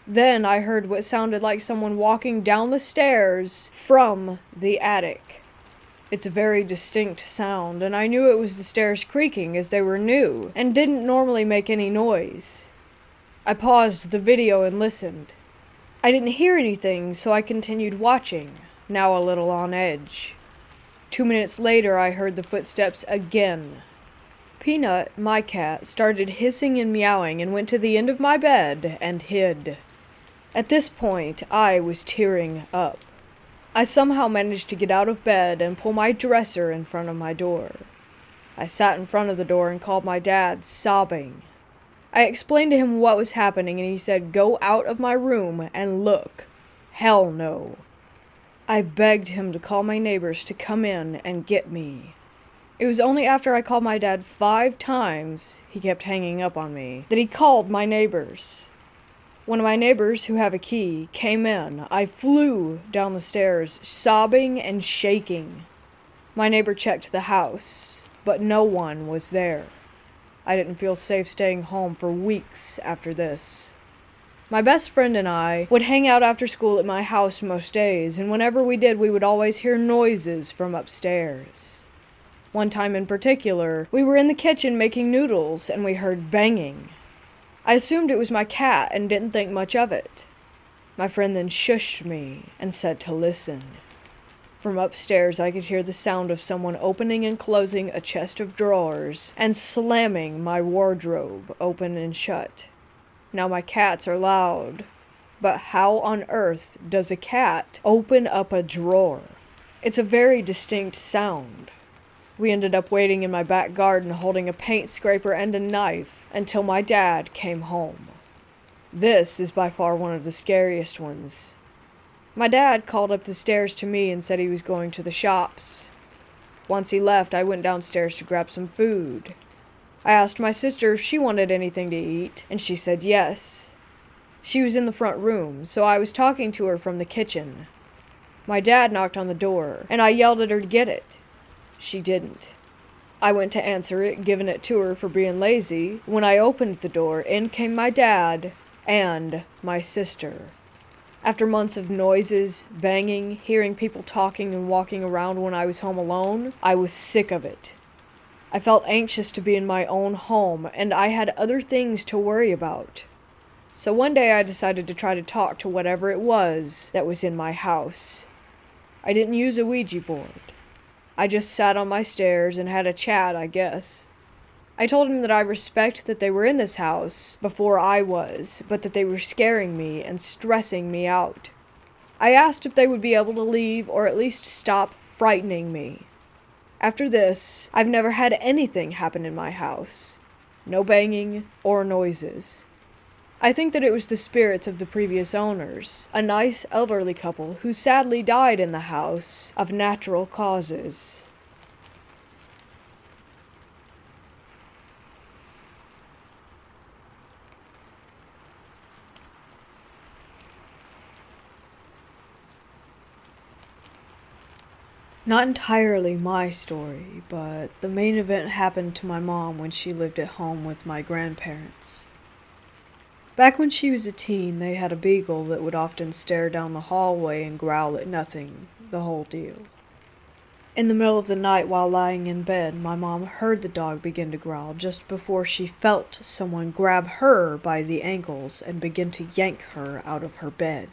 Then I heard what sounded like someone walking down the stairs from the attic. It's a very distinct sound, and I knew it was the stairs creaking as they were new and didn't normally make any noise. I paused the video and listened. I didn't hear anything, so I continued watching, now a little on edge. 2 minutes later, I heard the footsteps again. Peanut, my cat, started hissing and meowing and went to the end of my bed and hid. At this point, I was tearing up. I somehow managed to get out of bed and pull my dresser in front of my door. I sat in front of the door and called my dad, sobbing. I explained to him what was happening, and he said, "Go out of my room and look." Hell no. I begged him to call my neighbors to come in and get me. It was only after I called my dad 5 times, he kept hanging up on me, that he called my neighbors. When my neighbors, who have a key, came in, I flew down the stairs, sobbing and shaking. My neighbor checked the house, but no one was there. I didn't feel safe staying home for weeks after this. My best friend and I would hang out after school at my house most days, and whenever we did, we would always hear noises from upstairs. One time in particular, we were in the kitchen making noodles, and we heard banging. I assumed it was my cat and didn't think much of it. My friend then shushed me and said to listen. From upstairs, I could hear the sound of someone opening and closing a chest of drawers and slamming my wardrobe open and shut. Now my cats are loud, but how on earth does a cat open up a drawer? It's a very distinct sound. We ended up waiting in my back garden holding a paint scraper and a knife until my dad came home. This is by far one of the scariest ones. My dad called up the stairs to me and said he was going to the shops. Once he left, I went downstairs to grab some food. I asked my sister if she wanted anything to eat, and she said yes. She was in the front room, so I was talking to her from the kitchen. My dad knocked on the door, and I yelled at her to get it. She didn't. I went to answer it, giving it to her for being lazy. When I opened the door, in came my dad and my sister. After months of noises, banging, hearing people talking and walking around when I was home alone, I was sick of it. I felt anxious to be in my own home, and I had other things to worry about. So one day I decided to try to talk to whatever it was that was in my house. I didn't use a Ouija board. I just sat on my stairs and had a chat, I guess. I told him that I respect that they were in this house before I was, but that they were scaring me and stressing me out. I asked if they would be able to leave or at least stop frightening me. After this, I've never had anything happen in my house. No banging or noises. I think that it was the spirits of the previous owners, a nice elderly couple who sadly died in the house of natural causes. Not entirely my story, but the main event happened to my mom when she lived at home with my grandparents. Back when she was a teen, they had a beagle that would often stare down the hallway and growl at nothing, the whole deal. In the middle of the night while lying in bed, my mom heard the dog begin to growl just before she felt someone grab her by the ankles and begin to yank her out of her bed.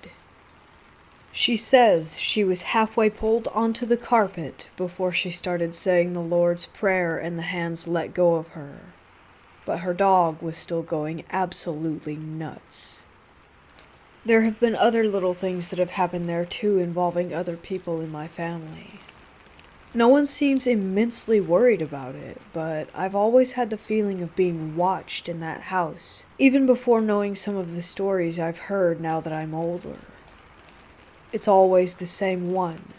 She says she was halfway pulled onto the carpet before she started saying the Lord's Prayer and the hands let go of her. But her dog was still going absolutely nuts. There have been other little things that have happened there too involving other people in my family. No one seems immensely worried about it, but I've always had the feeling of being watched in that house, even before knowing some of the stories I've heard now that I'm older. It's always the same one.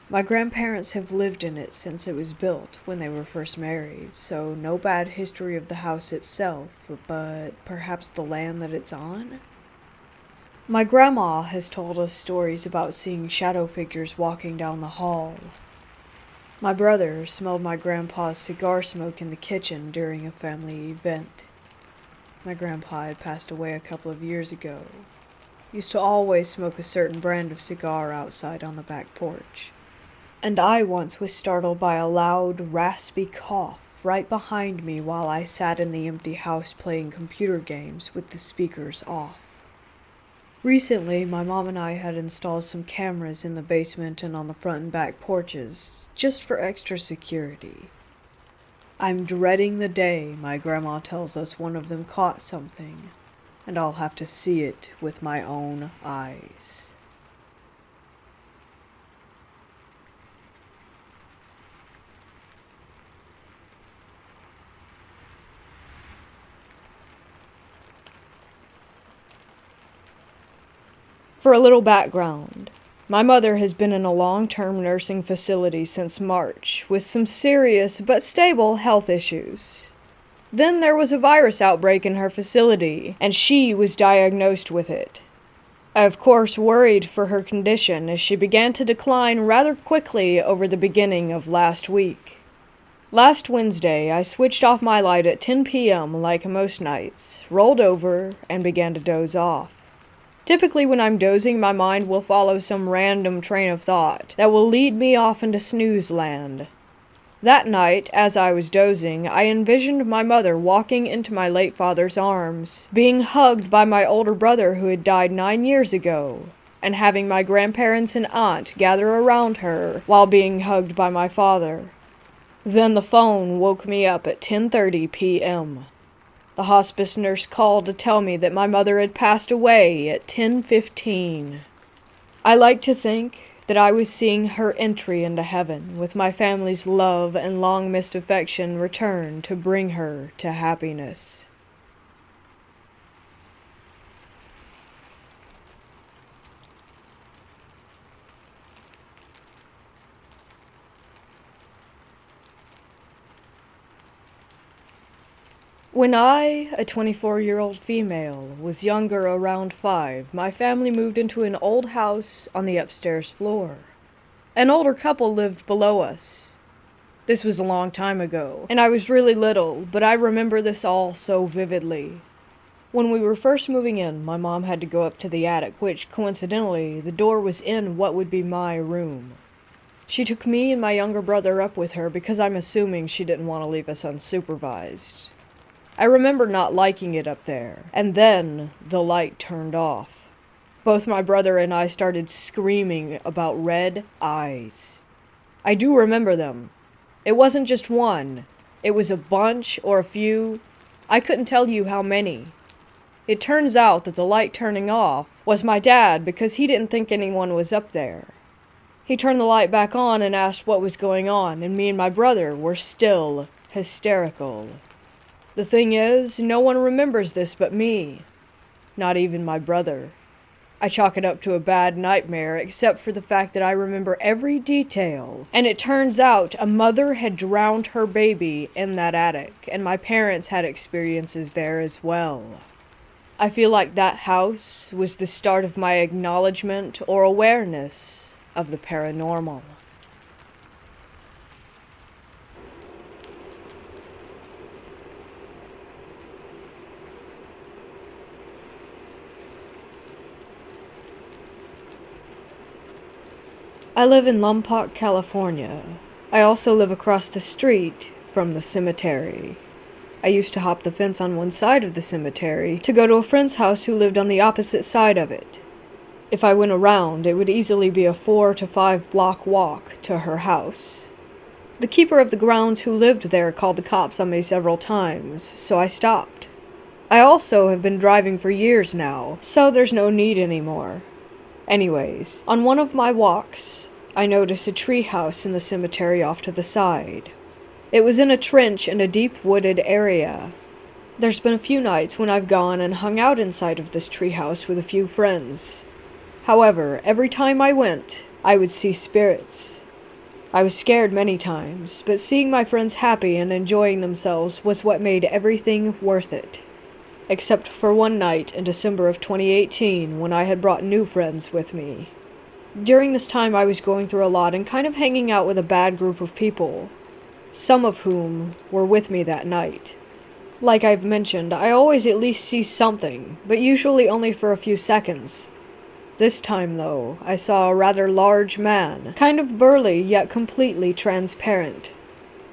My grandparents have lived in it since it was built when they were first married, so no bad history of the house itself, but perhaps the land that it's on? My grandma has told us stories about seeing shadow figures walking down the hall. My brother smelled my grandpa's cigar smoke in the kitchen during a family event. My grandpa had passed away a couple of years ago. Used to always smoke a certain brand of cigar outside on the back porch. And I once was startled by a loud, raspy cough right behind me while I sat in the empty house playing computer games with the speakers off. Recently, my mom and I had installed some cameras in the basement and on the front and back porches, just for extra security. I'm dreading the day my grandma tells us one of them caught something, and I'll have to see it with my own eyes. For a little background, my mother has been in a long-term nursing facility since March with some serious but stable health issues. Then there was a virus outbreak in her facility, and she was diagnosed with it. I of course worried for her condition as she began to decline rather quickly over the beginning of last week. Last Wednesday, I switched off my light at 10 p.m. like most nights, rolled over, and began to doze off. Typically when I'm dozing, my mind will follow some random train of thought that will lead me off into snooze land. That night, as I was dozing, I envisioned my mother walking into my late father's arms, being hugged by my older brother who had died 9 years ago. and having my grandparents and aunt gather around her while being hugged by my father. Then the phone woke me up at 10:30 p.m. The hospice nurse called to tell me that my mother had passed away at 10:15. I like to think that I was seeing her entry into heaven, with my family's love and long-missed affection return to bring her to happiness. When I, a 24-year-old female, was younger, around 5, my family moved into an old house on the upstairs floor. An older couple lived below us. This was a long time ago, and I was really little, but I remember this all so vividly. When we were first moving in, my mom had to go up to the attic, which, coincidentally, the door was in what would be my room. She took me and my younger brother up with her because I'm assuming she didn't want to leave us unsupervised. I remember not liking it up there, and then the light turned off. Both my brother and I started screaming about red eyes. I do remember them. It wasn't just one. It was a bunch or a few. I couldn't tell you how many. It turns out that the light turning off was my dad because he didn't think anyone was up there. He turned the light back on and asked what was going on, and me and my brother were still hysterical. The thing is, no one remembers this but me. Not even my brother. I chalk it up to a bad nightmare, except for the fact that I remember every detail. And it turns out a mother had drowned her baby in that attic, and my parents had experiences there as well. I feel like that house was the start of my acknowledgement or awareness of the paranormal. I live in Lompoc, California. I also live across the street from the cemetery. I used to hop the fence on one side of the cemetery to go to a friend's house who lived on the opposite side of it. If I went around, it would easily be a 4 to 5 block walk to her house. The keeper of the grounds who lived there called the cops on me several times, so I stopped. I also have been driving for years now, so there's no need anymore. Anyways, on one of my walks, I noticed a tree house in the cemetery off to the side. It was in a trench in a deep wooded area. There's been a few nights when I've gone and hung out inside of this tree house with a few friends. However, every time I went, I would see spirits. I was scared many times, but seeing my friends happy and enjoying themselves was what made everything worth it. Except for one night in December of 2018 when I had brought new friends with me. During this time I was going through a lot and kind of hanging out with a bad group of people, some of whom were with me that night. Like I've mentioned, I always at least see something, but usually only for a few seconds. This time, though, I saw a rather large man, kind of burly yet completely transparent.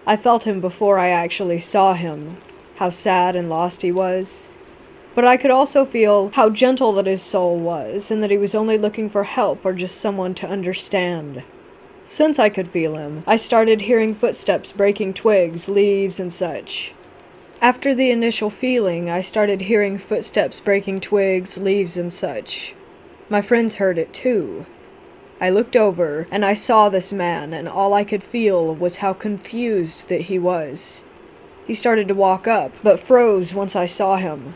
I felt him before I actually saw him, how sad and lost he was. But I could also feel how gentle that his soul was, and that he was only looking for help or just someone to understand. Since I could feel him, I started hearing footsteps breaking twigs, leaves, and such. After the initial feeling, I started hearing footsteps breaking twigs, leaves, and such. My friends heard it too. I looked over, and I saw this man, and all I could feel was how confused that he was. He started to walk up, but froze once I saw him.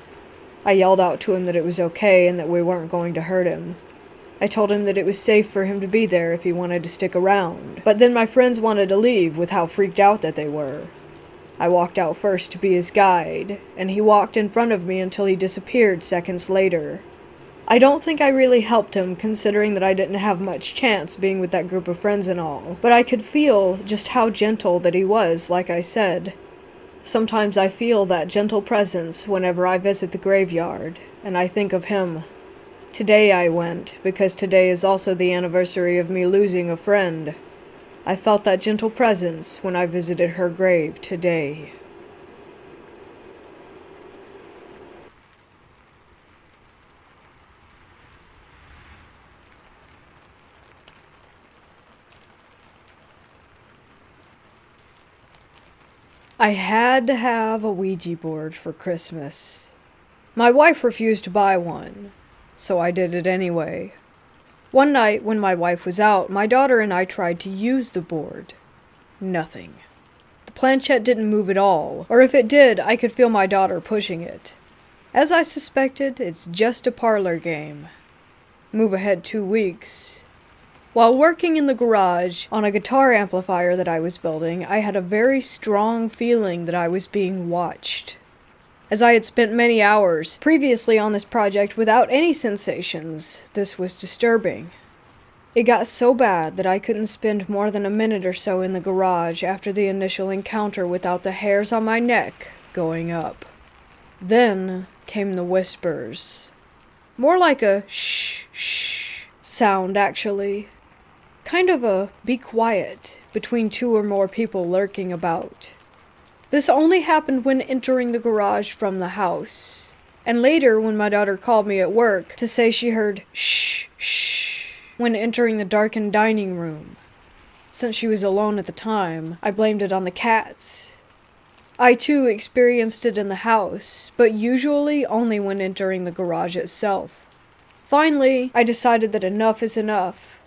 I yelled out to him that it was okay and that we weren't going to hurt him. I told him that it was safe for him to be there if he wanted to stick around, but then my friends wanted to leave with how freaked out that they were. I walked out first to be his guide, and he walked in front of me until he disappeared seconds later. I don't think I really helped him, considering that I didn't have much chance being with that group of friends and all, but I could feel just how gentle that he was, like I said. Sometimes I feel that gentle presence whenever I visit the graveyard, and I think of him. Today I went, because today is also the anniversary of me losing a friend. I felt that gentle presence when I visited her grave today. I had to have a Ouija board for Christmas. My wife refused to buy one, so I did it anyway. One night, when my wife was out, my daughter and I tried to use the board. Nothing. The planchette didn't move at all, or if it did, I could feel my daughter pushing it. As I suspected, it's just a parlor game. Move ahead 2 weeks. While working in the garage on a guitar amplifier that I was building, I had a very strong feeling that I was being watched. As I had spent many hours previously on this project without any sensations, this was disturbing. It got so bad that I couldn't spend more than a minute or so in the garage after the initial encounter without the hairs on my neck going up. Then came the whispers. More like a shh, shh sound, actually. Kind of a be quiet between 2 or more people lurking about. This only happened when entering the garage from the house, and later when my daughter called me at work to say she heard shh, shh when entering the darkened dining room. Since she was alone at the time, I blamed it on the cats. I too experienced it in the house, but usually only when entering the garage itself. Finally, I decided that enough is enough.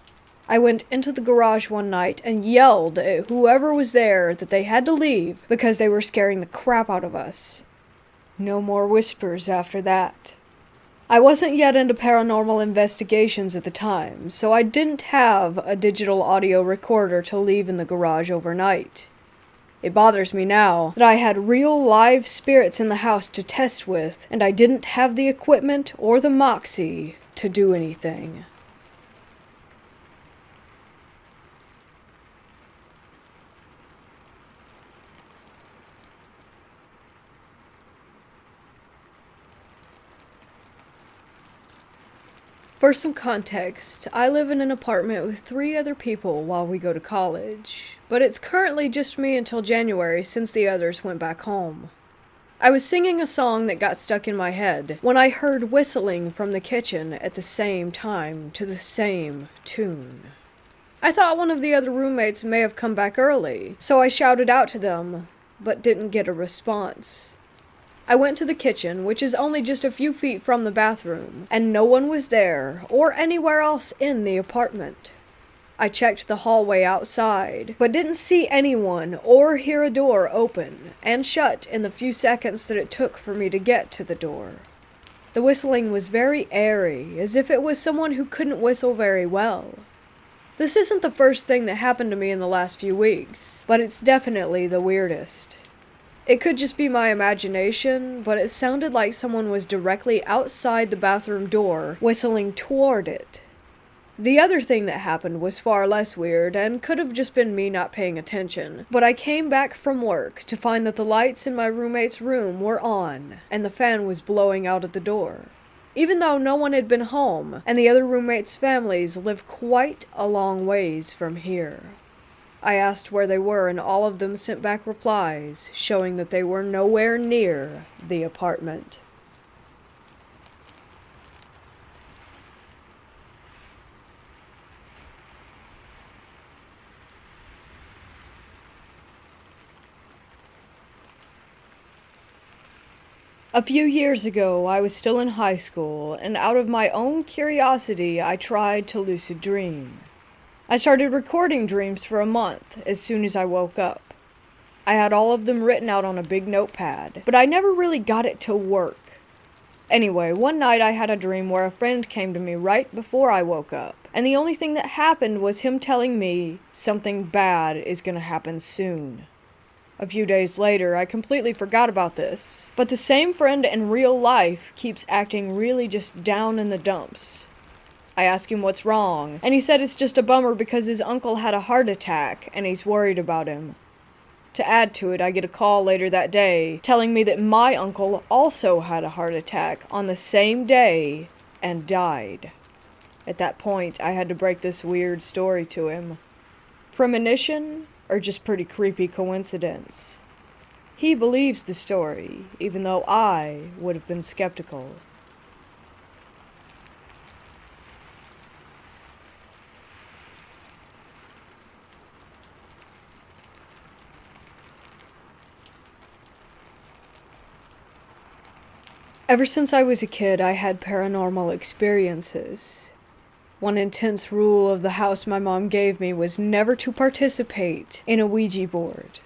I went into the garage one night and yelled at whoever was there that they had to leave because they were scaring the crap out of us. No more whispers after that. I wasn't yet into paranormal investigations at the time, so I didn't have a digital audio recorder to leave in the garage overnight. It bothers me now that I had real live spirits in the house to test with, and I didn't have the equipment or the moxie to do anything. For some context, I live in an apartment with 3 other people while we go to college, but it's currently just me until January since the others went back home. I was singing a song that got stuck in my head when I heard whistling from the kitchen at the same time to the same tune. I thought one of the other roommates may have come back early, so I shouted out to them, but didn't get a response. I went to the kitchen, which is only just a few feet from the bathroom, and no one was there or anywhere else in the apartment. I checked the hallway outside, but didn't see anyone or hear a door open and shut in the few seconds that it took for me to get to the door. The whistling was very airy, as if it was someone who couldn't whistle very well. This isn't the first thing that happened to me in the last few weeks, but it's definitely the weirdest. It could just be my imagination, but it sounded like someone was directly outside the bathroom door, whistling toward it. The other thing that happened was far less weird, and could have just been me not paying attention, but I came back from work to find that the lights in my roommate's room were on, and the fan was blowing out at the door. Even though no one had been home, and the other roommates' families live quite a long ways from here. I asked where they were, and all of them sent back replies showing that they were nowhere near the apartment. A few years ago, I was still in high school, and out of my own curiosity, I tried to lucid dream. I started recording dreams for a month as soon as I woke up. I had all of them written out on a big notepad, but I never really got it to work. Anyway, one night I had a dream where a friend came to me right before I woke up, and the only thing that happened was him telling me something bad is gonna happen soon. A few days later, I completely forgot about this, but the same friend in real life keeps acting really just down in the dumps. I asked him what's wrong, and he said it's just a bummer because his uncle had a heart attack and he's worried about him. To add to it, I get a call later that day telling me that my uncle also had a heart attack on the same day and died. At that point, I had to break this weird story to him. Premonition, or just pretty creepy coincidence? He believes the story, even though I would have been skeptical. Ever since I was a kid, I had paranormal experiences. One intense rule of the house my mom gave me was never to participate in a Ouija board.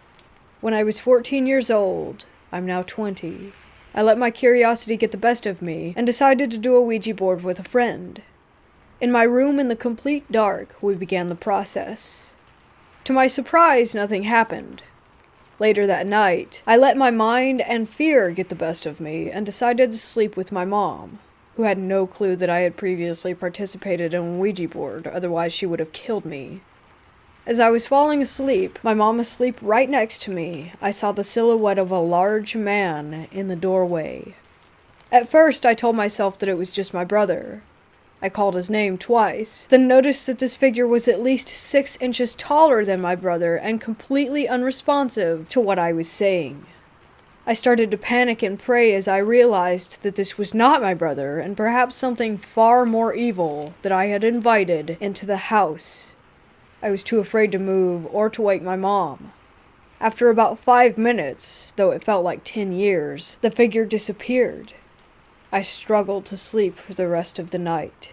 When I was 14 years old, I'm now 20, I let my curiosity get the best of me and decided to do a Ouija board with a friend. In my room in the complete dark, we began the process. To my surprise, nothing happened. Later that night, I let my mind and fear get the best of me and decided to sleep with my mom, who had no clue that I had previously participated in a Ouija board, otherwise she would have killed me. As I was falling asleep, my mom asleep right next to me, I saw the silhouette of a large man in the doorway. At first, I told myself that it was just my brother. I called his name twice, then noticed that this figure was at least 6 inches taller than my brother and completely unresponsive to what I was saying. I started to panic and pray as I realized that this was not my brother and perhaps something far more evil that I had invited into the house. I was too afraid to move or to wake my mom. After about 5 minutes, though it felt like 10 years, the figure disappeared. I struggled to sleep for the rest of the night.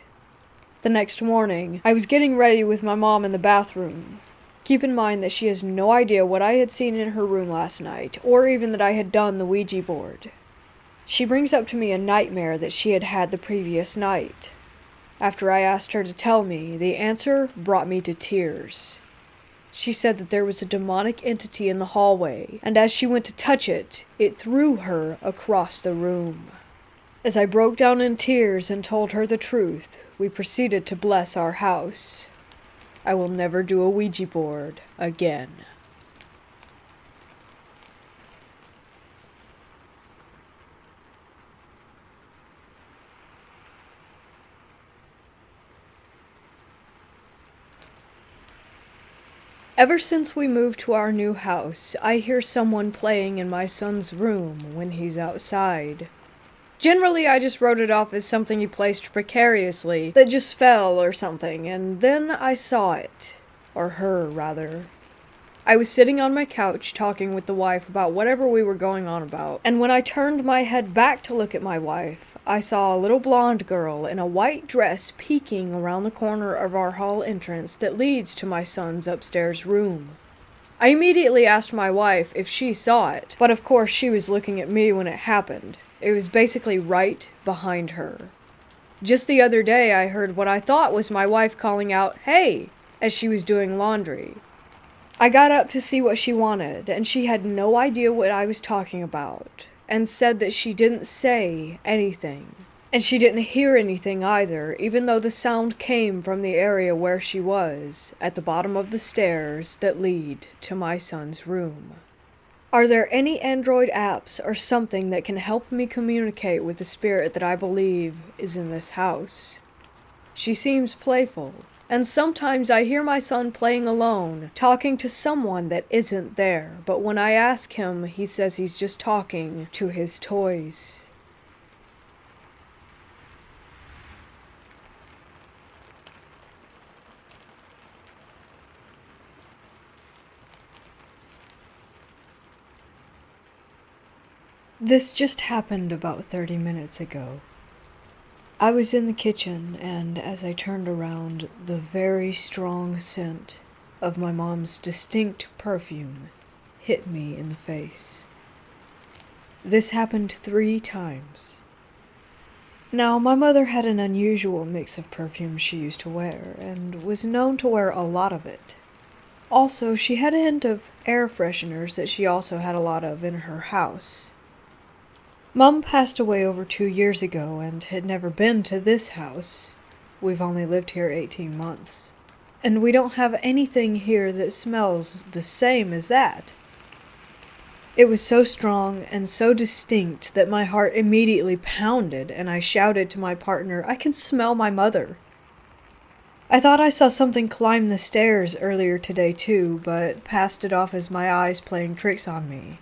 The next morning, I was getting ready with my mom in the bathroom. Keep in mind that she has no idea what I had seen in her room last night, or even that I had done the Ouija board. She brings up to me a nightmare that she had had the previous night. After I asked her to tell me, the answer brought me to tears. She said that there was a demonic entity in the hallway, and as she went to touch it, it threw her across the room. As I broke down in tears and told her the truth, we proceeded to bless our house. I will never do a Ouija board again. Ever since we moved to our new house, I hear someone playing in my son's room when he's outside. Generally, I just wrote it off as something he placed precariously that just fell or something, and then I saw it. Or her, rather. I was sitting on my couch talking with the wife about whatever we were going on about, and when I turned my head back to look at my wife, I saw a little blonde girl in a white dress peeking around the corner of our hall entrance that leads to my son's upstairs room. I immediately asked my wife if she saw it, but of course she was looking at me when it happened. It was basically right behind her. Just the other day, I heard what I thought was my wife calling out, "Hey!" as she was doing laundry. I got up to see what she wanted, and she had no idea what I was talking about, and said that she didn't say anything. And she didn't hear anything either, even though the sound came from the area where she was, at the bottom of the stairs that lead to my son's room. Are there any Android apps or something that can help me communicate with the spirit that I believe is in this house? She seems playful, and sometimes I hear my son playing alone, talking to someone that isn't there, but when I ask him, he says he's just talking to his toys. This just happened about 30 minutes ago. I was in the kitchen, and as I turned around, the very strong scent of my mom's distinct perfume hit me in the face. This happened 3 times. Now, my mother had an unusual mix of perfumes she used to wear, and was known to wear a lot of it. Also, she had a hint of air fresheners that she also had a lot of in her house. Mom passed away over 2 years ago and had never been to this house. We've only lived here 18 months. And we don't have anything here that smells the same as that. It was so strong and so distinct that my heart immediately pounded, and I shouted to my partner, "I can smell my mother." I thought I saw something climb the stairs earlier today too, but passed it off as my eyes playing tricks on me.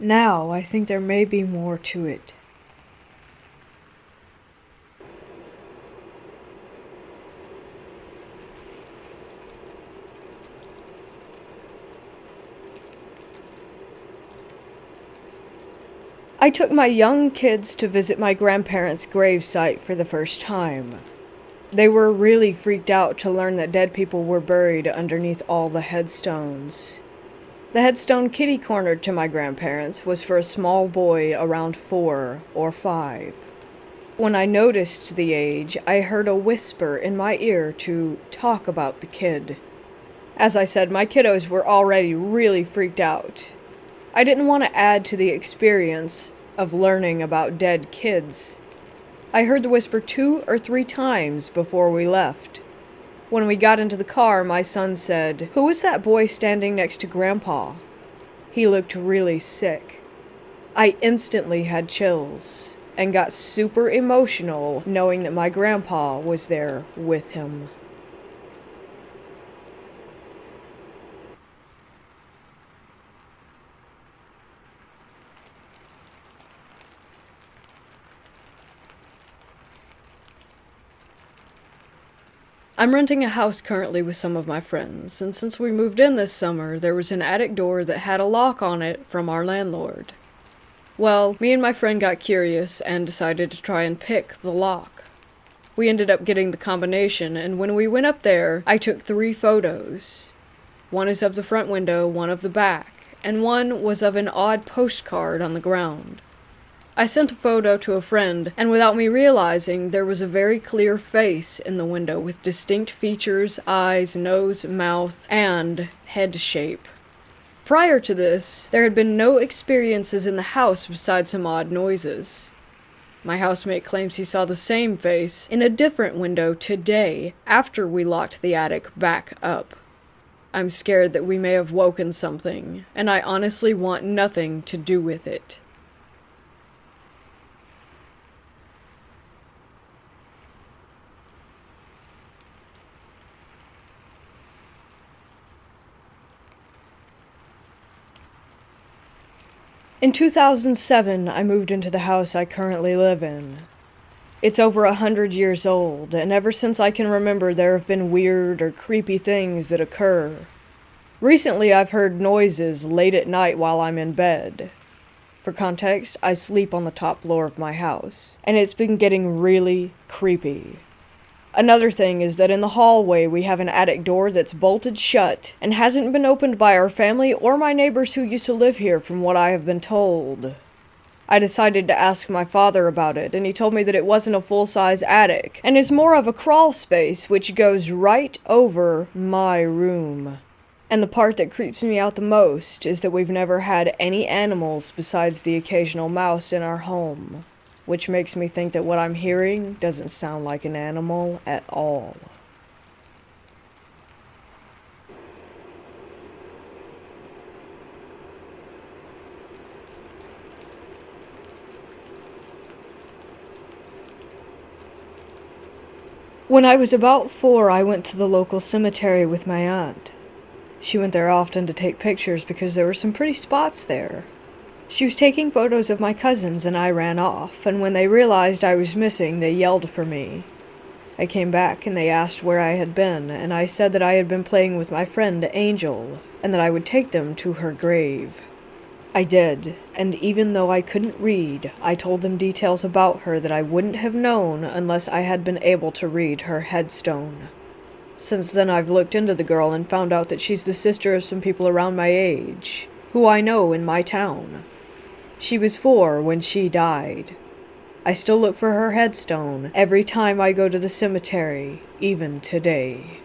Now, I think there may be more to it. I took my young kids to visit my grandparents' gravesite for the first time. They were really freaked out to learn that dead people were buried underneath all the headstones. The headstone kitty-cornered to my grandparents was for a small boy around 4 or 5. When I noticed the age, I heard a whisper in my ear to talk about the kid. As I said, my kiddos were already really freaked out. I didn't want to add to the experience of learning about dead kids. I heard the whisper 2 or 3 times before we left. When we got into the car, my son said, "Who was that boy standing next to Grandpa? He looked really sick." I instantly had chills and got super emotional knowing that my grandpa was there with him. I'm renting a house currently with some of my friends, and since we moved in this summer, there was an attic door that had a lock on it from our landlord. Well, me and my friend got curious and decided to try and pick the lock. We ended up getting the combination, and when we went up there, I took 3 photos. One is of the front window, one of the back, and one was of an odd postcard on the ground. I sent a photo to a friend, and without me realizing, there was a very clear face in the window with distinct features, eyes, nose, mouth, and head shape. Prior to this, there had been no experiences in the house besides some odd noises. My housemate claims he saw the same face in a different window today after we locked the attic back up. I'm scared that we may have woken something, and I honestly want nothing to do with it. In 2007, I moved into the house I currently live in. It's over 100 years old, and ever since I can remember there have been weird or creepy things that occur. Recently, I've heard noises late at night while I'm in bed. For context, I sleep on the top floor of my house, and it's been getting really creepy. Another thing is that in the hallway we have an attic door that's bolted shut and hasn't been opened by our family or my neighbors who used to live here from what I have been told. I decided to ask my father about it, and he told me that it wasn't a full-size attic and is more of a crawl space which goes right over my room. And the part that creeps me out the most is that we've never had any animals besides the occasional mouse in our home, which makes me think that what I'm hearing doesn't sound like an animal at all. When I was about 4, I went to the local cemetery with my aunt. She went there often to take pictures because there were some pretty spots there. She was taking photos of my cousins and I ran off, and when they realized I was missing, they yelled for me. I came back and they asked where I had been, and I said that I had been playing with my friend Angel, and that I would take them to her grave. I did, and even though I couldn't read, I told them details about her that I wouldn't have known unless I had been able to read her headstone. Since then I've looked into the girl and found out that she's the sister of some people around my age, who I know in my town. She was 4 when she died. I still look for her headstone every time I go to the cemetery, even today.